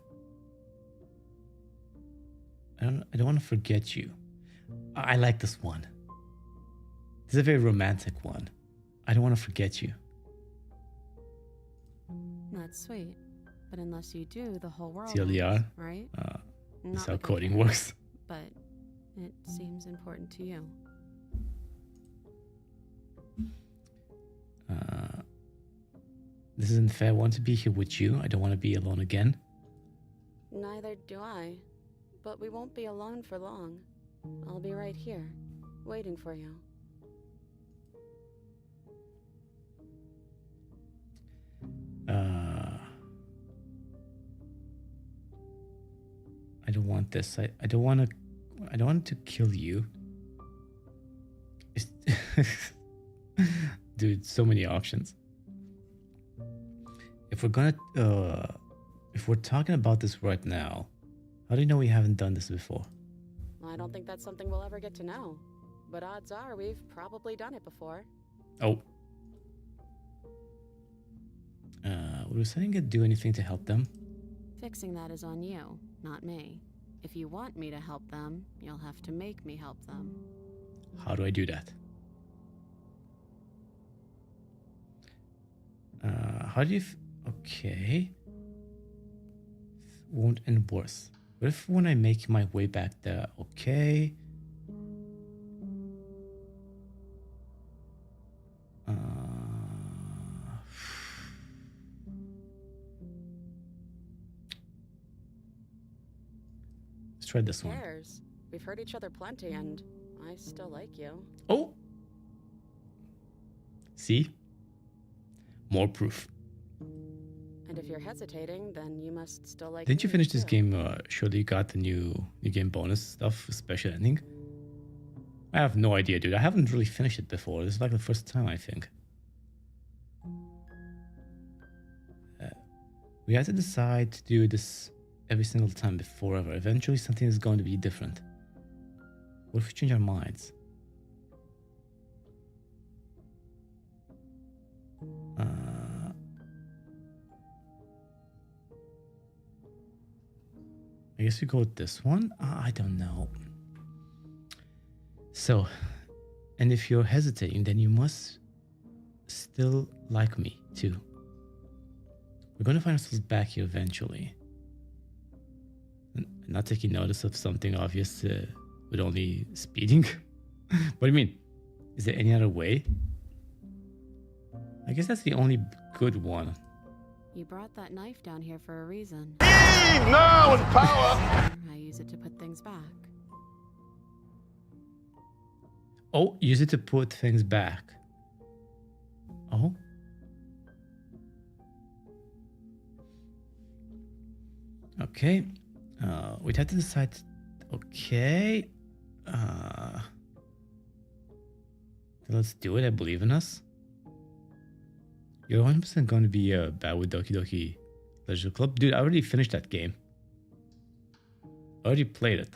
I don't want to forget you. I like this one. This is a very romantic one. I don't want to forget you. That's sweet. But unless you do, the whole world TLDR. ends, right? That's Not how like I coding care, works. But it seems important to you. This isn't fair. I want to be here with you. I don't want to be alone again. Neither do I. But we won't be alone for long. I'll be right here, waiting for you. I don't want this. I don't want to kill you. Dude, so many options. If we're talking about this right now, how do you know we haven't done this before? I don't think that's something we'll ever get to know. But odds are we've probably done it before. Oh. Would resetting it do anything to help them? Fixing that is on you, not me. If you want me to help them, you'll have to make me help them. How do I do that? How do you... Okay. Won't end worse. What if when I make my way back there? Okay. Let's try this Who one. cares? We've hurt each other plenty, and I still like you. Oh! See? More proof. And if you're hesitating, then you must still like Didn't you me, finish this too. game? Surely you got the new game bonus stuff, special ending? I have no idea, dude. I haven't really finished it before. This is like the first time, I think. We have to decide to do this every single time before ever. Eventually, something is going to be different. What if we change our minds? I guess we go with this one. I don't know. So, and if you're hesitating, then you must still like me too. We're going to find ourselves back here eventually. Not taking notice of something obvious with only speeding. What do you mean? Is there any other way? I guess that's the only good one. You brought that knife down here for a reason. Now in power! I use it to put things back. Oh, use it to put things back. Oh. Okay. We'd have to decide. Okay. Let's do it. I believe in us. You're 100% going to be bad with Doki Doki Leisure Club. Dude, I already finished that game. I already played it.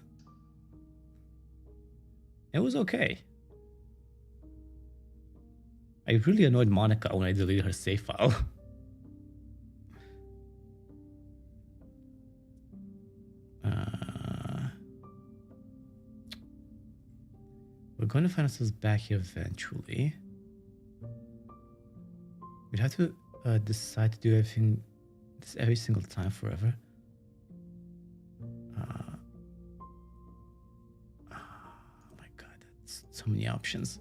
It was okay. I really annoyed Monica when I deleted her save file. We're going to find ourselves back here eventually. We'd have to decide to do everything this every single time forever. Oh my god, that's so many options.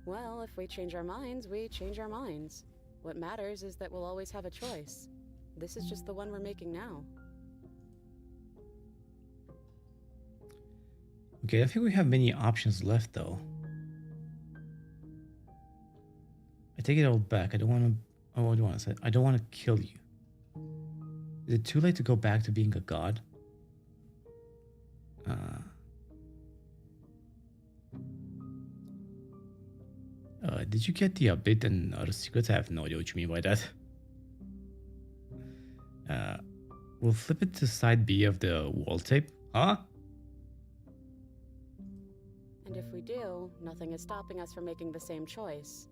Well, if we change our minds, we change our minds. What matters is that we'll always have a choice. This is just the one we're making now. Okay, I think we have many options left though. I take it all back. I don't want to. Oh, what do I want to say? I don't want to kill you. Is it too late to go back to being a god? Did you get the update and other secrets? I have no idea what you mean by that. We'll flip it to side B of the wall tape. Huh? And if we do, nothing is stopping us from making the same choice.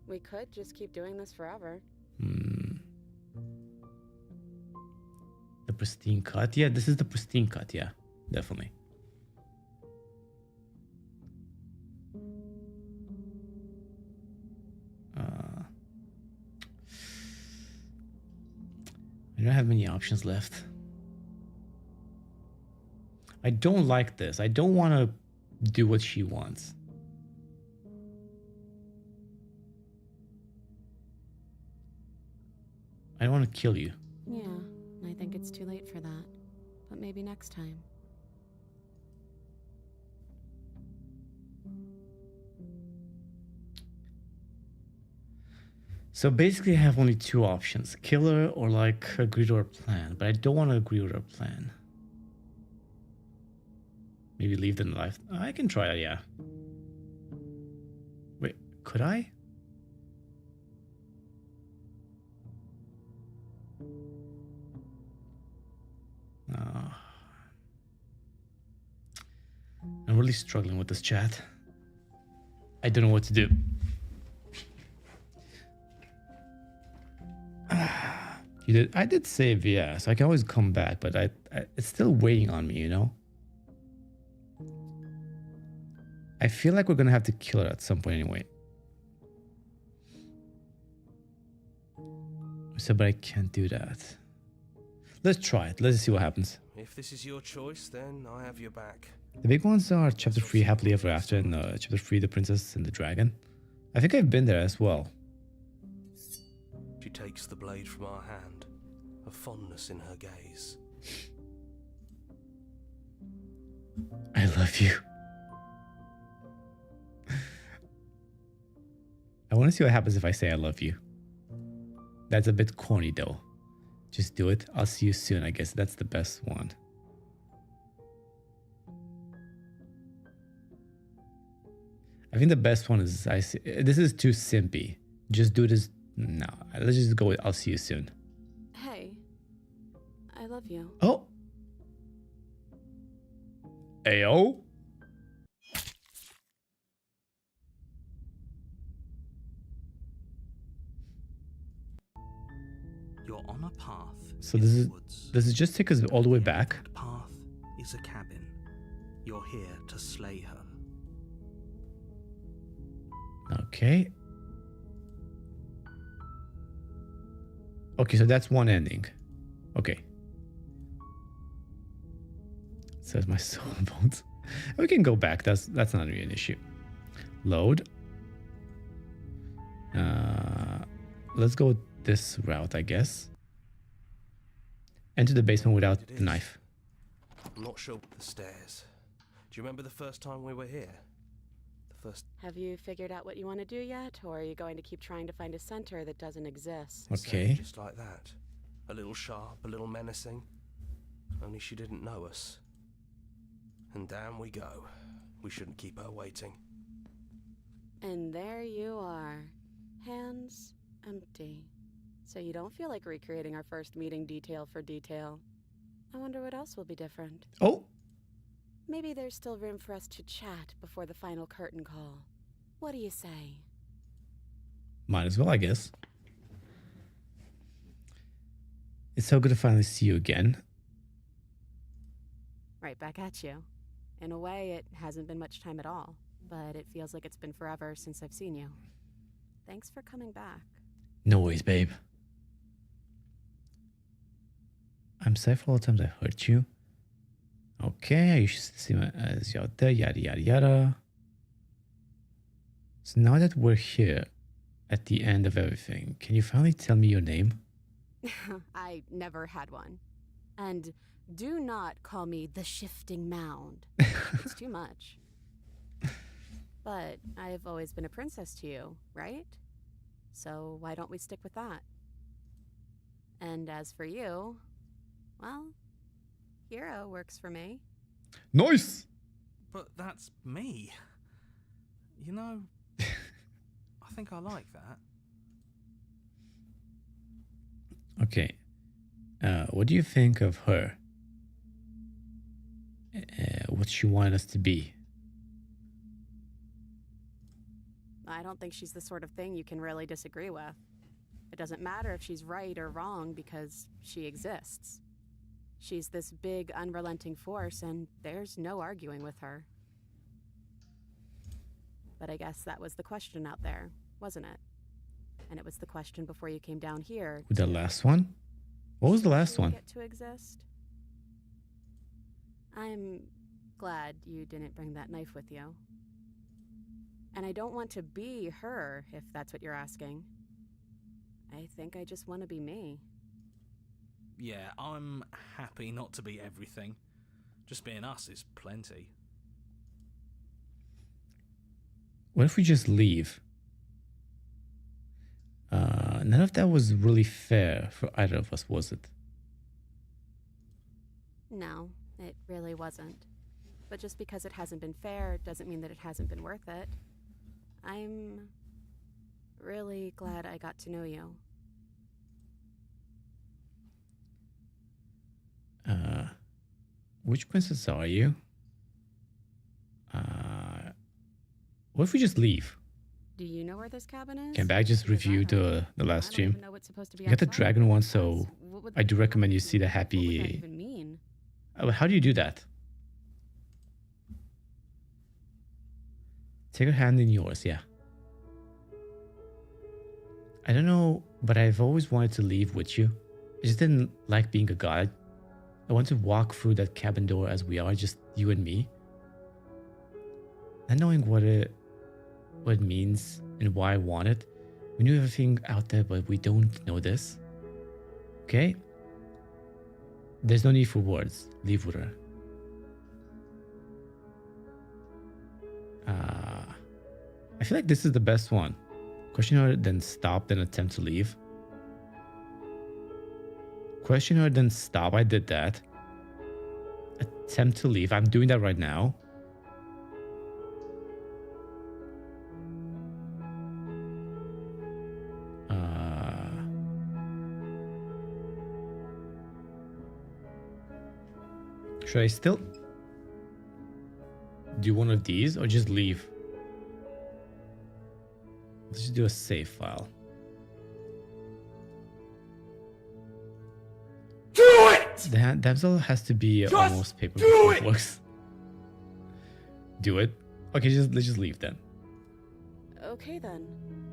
We could just keep doing this forever. The pristine cut. Yeah, this is the pristine cut. Yeah, definitely. I don't have many options left. I don't like this. I don't want to do what she wants. I don't want to kill you. Yeah, I think it's too late for that. But maybe next time. So basically, I have only two options: kill her or like agree to her plan. But I don't want to agree with her plan. Maybe leave them alive. I can try it, yeah. Wait, could I? I'm really struggling with this chat. I don't know what to do. You did. I did save, yeah, so I can always come back, but it's still weighing on me, you know? I feel like we're gonna have to kill her at some point anyway. So, but I can't do that. Let's try it. Let's see what happens. If this is your choice, then I have your back. The big ones are Chapter 3, Happily Ever After, and Chapter 3, The Princess and the Dragon. I think I've been there as well. She takes the blade from our hand, a fondness in her gaze. I love you. I want to see what happens if I say I love you. That's a bit corny though. Just do it. I'll see you soon. I guess that's the best one. I think the best one is this is too simpy. Just do this. No, let's just go with I'll see you soon. Hey, I love you. Oh. Ayo. You're on a path. So in this the is woods. does it just take us all the way back? That path is a cabin. You're here to slay her. Okay. Okay, so that's one ending. Okay. It says my soul and bones. We can go back. That's not really an issue. Load. Let's go this route, I guess. Enter the basement without the knife. I'm not sure. The stairs. Do you remember the first time we were here? The first. Have you figured out what you want to do yet, or are you going to keep trying to find a center that doesn't exist? Okay. Just like that. A little sharp, a little menacing. Only she didn't know us. And down we go. We shouldn't keep her waiting. And there you are. Hands empty. So you don't feel like recreating our first meeting detail for detail. I wonder what else will be different. Oh. Maybe there's still room for us to chat before the final curtain call. What do you say? Might as well, I guess. It's so good to finally see you again. Right back at you. In a way, it hasn't been much time at all, but it feels like it's been forever since I've seen you. Thanks for coming back. No worries, babe. I'm sorry for all the times I hurt you. Okay, I used to see my as you out there, yada yada yada. So now that we're here at the end of everything, can you finally tell me your name? I never had one. And do not call me the Shifting Mound. It's too much. But I've always been a princess to you, right? So why don't we stick with that? And as for you, well, hero works for me. Nice! But that's me. You know, I think I like that. Okay. What do you think of her? What she wanted us to be? I don't think she's the sort of thing you can really disagree with. It doesn't matter if she's right or wrong because she exists. She's this big, unrelenting force, and there's no arguing with her. But I guess that was the question out there, wasn't it? And it was the question before you came down here. The last one? What was the last one? Get to exist? I'm glad you didn't bring that knife with you. And I don't want to be her, if that's what you're asking. I think I just want to be me. Yeah, I'm happy not to be everything. Just being us is plenty. What if we just leave? None of that was really fair for either of us, was it? No, it really wasn't. But just because it hasn't been fair doesn't mean that it hasn't been worth it. I'm really glad I got to know you. Which princess are you? What if we just leave? Do you know where this cabin is? Can back just Because I review don't. the last I don't stream? even know what's supposed to be You got the outside. dragon one, so What would I do recommend you see the What would that happy. even mean? How do you do that? Take her hand in yours, yeah. I don't know, but I've always wanted to leave with you. I just didn't like being a guide. I want to walk through that cabin door as we are, just you and me. Not knowing what it means and why I want it. We knew everything out there, but we don't know this. Okay? There's no need for words. Leave with her. I feel like this is the best one. Question her, then stop, then attempt to leave. Question her, then stop. I did that. Attempt to leave. I'm doing that right now. Should I still do one of these or just leave? Let's just do a save file. Do it! The damsel has to be almost paper do before it! works. Do it. Okay, let's just leave then. Okay then,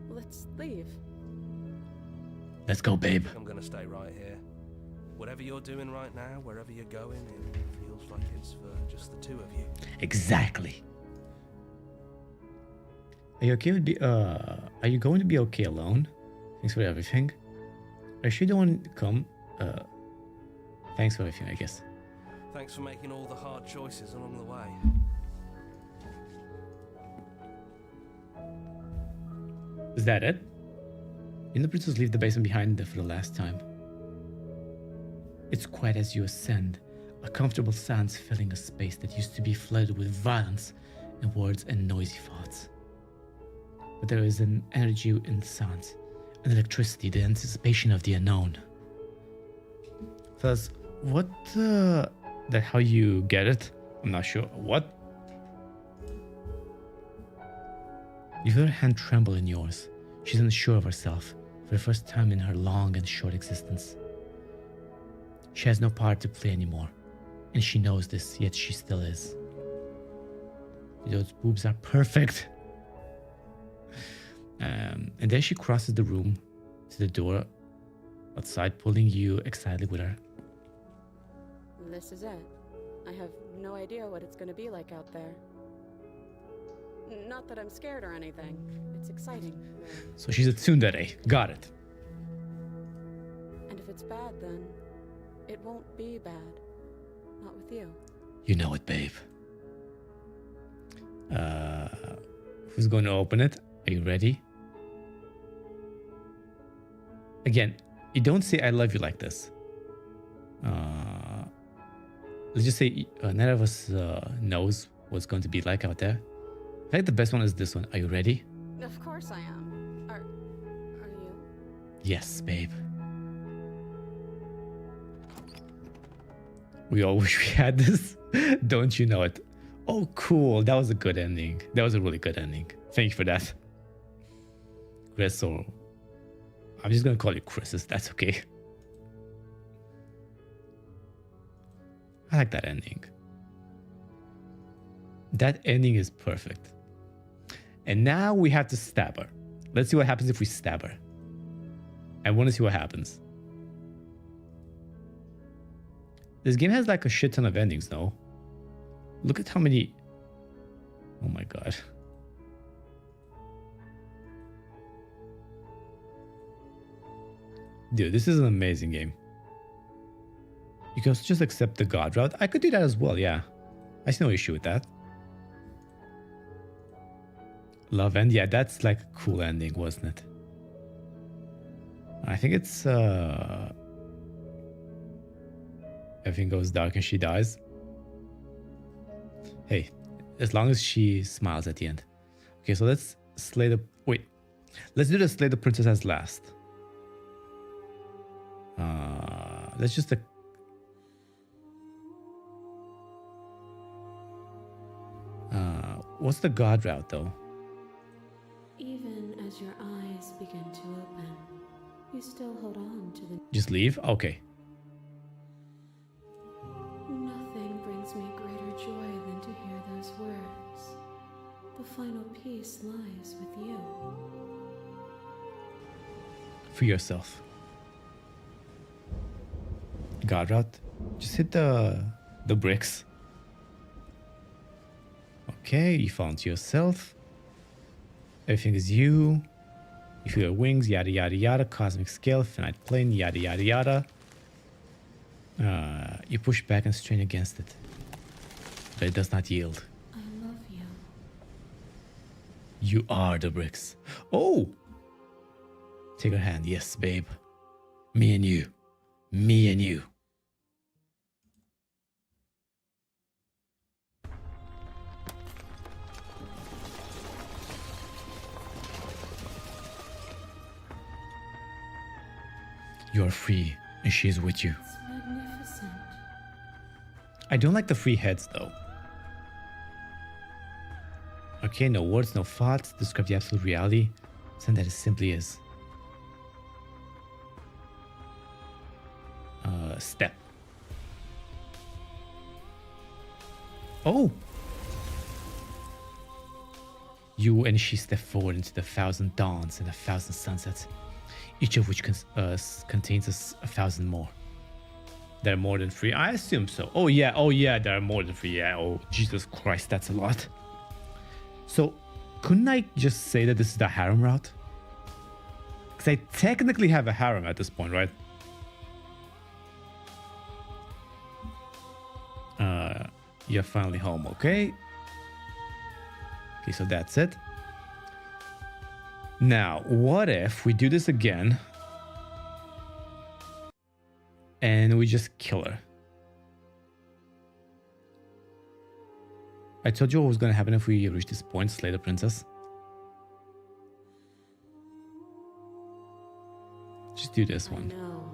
let's leave. Let's go, babe. I'm gonna stay right here. Whatever you're doing right now, wherever you're going, it feels like it's for just the two of you. Exactly. Are you okay with are you going to be okay alone? Thanks for everything. I sure don't want to come. Thanks for everything, I guess. Thanks for making all the hard choices along the way. Is that it? You and the princess leave the basement behind for the last time. It's quiet as you ascend, a comfortable silence filling a space that used to be flooded with violence and words and noisy thoughts. But there is an energy in the sounds, an electricity, the anticipation of the unknown. Thus, what that how you get it? I'm not sure. What? You feel her hand tremble in yours. She's unsure of herself for the first time in her long and short existence. She has no part to play anymore, and she knows this, yet she still is. Those boobs are perfect. And then she crosses the room to the door outside, pulling you excitedly with her. This is it. I have no idea what it's going to be like out there. Not that I'm scared or anything. It's exciting. Really. So she's a tsundere. Got it. And if it's bad, then it won't be bad. Not with you. You know it, babe. Who's going to open it? Are you ready? Again, you don't say I love you like this. Let's just say none of us knows what's going to be like out there. I think the best one is this one. Are you ready? Of course I am. Are you? Yes, babe. We all wish we had this. Don't you know it? Oh, cool. That was a good ending. That was a really good ending. Thank you for that. Chris, or I'm just gonna call you Chris. That's okay. I like that ending. That ending is perfect. And now we have to stab her. Let's see what happens if we stab her. I want to see what happens. This game has like a shit ton of endings, no? Look at how many... Oh my god. Dude, this is an amazing game. You can also just accept the god route. I could do that as well, yeah. I see no issue with that. Love end, yeah, that's like a cool ending, wasn't it? I think it's everything goes dark and she dies. Hey, as long as she smiles at the end. Okay, so let's slay the... Wait. Let's do the slay the princess as last. Let's just... what's the god route, though? Even as your eyes begin to open, you still hold on to the... Just leave? Okay. Nothing brings me greater joy than to hear those words. The final piece lies with you. For yourself. God route. Just hit the bricks. Okay, you found yourself. Everything is you. You feel your wings, yada yada yada. Cosmic scale, finite plane, yada yada yada. You push back and strain against it, but it does not yield. I love you. You are the bricks. Oh! Take her hand. Yes, babe. Me and you. Me and you. You are free, and she is with you. It's magnificent. I don't like the free heads, though. Okay, no words, no thoughts. Describe the absolute reality. Something that it simply is. Step. Oh! You and she step forward into the 1,000 dawns and 1,000 sunsets, each of which contains 1,000 more. There are more than 3. I assume so. Oh yeah, there are more than 3. Yeah, oh, Jesus Christ, that's a lot. So, couldn't I just say that this is the harem route? Because I technically have a harem at this point, right? You're finally home, okay? Okay, so that's it. Now, what if we do this again and we just kill her? I told you what was going to happen if we reach this point, slay the princess. Just do this one. I know,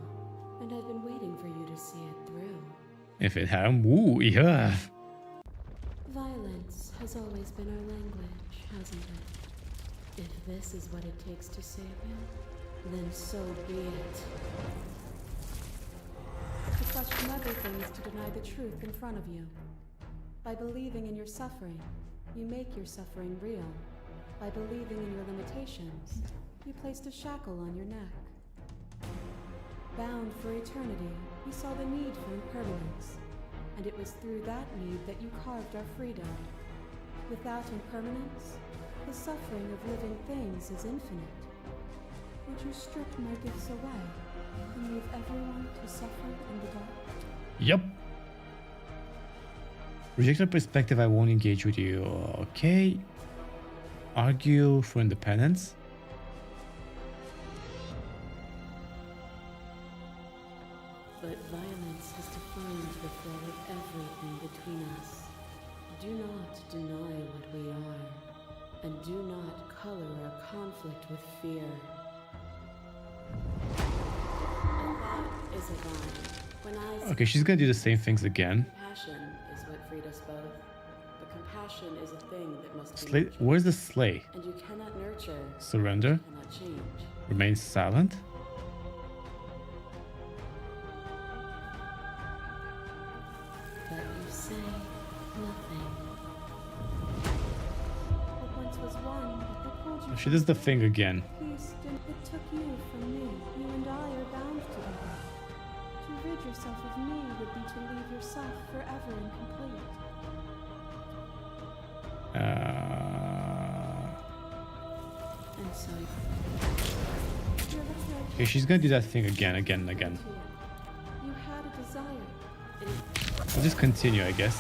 and I've been waiting for you to see it through. If it harem, ooh, yeah. Violence has always been our language, hasn't it? If this is what it takes to save you, then so be it. To question everything is to deny the truth in front of you. By believing in your suffering, you make your suffering real. By believing in your limitations, you placed a shackle on your neck. Bound for eternity, we saw the need for impermanence, and it was through that need that you carved our freedom. Without impermanence, the suffering of living things is infinite. Would you strip my gifts away and leave everyone to suffer in the dark? Yep. Reject the perspective, I won't engage with you. Okay. Argue for independence. But violence has defined the flow of everything between us. Do not deny what we are, and do not color our conflict with fear. A thought is a vine. When I Okay, she's gonna do the same things again. compassion is what freed us both. But compassion is a thing that must be Slay. nurtured. Where's the slay? And you cannot nurture, Surrender. cannot change. Remain silent. But you say nothing. What once was one, it pulled you She does the thing again. peace, and it took you from me. You and I are bound together. To rid yourself of me would be to leave yourself forever incomplete. And so Okay, she's gonna do that thing again, and again. you had a desire. I'll just continue, I guess.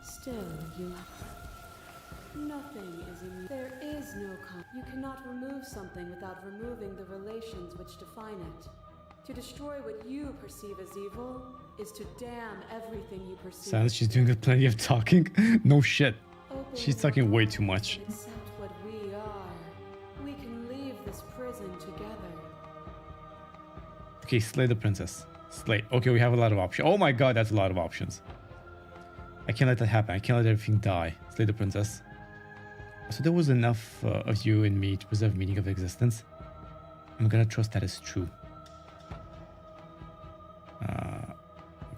Still, you. Nothing is in you. There is no you cannot remove something without removing the relations which define it. To destroy what you perceive as evil is to damn everything you perceive. Sounds she's doing plenty of talking. No shit. Open She's the talking way world too much. and accept what we are. We can leave this prison together. Okay, slay the princess. Slay. Okay, we have a lot of options. Oh my god, that's a lot of options. I can't let that happen. I can't let everything die. Slay the princess. So there was enough of you and me to preserve meaning of existence. I'm gonna trust that is true.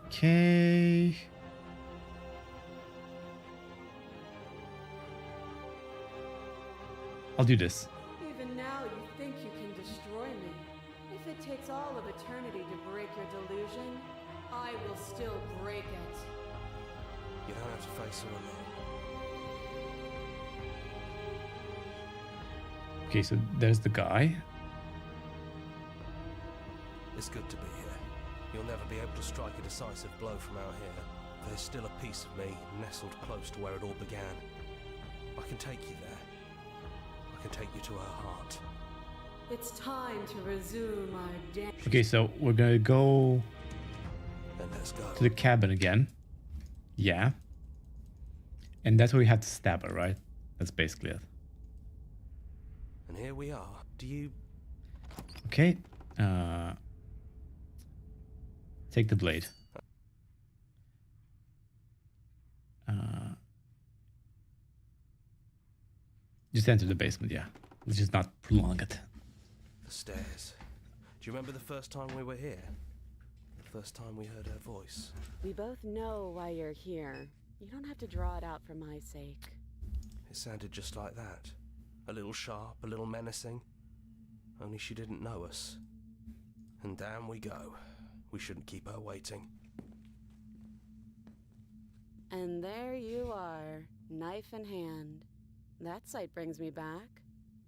Okay. I'll do this. Even now, you think you can destroy me. If it takes all of eternity to break your delusion, I will still break it. You don't have to face her alone. Okay, so there's the guy. It's good to be here. You'll never be able to strike a decisive blow from out here. There's still a piece of me nestled close to where it all began. I can take you there. I can take you to her heart. It's time to resume our dance. Okay, so we're gonna go Then let's go. to the cabin again. Yeah. And that's where we have to stab her, right? That's basically it. And here we are. Do you... Okay. Take the blade. Just enter the basement, yeah. Let's just not prolong it. The stairs. Do you remember the first time we were here? The first time we heard her voice? We both know why you're here. You don't have to draw it out for my sake. It sounded just like that. A little sharp, a little menacing. Only she didn't know us. And down we go. We shouldn't keep her waiting. And there you are, knife in hand. That sight brings me back.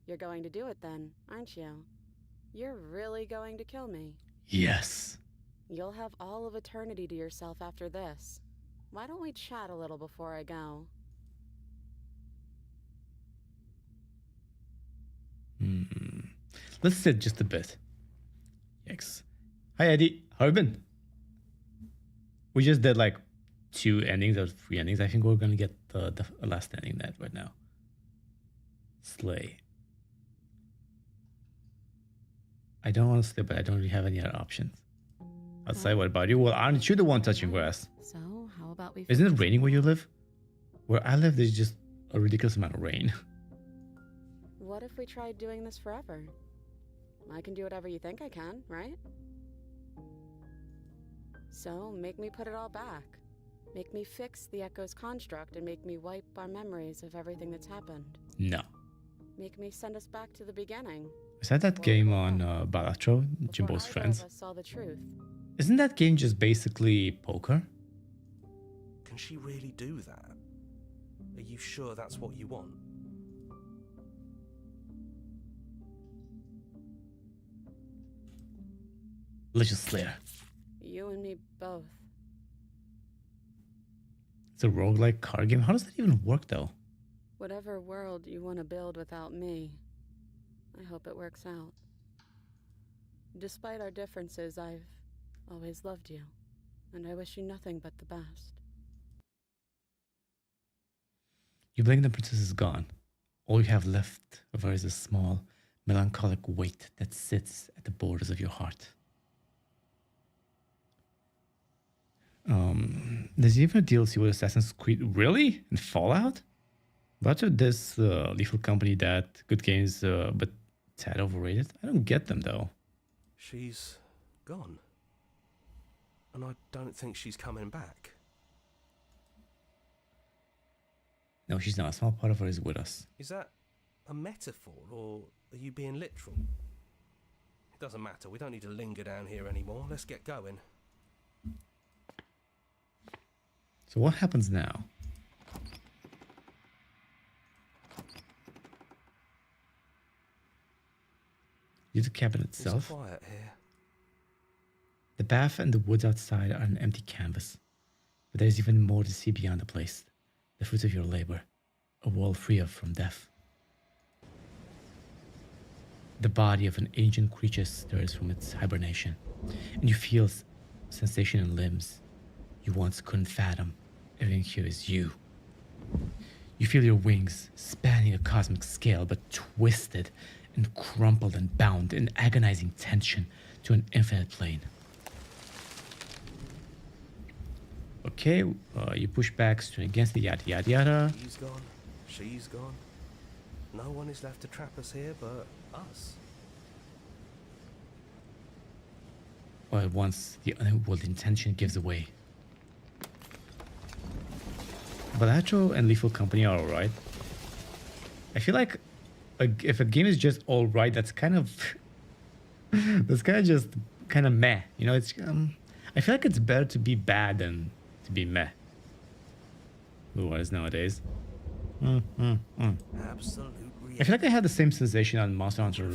You're going to do it then, aren't you? You're really going to kill me. Yes. You'll have all of eternity to yourself after this. Why don't we chat a little before I go? Let's sit just a bit. Yikes. Hi, Eddie. How you been? We just did like 2 endings or 3 endings. I think we're gonna get the last ending net right now. Slay. I don't want to slay, but I don't really have any other options. Outside, what about you? Well, aren't you the one touching grass? So, how about we... Isn't it raining where you live? Where I live, there's just a ridiculous amount of rain. What if we tried doing this forever? I can do whatever you think I can, right? So, make me put it all back. Make me fix the Echo's construct and make me wipe our memories of everything that's happened. No. Make me send us back to the beginning. Is that game on Balatro, before Jimbo's either friends? of us saw the truth. Isn't that game just basically poker? Can she really do that? Are you sure that's what you want? Legislator. You and me both. It's a roguelike card game. How does that even work though? Whatever world you want to build without me, I hope it works out. Despite our differences, I've always loved you, and I wish you nothing but the best. You blink, the princess is gone. All you have left of her is a small, melancholic weight that sits at the borders of your heart. There's even a DLC with Assassin's Creed. Really? In Fallout? But of this lethal company that good games, but tad overrated. I don't get them though. She's gone. And I don't think she's coming back. No, she's not. A small part of her is with us. Is that a metaphor, or are you being literal? It doesn't matter. We don't need to linger down here anymore. Let's get going. So what happens now? Use the cabin itself. It's quiet here. The path and the woods outside are an empty canvas. But there's even more to see beyond the place. The fruits of your labor. A world free from death. The body of an ancient creature stirs from its hibernation. And you feel sensation in limbs you once couldn't fathom. Everything here is you. You feel your wings spanning a cosmic scale, but twisted and crumpled and bound in agonizing tension to an infinite plane. Okay, you push back straight against the yada yada yada. He's gone. She's gone. No one is left to trap us here but us. All at once, the unworld intention gives away. But Atro and Lethal Company are alright. I feel like if a game is just alright, that's kind of just kind of meh. You know, it's I feel like it's better to be bad than to be meh. Ooh, what is nowadays? Absolute I feel like I had the same sensation on Monster Hunter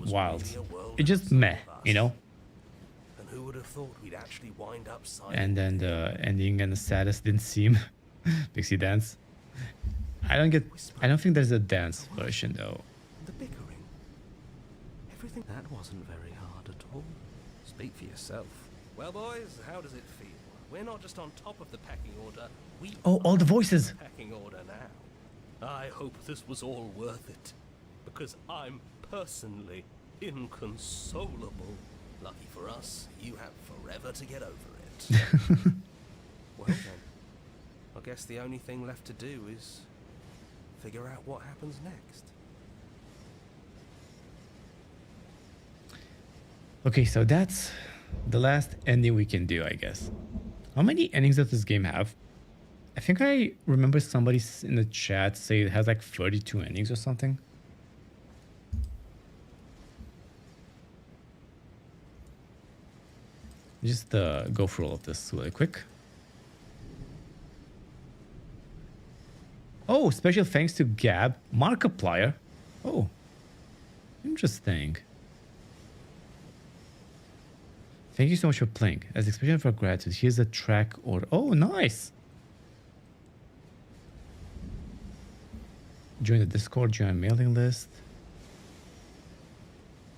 Wilds. It just meh, you know. And who would have thought we'd actually wind up And then the ending and the saddest didn't seem. Pixie dance. I don't think there's a dance version though. The bickering. Everything that wasn't very hard at all. Speak for yourself. Well, boys, how does it feel? We're not just on top of the pecking order. We Oh, all the voices. are the pecking order now. I hope this was all worth it, because I'm personally inconsolable. Lucky for us, you have forever to get over it. Well then. I guess the only thing left to do is figure out what happens next. Okay, so that's the last ending we can do, I guess. How many endings does this game have? I think I remember somebody in the chat say it has like 32 endings or something. Just go through all of this really quick. Oh, special thanks to Gab, Markiplier. Oh, interesting. Thank you so much for playing. As expression of our gratitude, here's a track order. Oh, nice. Join the Discord, join mailing list.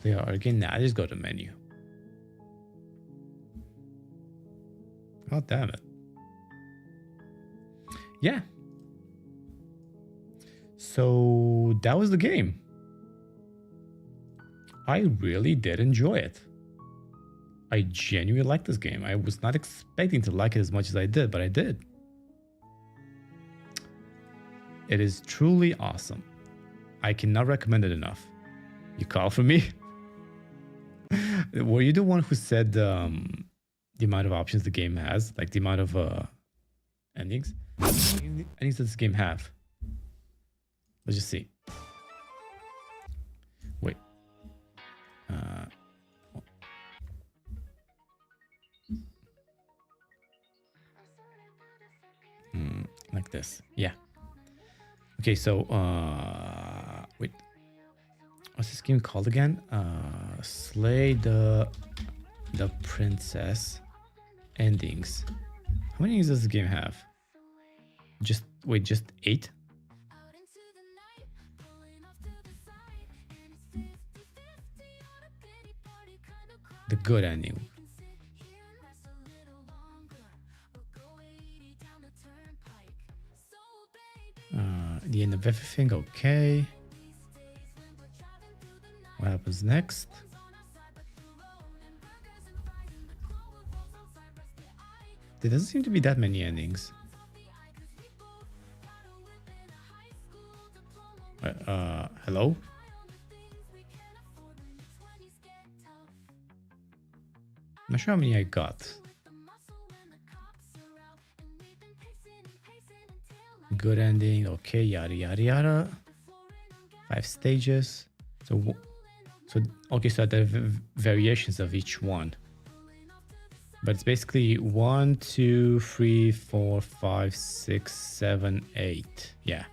They are again. Nah, just go to menu. Oh, damn it. Yeah. So that was the game. I really did enjoy it. I genuinely liked this game. I was not expecting to like it as much as I did, but I did. It is truly awesome. I cannot recommend it enough. You call for me? Were you the one who said the amount of options the game has? Like the amount of endings? How many endings does this game have? Let's just see. Wait. Like this. Yeah. Okay, so wait. What's this game called again? Slay the Princess endings. How many endings does this game have? Just 8? The good ending. The end of everything, okay. happens next? There doesn't seem to be that many endings. Hello? I'm not sure how many I got. Good ending, okay, yada yada yada. 5 stages. So okay, so there are variations of each one. But it's basically 1, 2, 3, 4, 5, 6, 7, 8. Yeah.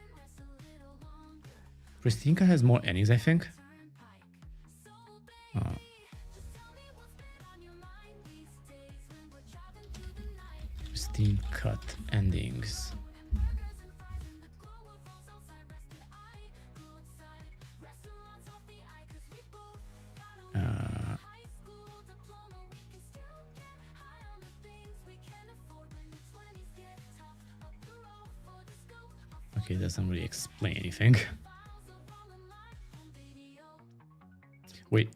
Pristine Cut has more endings, I think. Pristine Cut endings. Okay, it doesn't really explain anything. Wait,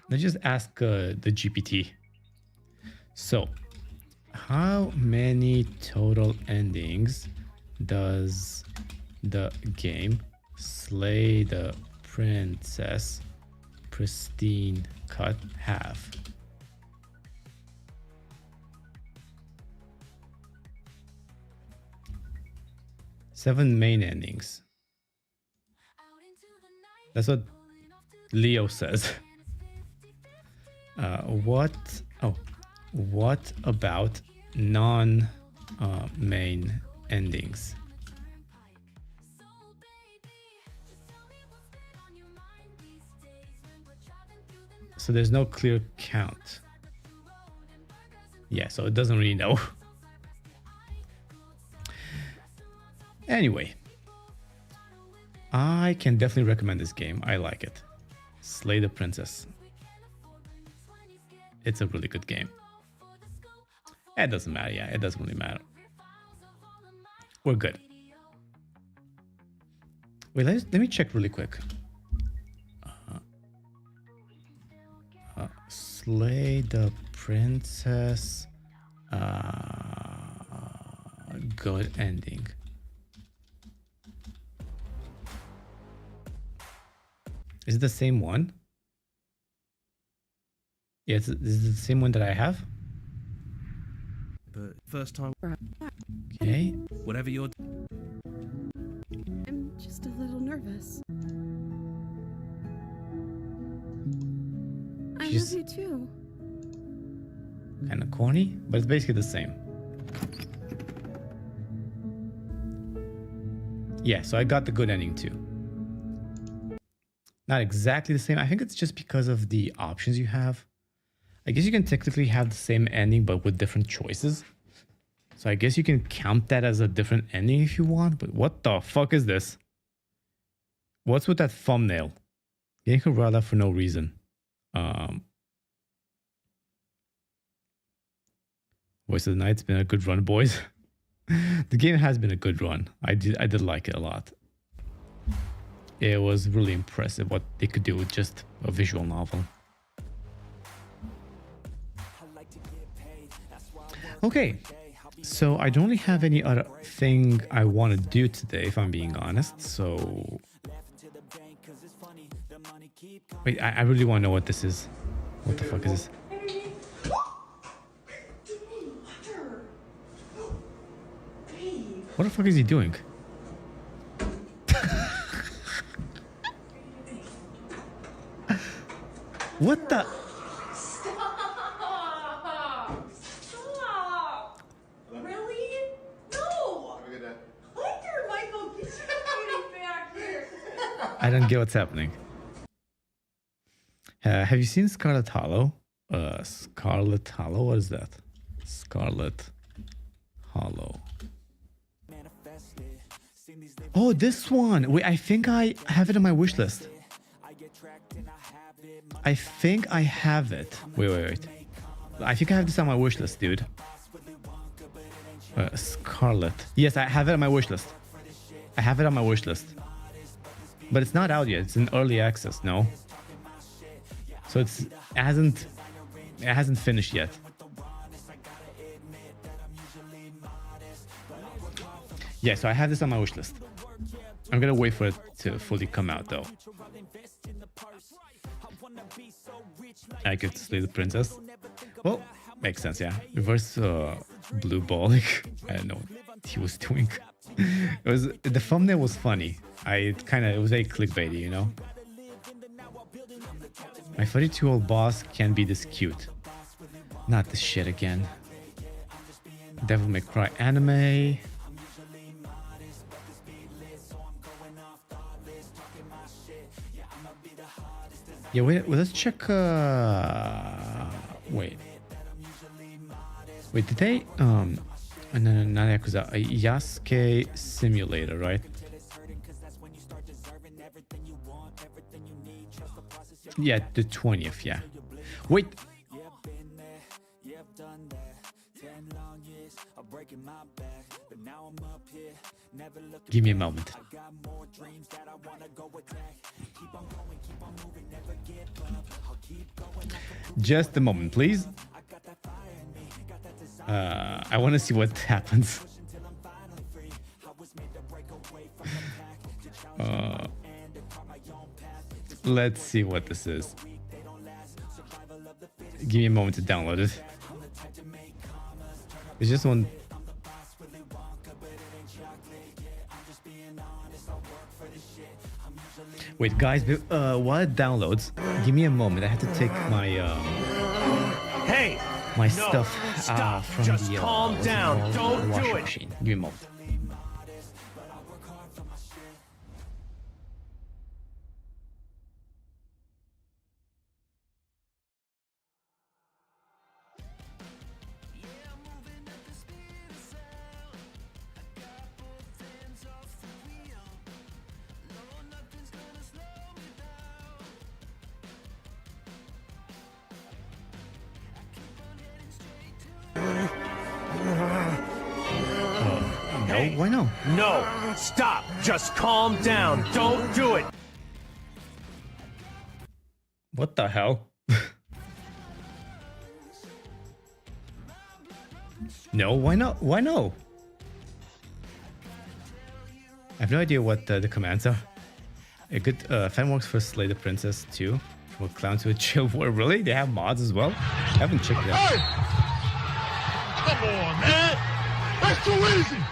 let's just ask the GPT. So, how many total endings does the game Slay the Princess Pristine Cut have? Seven main endings. That's what Leo says. What about non-main endings? So there's no clear count. Yeah, so it doesn't really know. Anyway, I can definitely recommend this game. I like it. Slay the Princess. It's a really good game. It doesn't matter. Yeah, it doesn't really matter. We're good. Wait, let me check really quick. Slay the Princess. Good ending. Is it the same one? Yeah, is it the same one that I have? But first time. Okay. Whatever you're. I'm just a little nervous. I She's- love you too. Kind of corny, but it's basically the same. Yeah, so I got the good ending too. Not exactly the same. I think it's just because of the options you have. I guess you can technically have the same ending, but with different choices. So I guess you can count that as a different ending if you want. But what the fuck is this? What's with that thumbnail? Getting Corrada for no reason. Voice of the Night's been a good run, boys. The game has been a good run. I did like it a lot. It was really impressive what they could do with just a visual novel. Okay, so I don't really have any other thing I want to do today, if I'm being honest. So, wait, I really want to know what this is. What the fuck is this? What the fuck is he doing? What the? Stop! Really? No! Hunter, Michael, get your booty back here! I don't get what's happening. Have you seen Scarlet Hollow? Scarlet Hollow? What is that? Scarlet Hollow. Oh, this one. Wait, I think I have it on my wish list. I think I have it. Wait. I think I have this on my wish list, dude. Scarlet. Yes, I have it on my wish list. I have it on my wish list. But it's not out yet. It's in early access, no? So it hasn't finished yet. Yeah, so I have this on my wish list. I'm gonna wait for it to fully come out though. I could slay the princess. Well, makes sense, yeah. Reverse blue ball. Like, I don't know what he was doing. It was, the thumbnail was funny. It was very clickbaity, you know. My 32-year-old boss can be this cute. Not this shit again. Devil May Cry anime. Yeah, wait, let's check. Wait, did they? No, not Yakuza. Yasuke Simulator, right? Yeah, the 20th. Yeah. Wait. Give me a moment. Just a moment, please. I want to see what happens. Let's see what this is. Give me a moment to download it. It's just one. Wait, guys, while it downloads, give me a moment. I have to take my my stuff from just the calm down. Don't washing do it. machine. Give me a moment. No, why no? No, stop. Just calm down. Don't do it. What the hell? No, why not? Why no? I have no idea what the commands are. A good fan works for Slay the Princess too. From a clown to a chill boy. Really? They have mods as well? I haven't checked it out. Hey! Come on, man! That's too easy!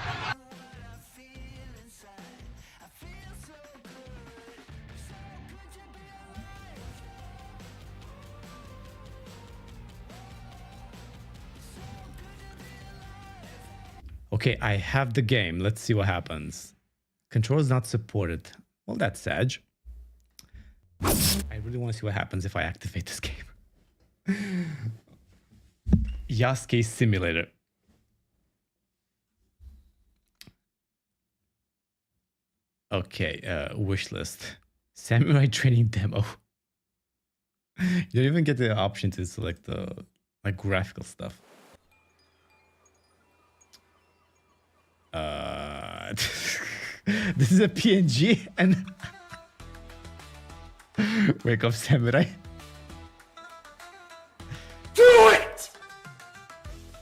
Okay, I have the game. Let's see what happens. Controls not supported. Well, that's sad. I really want to see what happens if I activate this game. Yasuke Simulator. Okay, wish list. Samurai training demo. You don't even get the option to select the like graphical stuff. This is a PNG and wake up samurai. Do it!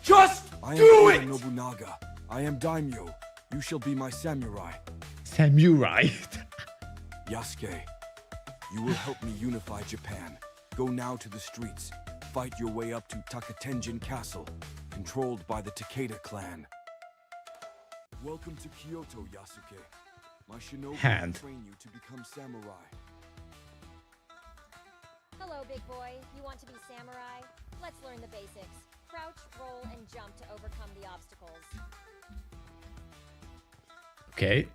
Just do it! Nobunaga. I am daimyo. You shall be my samurai. Samurai. Yasuke, you will help me unify Japan. Go now to the streets. Fight your way up to Takatenjin Castle, controlled by the Takeda clan. Welcome to Kyoto, Yasuke. My shinobi Hand. will train you to become samurai. Hello, big boy. You want to be samurai? Let's learn the basics. Crouch, roll, and jump to overcome the obstacles. Okay.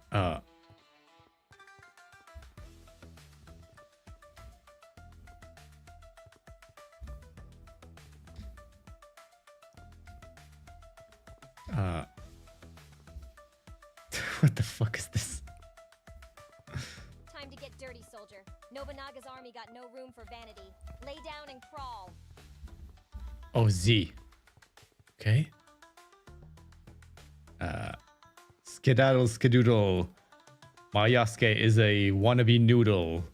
What the fuck is this? Time to get dirty, soldier. Nobunaga's army got no room for vanity. Lay down and crawl. Oh, Z. Okay. Skedaddle, skedoodle. My Yasuke is a wannabe noodle.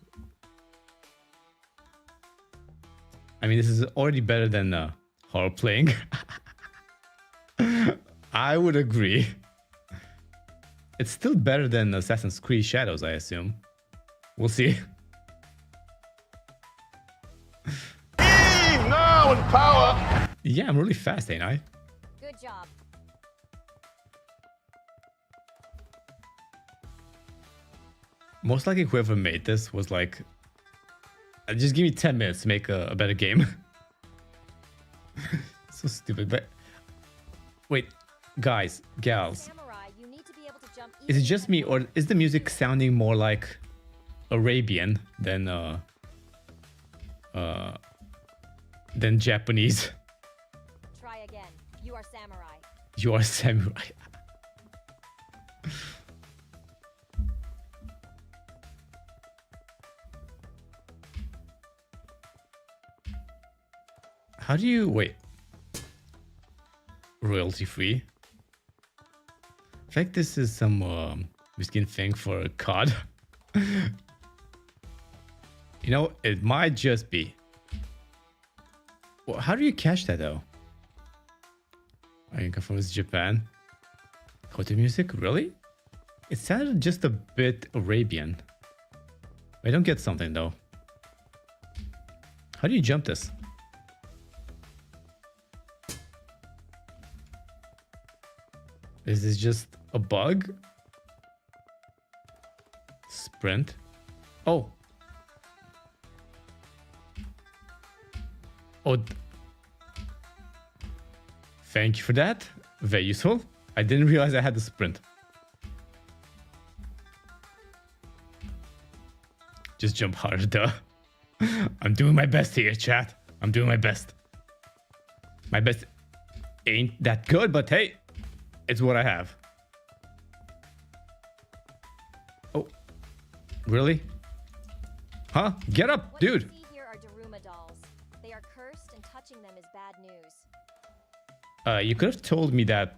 I mean, this is already better than horror playing. I would agree. It's still better than Assassin's Creed Shadows, I assume. We'll see. Now in power. Yeah, I'm really fast, ain't I? Good job. Most likely whoever made this was like, just give me 10 minutes to make a better game. So stupid, but wait, guys, gals, Samurai, you need to be able to jump is it easily just me or is the music sounding more like Arabian than Japanese? Try again. You are samurai. You are samurai. How do you wait? Royalty free? I feel like this is some miskin thing for COD. You know, it might just be. Well, how do you catch that though? I can confirm it's Japan. Hotel music, really? It sounded just a bit Arabian. I don't get something though. How do you jump this? Is this just a bug? Sprint. Oh. Oh. Thank you for that. Very useful. I didn't realize I had the sprint. Just jump harder, duh. I'm doing my best here, chat. I'm doing my best. My best ain't that good, but hey. It's what I have. Oh, really? Huh? Get up, dude. What you see here are Daruma dolls. They are cursed, and touching them is bad news. You could have told me that.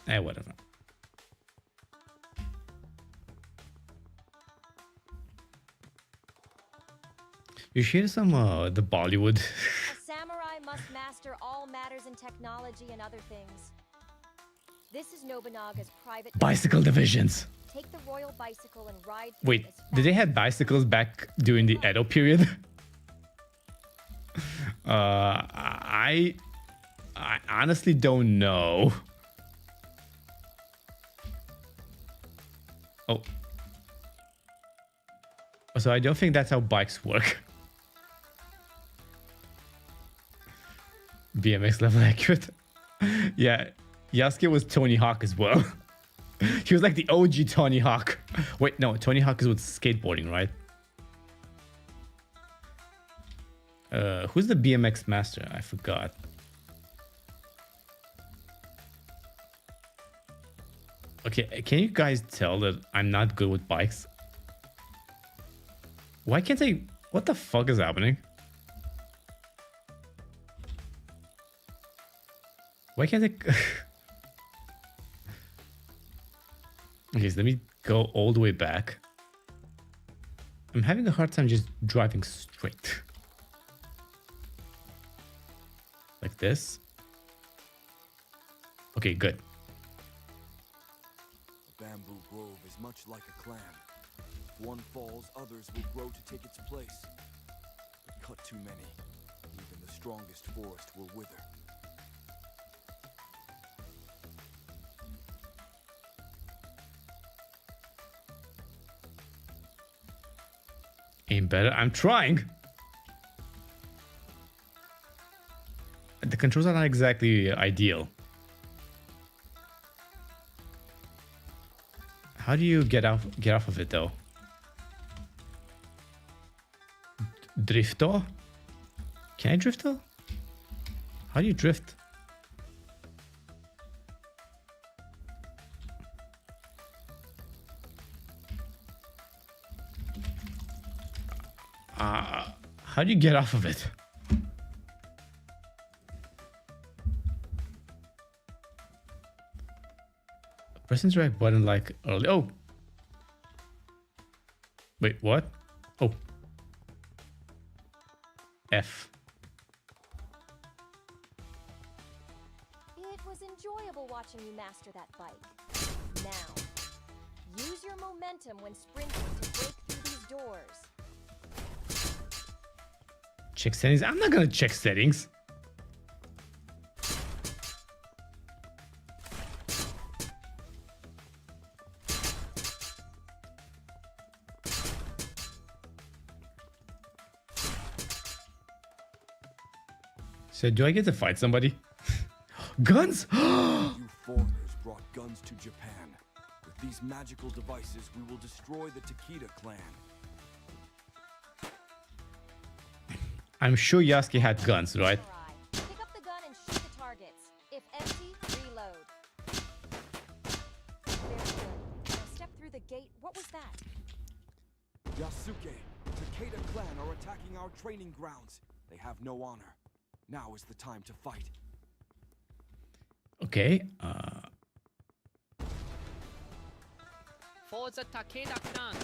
Whatever. You share some the Bollywood. A samurai must master all matters in technology and other things. This is Nobunaga's private Bicycle divisions. Take the royal bicycle and ride. Wait, did they have bicycles back during the Edo period? I honestly don't know. Oh. So I don't think that's how bikes work. BMX level accurate. Yeah. Yasuke was Tony Hawk as well. He was like the OG Tony Hawk. Wait, no, Tony Hawk is with skateboarding, right? Who's the BMX master? I forgot. Okay, can you guys tell that I'm not good with bikes? Why can't I... What the fuck is happening? Why can't I... Okay, so let me go all the way back. I'm having a hard time just driving straight. Like this. Okay, good. A bamboo grove is much like a clan. If one falls, others will grow to take its place. But cut too many, even the strongest forest will wither. Aim better. I'm trying. The controls are not exactly ideal. How do you get off of it though? Drifto? Can I drifto? How do you drift? How do you get off of it? Press the right button like early. Oh. Wait, what? Oh. F. It was enjoyable watching you master that bike. Now, use your momentum when sprinting to break through these doors. Check settings. I'm not gonna check settings. So do I get to fight somebody? Guns? You foreigners brought guns to Japan. With these magical devices, we will destroy the Takeda clan. I'm sure Yasuke had guns, right? Pick up the gun and shoot the targets. If empty, reload. Very good. Now step through the gate. What was that? Yasuke, Takeda clan are attacking our training grounds. They have no honor. Now is the time to fight. Okay. For the Takeda clan,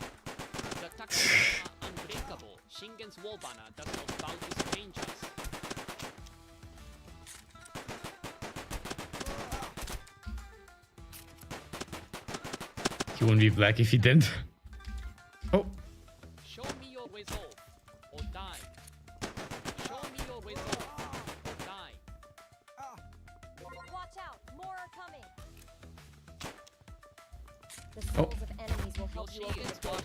the Takeda are unbreakable. Shingen's war banner does not bow to strangers. He wouldn't be black if he didn't. Oh. Show me your resolve, or die. Show me your resolve, or die. Watch out, more are coming. The souls of enemies will help you open the door.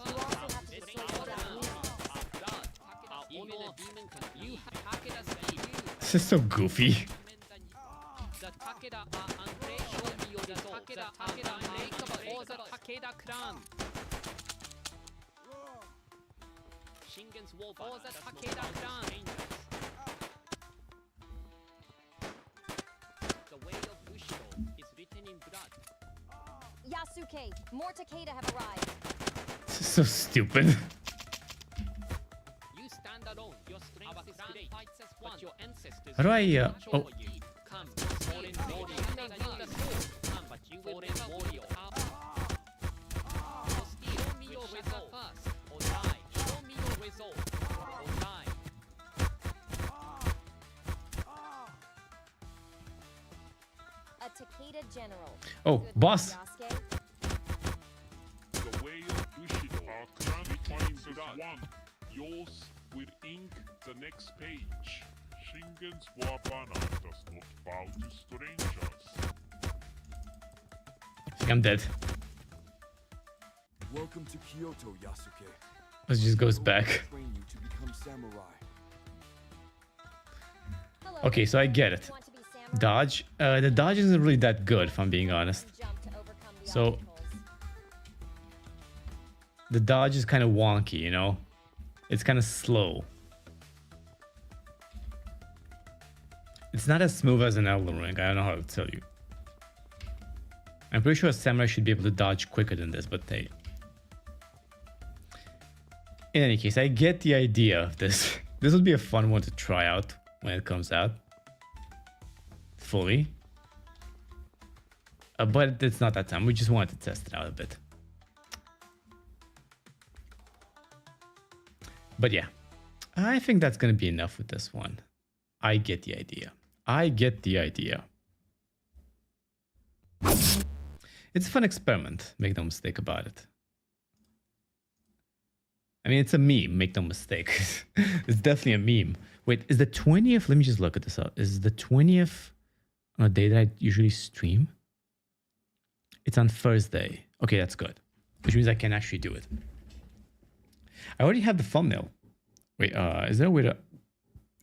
You also have to destroy the Japanese. Even a demon can you Takeda speed. This is so goofy. The Takeda are unbreakable. Show me your resolve. The Takeda are unbreakable. For the Takeda clan. Shingen's war banner does not bow to strangers. The way of Bushido is written in blood. Yasuke, more Takeda have arrived. This is so stupid. You stand alone. Your strength is great. But your ancestors. How do I, oh. Come, foreign warrior. Come, but you will foreign warrior. Show me your resolve first, or die. Show me your resolve, or die. A Takeda general. Oh, Good boss. Yasuke. The way of Bushido. Our clan finds as one. Yours will ink the next page. Shingen's war banner does not bow to strangers. I think I'm dead. Welcome to Kyoto, Yasuke. It just goes back. Train you to become samurai. Hello. Okay, so I get it. You want to be samurai? Dodge. The dodge isn't really that good, if I'm being honest. Jump to overcome the So- obstacles. The dodge is kind of wonky, you know? It's kind of slow. It's not as smooth as an Elden Ring. I don't know how to tell you. I'm pretty sure a samurai should be able to dodge quicker than this, but they... In any case, I get the idea of this. This would be a fun one to try out when it comes out. Fully. But it's not that time. We just wanted to test it out a bit. But yeah, I think that's going to be enough with this one. I get the idea. I get the idea. It's a fun experiment. Make no mistake about it. I mean, it's a meme. Make no mistake. It's definitely a meme. Wait, is the 20th? Let me just look at this up. Is the 20th a day that I usually stream? It's on Thursday. Okay, that's good. Which means I can actually do it. I already have the thumbnail. Wait, is there a way to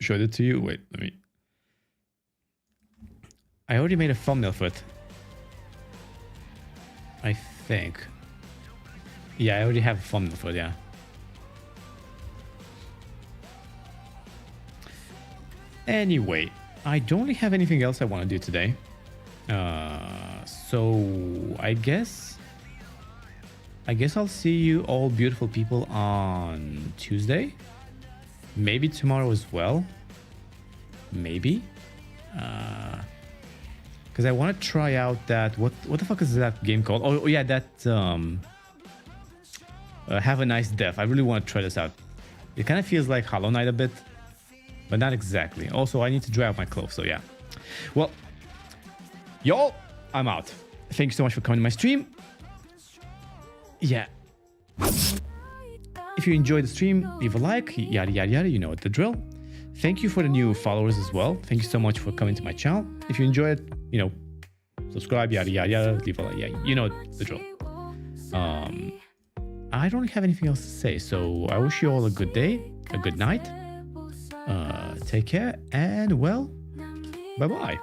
show it to you? Wait, let me... I already made a thumbnail for it. I think. Yeah, I already have a thumbnail for it, yeah. Anyway, I don't really have anything else I want to do today. So I guess I'll see you all beautiful people on Tuesday. Maybe tomorrow as well. Maybe. Because I want to try out that... What the fuck is that game called? Oh yeah, that... Have a Nice Death. I really want to try this out. It kind of feels like Hollow Knight a bit. But not exactly. Also, I need to dry out my clothes, so yeah. Well, Y'all, I'm out. Thanks so much for coming to my stream. Yeah. If you enjoyed the stream, leave a like, yada, yada, yada. You know what the drill. Thank you for the new followers as well. Thank you so much for coming to my channel. If you enjoy it, you know, subscribe, yada, yada, yada. Leave a like. Yeah, you know the drill. I don't have anything else to say. So I wish you all a good day, a good night. Take care, and well, bye-bye.